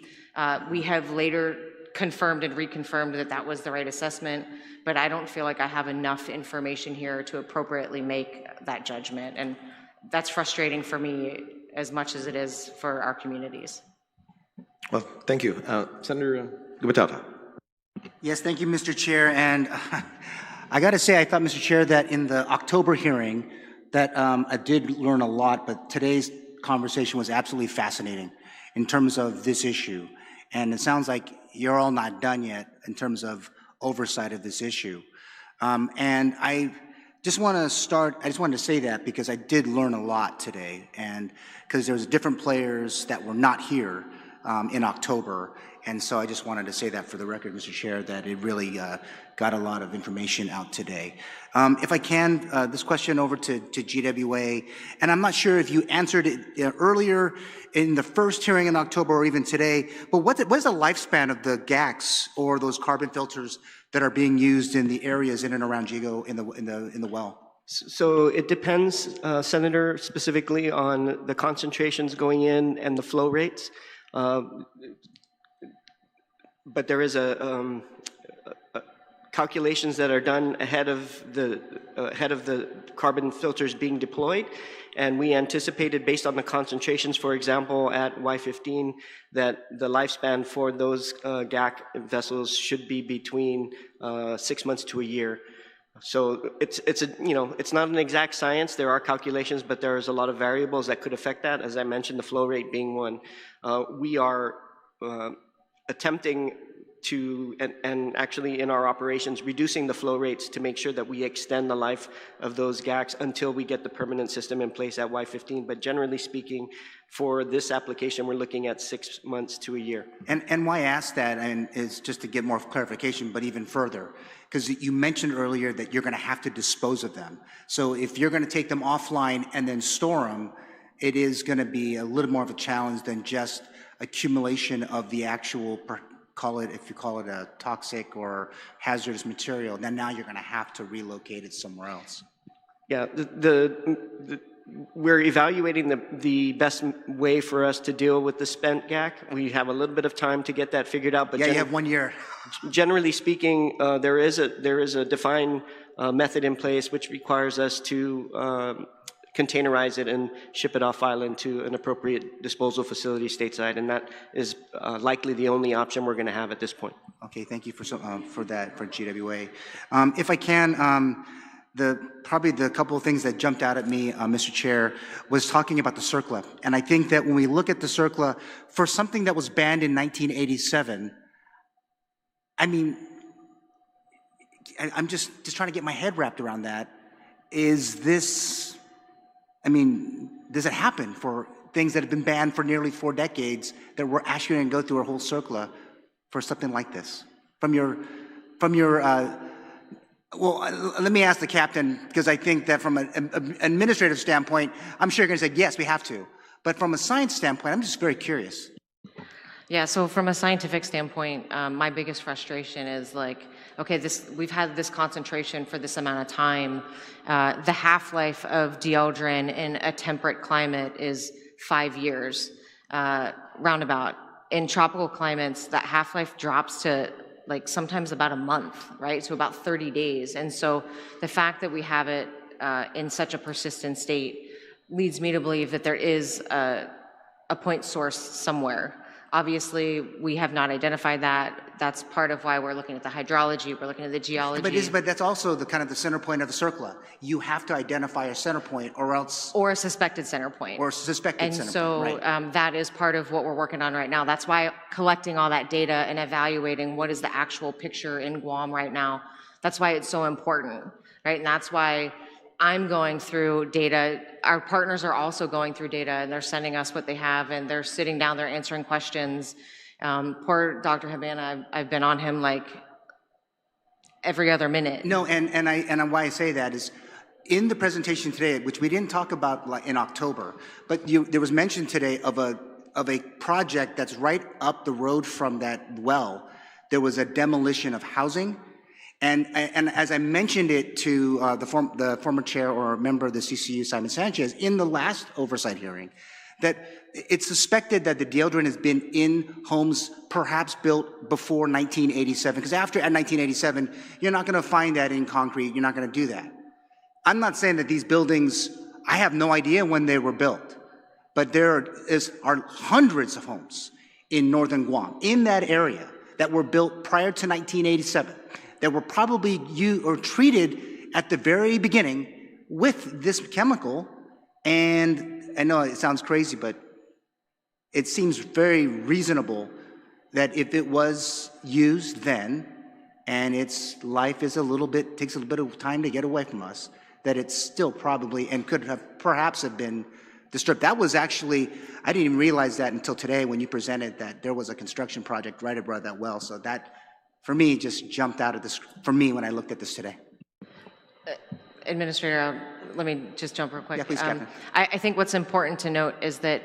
We have later confirmed and reconfirmed that that was the right assessment, but I don't feel like I have enough information here to appropriately make that judgment. And that's frustrating for me as much as it is for our communities. Well, thank you. Senator Gumatauta. Yes, thank you, Mr. Chair. And I got to say, I thought, Mr. Chair, that in the October hearing that I did learn a lot, but today's conversation was absolutely fascinating in terms of this issue. And it sounds like you're all not done yet in terms of oversight of this issue. And I just want to start, I just wanted to say that because I did learn a lot today, and because there was different players that were not here in October. And so I just wanted to say that for the record, Mr. Chair, that it really got a lot of information out today. If I can, this question over to GWA, and I'm not sure if you answered it earlier in the first hearing in October or even today, but what is the lifespan of the GACs or those carbon filters that are being used in the areas in and around GEGO in the well? So it depends, Senator, specifically on the concentrations going in and the flow rates. But there is calculations that are done ahead of the carbon filters being deployed, and we anticipated, based on the concentrations, for example, at Y15, that the lifespan for those GAC vessels should be between 6 months to a year. So it's not an exact science. There are calculations, but there's a lot of variables that could affect that. As I mentioned, the flow rate being one. We are attempting to, and actually in our operations, reducing the flow rates to make sure that we extend the life of those GACs until we get the permanent system in place at Y15. But generally speaking, for this application, we're looking at 6 months to a year. And why I ask that is just to get more clarification, but even further, because you mentioned earlier that you're going to have to dispose of them. So if you're going to take them offline and then store them, it is going to be a little more of a challenge than just accumulation of the actual, if you call it a toxic or hazardous material, then now you're going to have to relocate it somewhere else. Yeah, we're evaluating the best way for us to deal with the spent GAC. We have a little bit of time to get that figured out. But yeah, you have 1 year. Generally speaking, there is a defined method in place which requires us to containerize it and ship it off island to an appropriate disposal facility stateside, and that is likely the only option we're going to have at this point. Okay, thank you for that, for GWA. If I can, probably the couple of things that jumped out at me, Mr. Chair, was talking about the CERCLA. And I think that when we look at the CERCLA, for something that was banned in 1987, I mean, I'm just trying to get my head wrapped around that. Is this, I mean, does it happen for things that have been banned for nearly 4 decades that we're actually going to go through a whole CERCLA for something like this? From your well, let me ask the captain, because I think that from an administrative standpoint, I'm sure you're going to say, yes, we have to. But from a science standpoint, I'm just very curious. Yeah, so from a scientific standpoint, my biggest frustration is like, okay, we've had this concentration for this amount of time. The half-life of Dieldrin in a temperate climate is 5 years, roundabout. In tropical climates, that half-life drops to like sometimes about a month, right? So about 30 days. And so the fact that we have it in such a persistent state leads me to believe that there is a point source somewhere. Obviously, we have not identified that. That's part of why we're looking at the hydrology, we're looking at the geology. But that's also the kind of the center point of the CERCLA. You have to identify a center point or else... Or a suspected center point. Or a suspected center point, right. And so that is part of what we're working on right now. That's why collecting all that data and evaluating what is the actual picture in Guam right now, that's why it's so important, right? And that's why I'm going through data. Our partners are also going through data, and they're sending us what they have, and they're sitting down, they're answering questions. Poor Dr. Habana, I've been on him like every other minute. No, and why I say that is, in the presentation today, which we didn't talk about like in October, but there was mention today of a project that's right up the road from that well. There was a demolition of housing, And as I mentioned it to the former chair or member of the CCU, Simon Sanchez, in the last oversight hearing, that it's suspected that the Dieldrin has been in homes perhaps built before 1987, because after 1987, you're not going to find that in concrete. You're not going to do that. I'm not saying that these buildings, I have no idea when they were built, but there are hundreds of homes in northern Guam, in that area, that were built prior to 1987, that were probably used or treated at the very beginning with this chemical. And I know it sounds crazy, but it seems very reasonable that if it was used then, and its life is takes a little bit of time to get away from us, that it's still probably, and could have perhaps have been disturbed. That was actually, I didn't even realize that until today when you presented that there was a construction project right above that well. So that, for me, just jumped out of this, for me, when I looked at this today. Administrator, let me just jump real quick. Yeah, please, Captain. I think what's important to note is that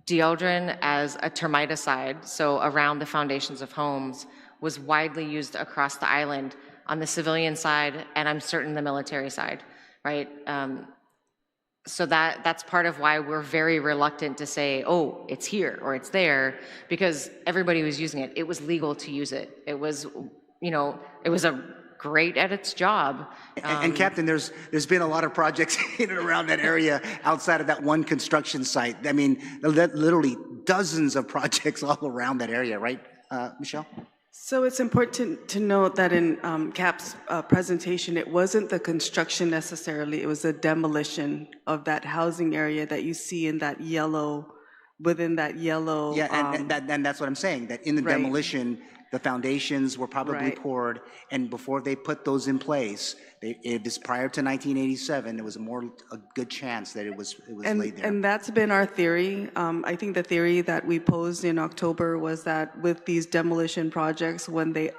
Dieldrin as a termiticide, so around the foundations of homes, was widely used across the island on the civilian side, and I'm certain the military side, right? So that's part of why we're very reluctant to say, oh, it's here or it's there, because everybody was using it. It was legal to use it. It was, it was great at its job. And Captain, there's been a lot of projects in and around that area outside of that one construction site. I mean, literally dozens of projects all around that area, right, Michelle? So it's important to note that in CAP's presentation, it wasn't the construction necessarily, it was the demolition of that housing area that you see in that yellow, within that yellow. Yeah, and that's what I'm saying, that in the right. demolition, the foundations were probably right. poured, and before they put those in place, it was prior to 1987, there was a good chance that it was laid there. And that's been our theory. I think the theory that we posed in October was that with these demolition projects, when they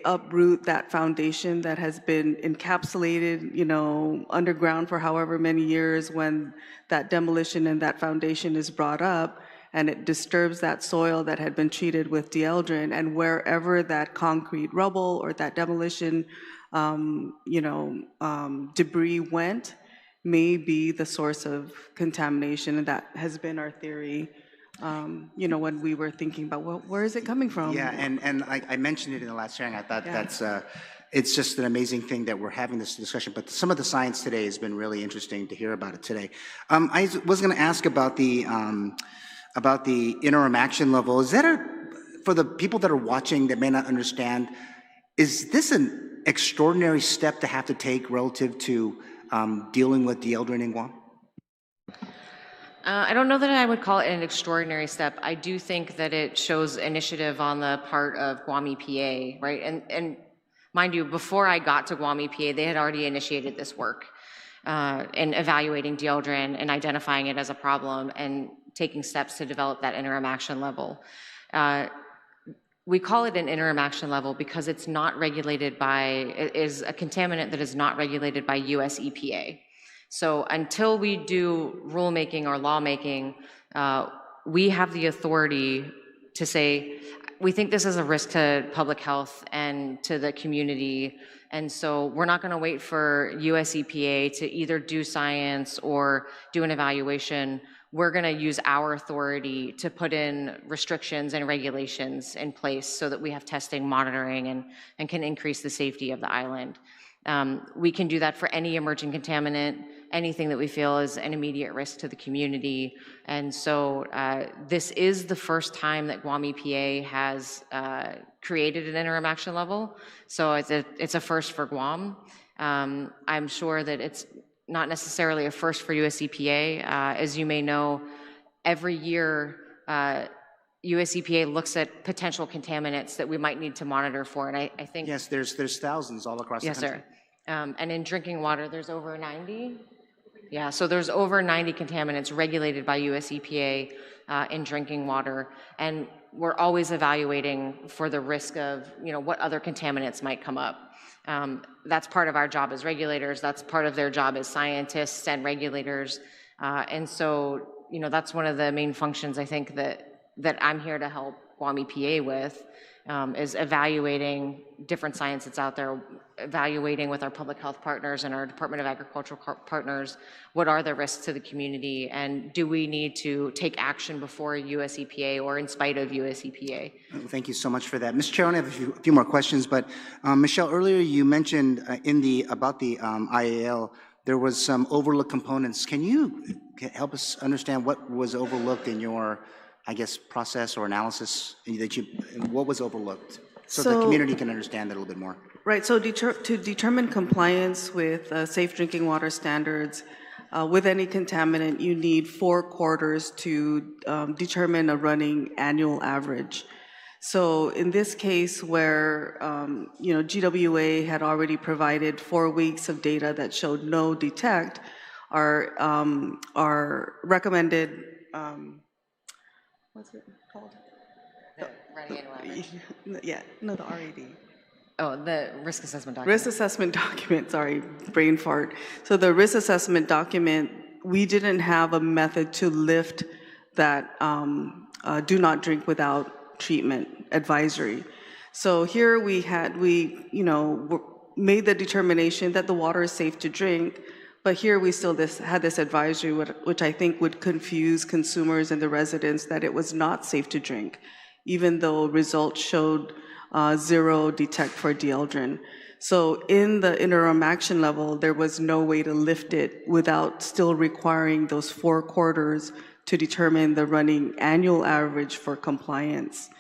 uproot that foundation that has been encapsulated, underground for however many years, when that demolition and that foundation is brought up, and it disturbs that soil that had been treated with Dieldrin, and wherever that concrete rubble or that demolition, debris went, may be the source of contamination, and that has been our theory. When we were thinking about, well, where is it coming from? Yeah, and I mentioned it in the last hearing. I thought that's it's just an amazing thing that we're having this discussion. But some of the science today has been really interesting to hear about it today. I was going to ask about the interim action level. Is that for the people that are watching that may not understand, is this an extraordinary step to have to take relative to dealing with Dieldrin in Guam? I don't know that I would call it an extraordinary step. I do think that it shows initiative on the part of Guam EPA, right? And mind you, before I got to Guam EPA, they had already initiated this work in evaluating Dieldrin and identifying it as a problem and taking steps to develop that interim action level. We call it an interim action level because it's not regulated it is a contaminant that is not regulated by US EPA. So until we do rulemaking or lawmaking, we have the authority to say, we think this is a risk to public health and to the community, and so we're not going to wait for US EPA to either do science or do an evaluation. We're going to use our authority to put in restrictions and regulations in place so that we have testing, monitoring, and can increase the safety of the island. We can do that for any emerging contaminant, anything that we feel is an immediate risk to the community. And so this is the first time that Guam EPA has created an interim action level. So it's a first for Guam. I'm sure that it's not necessarily a first for US EPA. As you may know, every year US EPA looks at potential contaminants that we might need to monitor for, and I think— Yes, there's thousands all across the country. Yes, sir. And in drinking water, there's over 90? Yeah, so there's over 90 contaminants regulated by US EPA in drinking water, and we're always evaluating for the risk of, what other contaminants might come up. That's part of our job as regulators. That's part of their job as scientists and regulators. And so, that's one of the main functions I think that I'm here to help Guam EPA with, is evaluating different science that's out there, evaluating with our public health partners and our Department of Agricultural partners, what are the risks to the community, and do we need to take action before US EPA or in spite of US EPA? Thank you so much for that. Mr. Chair, I have a few more questions, but Michelle, earlier you mentioned about the IAL, there was some overlooked components. Can you help us understand what was overlooked in your, I guess, process or analysis what was overlooked? So the community can understand that a little bit more. Right, so to determine compliance with safe drinking water standards, with any contaminant, you need 4 quarters to determine a running annual average. So in this case where, GWA had already provided 4 weeks of data that showed no detect, our recommended, what's it called? The running annual average? Yeah, no, the RAD. Oh, the risk assessment document. Risk assessment document, sorry, brain fart. So the risk assessment document, we didn't have a method to lift that do not drink without treatment advisory. So here we made the determination that the water is safe to drink, but here we still had this advisory, which I think would confuse consumers and the residents that it was not safe to drink, even though results showed 0 detect for Dieldrin. So in the interim action level, there was no way to lift it without still requiring those 4 quarters to determine the running annual average for compliance.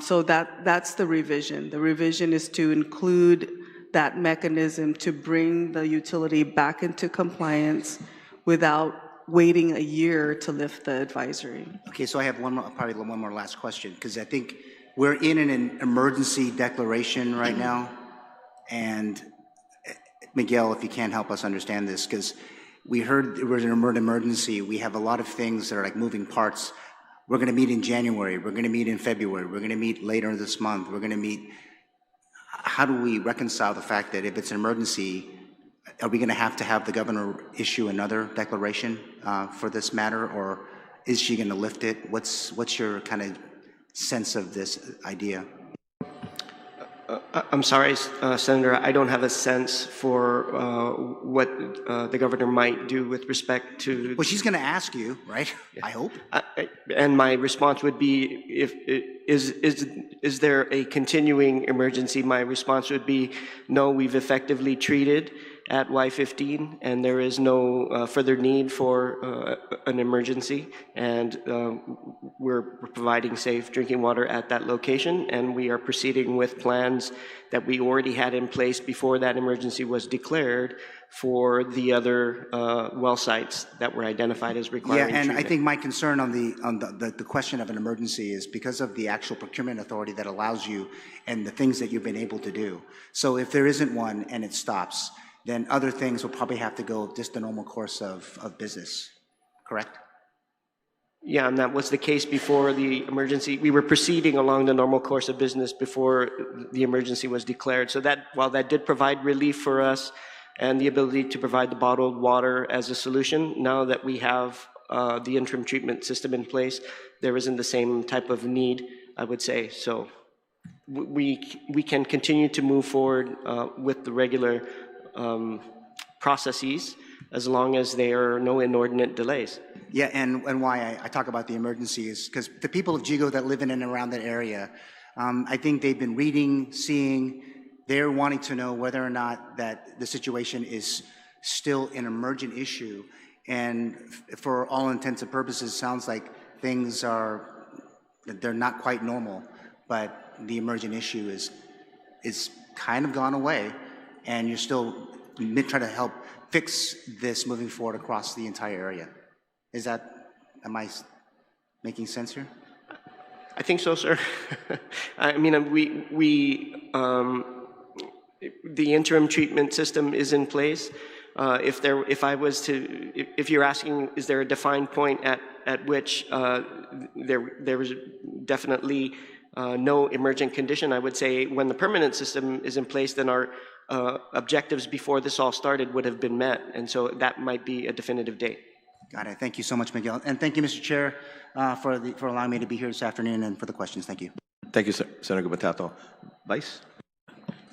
So that's the revision. The revision is to include that mechanism to bring the utility back into compliance without waiting a year to lift the advisory. Okay, so I have probably one more last question, because I think we're in an emergency declaration right now, and Miguel, if you can help us understand this, because we heard there was an emergency. We have a lot of things that are like moving parts. We're going to meet in January. We're going to meet in February. We're going to meet later this month. We're going to meet. How do we reconcile the fact that if it's an emergency, are we going to have the governor issue another declaration for this matter, or is she going to lift it? What's your kind of sense of this idea? I'm sorry, Senator, I don't have a sense for what the governor might do with respect to... Well, she's going to ask you, right? Yeah. I hope. And my response would be, is there a continuing emergency? My response would be, no, we've effectively treated at Y15, and there is no further need for an emergency, and we're providing safe drinking water at that location, and we are proceeding with plans that we already had in place before that emergency was declared for the other well sites that were identified as requiring treatment. I think my concern on the question of an emergency is because of the actual procurement authority that allows you and the things that you've been able to do. So if there isn't one and it stops, then other things will probably have to go just the normal course of business, correct? Yeah, and that was the case before the emergency. We were proceeding along the normal course of business before the emergency was declared. So that, while that did provide relief for us and the ability to provide the bottled water as a solution, now that we have the interim treatment system in place, there isn't the same type of need, I would say. So we can continue to move forward with the regular processes as long as there are no inordinate delays. Yeah, and why I talk about the emergency is because the people of Jigo that live in and around that area, I think they've been reading, seeing, they're wanting to know whether or not that the situation is still an emergent issue. And for all intents and purposes, sounds like things they're not quite normal, but the emergent issue is kind of gone away, and you're still trying to help fix this moving forward across the entire area. Am I making sense here? I think so, sir. I mean, the interim treatment system is in place. If you're asking, is there a defined point at which there is definitely no emergent condition, I would say when the permanent system is in place, then our objectives before this all started would have been met, and so that might be a definitive date. Got it. Thank you so much, Miguel. And thank you, Mr. Chair, for allowing me to be here this afternoon and for the questions. Thank you. Thank you, Senator Gumatato. Vice?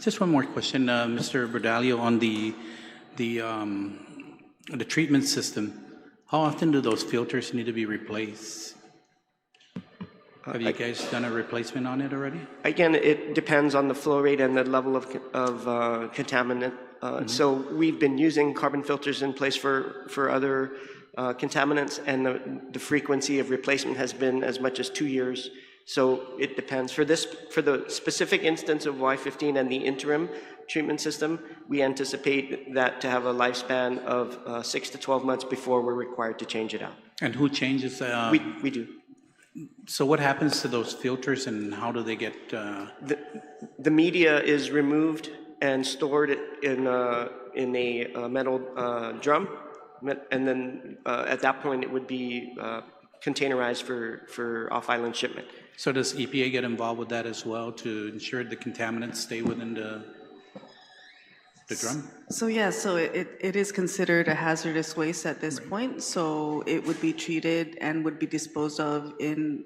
Just one more question, Mr. Bordallo, on the treatment system. How often do those filters need to be replaced? Have you guys done a replacement on it already? Again, it depends on the flow rate and the level of contaminant. So we've been using carbon filters in place for other contaminants, and the frequency of replacement has been as much as 2 years. So it depends. For the specific instance of Y15 and the interim treatment system, we anticipate that to have a lifespan of 6 to 12 months before we're required to change it out. And who changes? We do. So what happens to those filters, and how do they get? The media is removed and stored in a metal drum, and then at that point it would be containerized for off-island shipment. So does EPA get involved with that as well to ensure the contaminants stay within the drum? So yeah, so it is considered a hazardous waste at this point, so it would be treated and would be disposed of in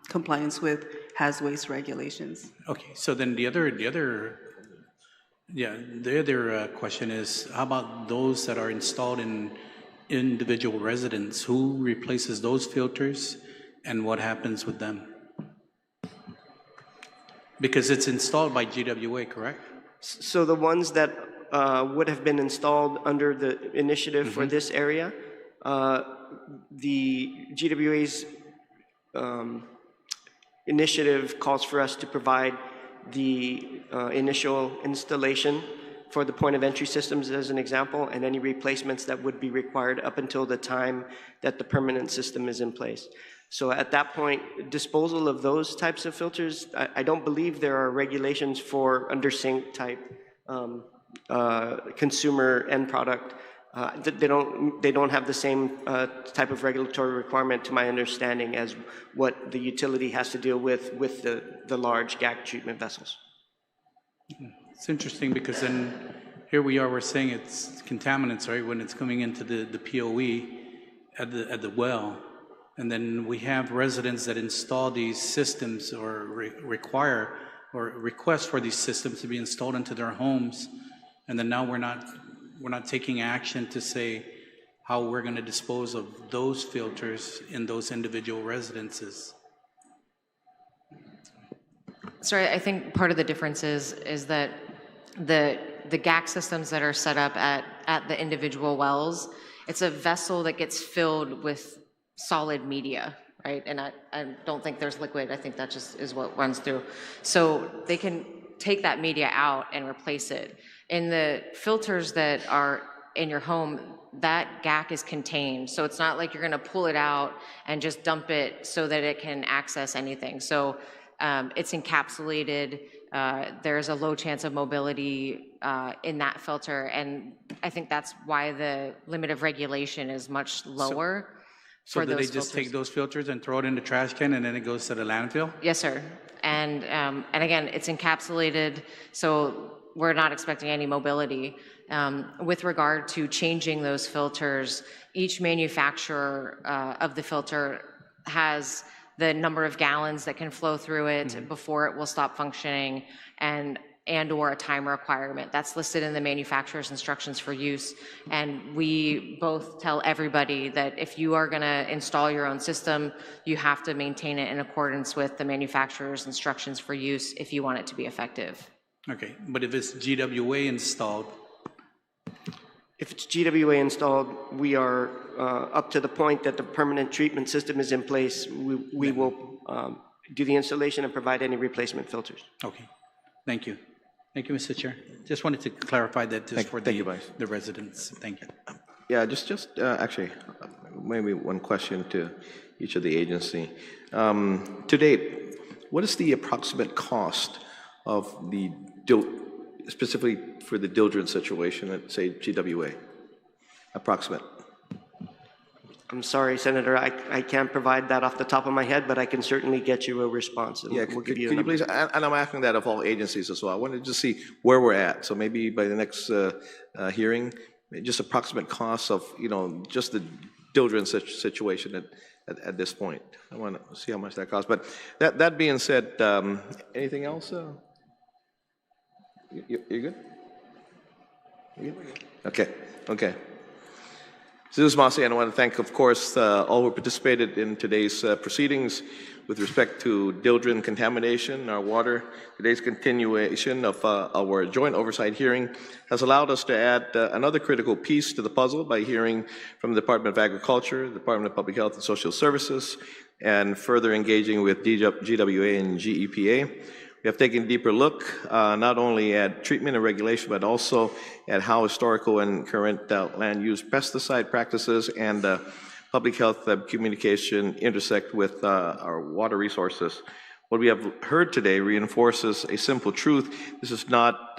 compliance with haz waste regulations. Okay, so then the other question is, how about those that are installed in individual residents? Who replaces those filters, and what happens with them? Because it's installed by GWA, correct? So the ones that would have been installed under the initiative for this area, the GWA's initiative calls for us to provide the initial installation for the point of entry systems as an example, and any replacements that would be required up until the time that the permanent system is in place. So at that point, disposal of those types of filters, I don't believe there are regulations for under sink type consumer end product. They don't have the same type of regulatory requirement, to my understanding, as what the utility has to deal with the large GAC treatment vessels. It's interesting because then here we are, we're saying it's contaminants, right, when it's coming into the POE at the well. And then we have residents that install these systems or require or request for these systems to be installed into their homes. And then now we're not taking action to say how we're going to dispose of those filters in those individual residences. Sorry, I think part of the difference is that the GAC systems that are set up at the individual wells, it's a vessel that gets filled with solid media, right? And I don't think there's liquid. I think that just is what runs through. So they can take that media out and replace it. In the filters that are in your home, that GAC is contained. So it's not like you're gonna pull it out and just dump it so that it can access anything. So it's encapsulated. There's a low chance of mobility in that filter. And I think that's why the limit of regulation is much lower. So do they just take those filters and throw it in the trash can and then it goes to the landfill? Yes, sir. And again, it's encapsulated, so we're not expecting any mobility. With regard to changing those filters, each manufacturer of the filter has the number of gallons that can flow through it before it will stop functioning, and or a time requirement. That's listed in the manufacturer's instructions for use. And we both tell everybody that if you are gonna install your own system, you have to maintain it in accordance with the manufacturer's instructions for use if you want it to be effective. Okay, but if it's GWA installed? If it's GWA installed, we are up to the point that the permanent treatment system is in place. We will do the installation and provide any replacement filters. Okay, thank you. Thank you, Mr. Chair. Just wanted to clarify that just for the residents. Thank you. Yeah, just actually, maybe one question to each of the agency. To date, what is the approximate cost of the, specifically for the Dieldrin situation at, say, GWA? Approximate. I'm sorry, Senator, I can't provide that off the top of my head, but I can certainly get you a response. And Yeah, we'll give could you you please, and I'm asking that of all agencies as well. I wanted to see where we're at. So maybe by the next hearing, just approximate costs of, just the Dieldrin situation at this point. I want to see how much that costs. But that being said, anything else? You good? You good? Okay. Okay. Masi, and I want to thank, of course, all who participated in today's proceedings with respect to Dieldrin contamination, our water. Today's continuation of our joint oversight hearing has allowed us to add another critical piece to the puzzle by hearing from the Department of Agriculture, the Department of Public Health and Social Services, and further engaging with GWA and GEPA. We have taken a deeper look not only at treatment and regulation, but also at how historical and current land use pesticide practices and public health communication intersect with our water resources. What we have heard today reinforces a simple truth. This is not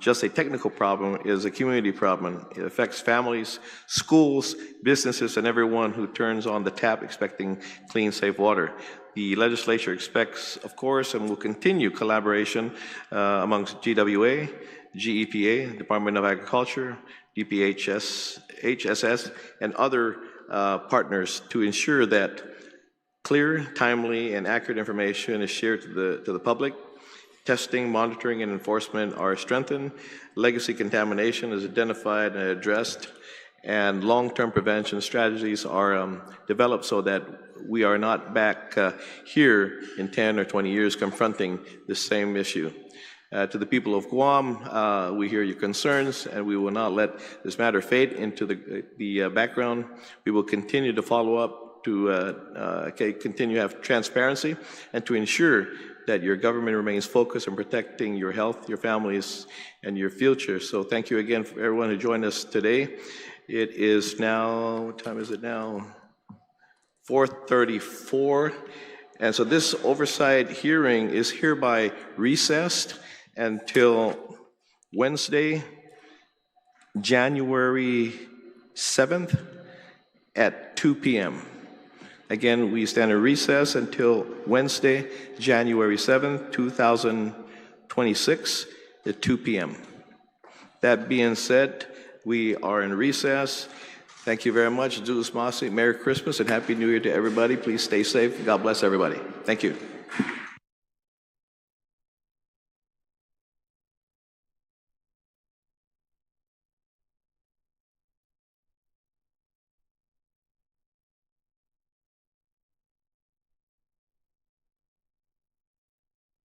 just a technical problem, it is a community problem. It affects families, schools, businesses, and everyone who turns on the tap expecting clean, safe water. The legislature expects, of course, and will continue collaboration amongst GWA, GEPA, Department of Agriculture, DPHS, HSS, and other partners to ensure that clear, timely, and accurate information is shared to the public. Testing, monitoring, and enforcement are strengthened. Legacy contamination is identified and addressed, and long-term prevention strategies are developed so that we are not back here in 10 or 20 years confronting the same issue. To the people of Guam, we hear your concerns, and we will not let this matter fade into the background. We will continue to follow up to continue to have transparency and to ensure that your government remains focused on protecting your health, your families, and your future. So thank you again for everyone who joined us today. It is now, what time is it now? 4:34. And so this oversight hearing is hereby recessed until Wednesday, January 7th at 2 p.m. Again, we stand in recess until Wednesday, January 7th, 2026 at 2 p.m. That being said, we are in recess. Thank you very much. Masi, Merry Christmas and Happy New Year to everybody. Please stay safe. God bless everybody. Thank you.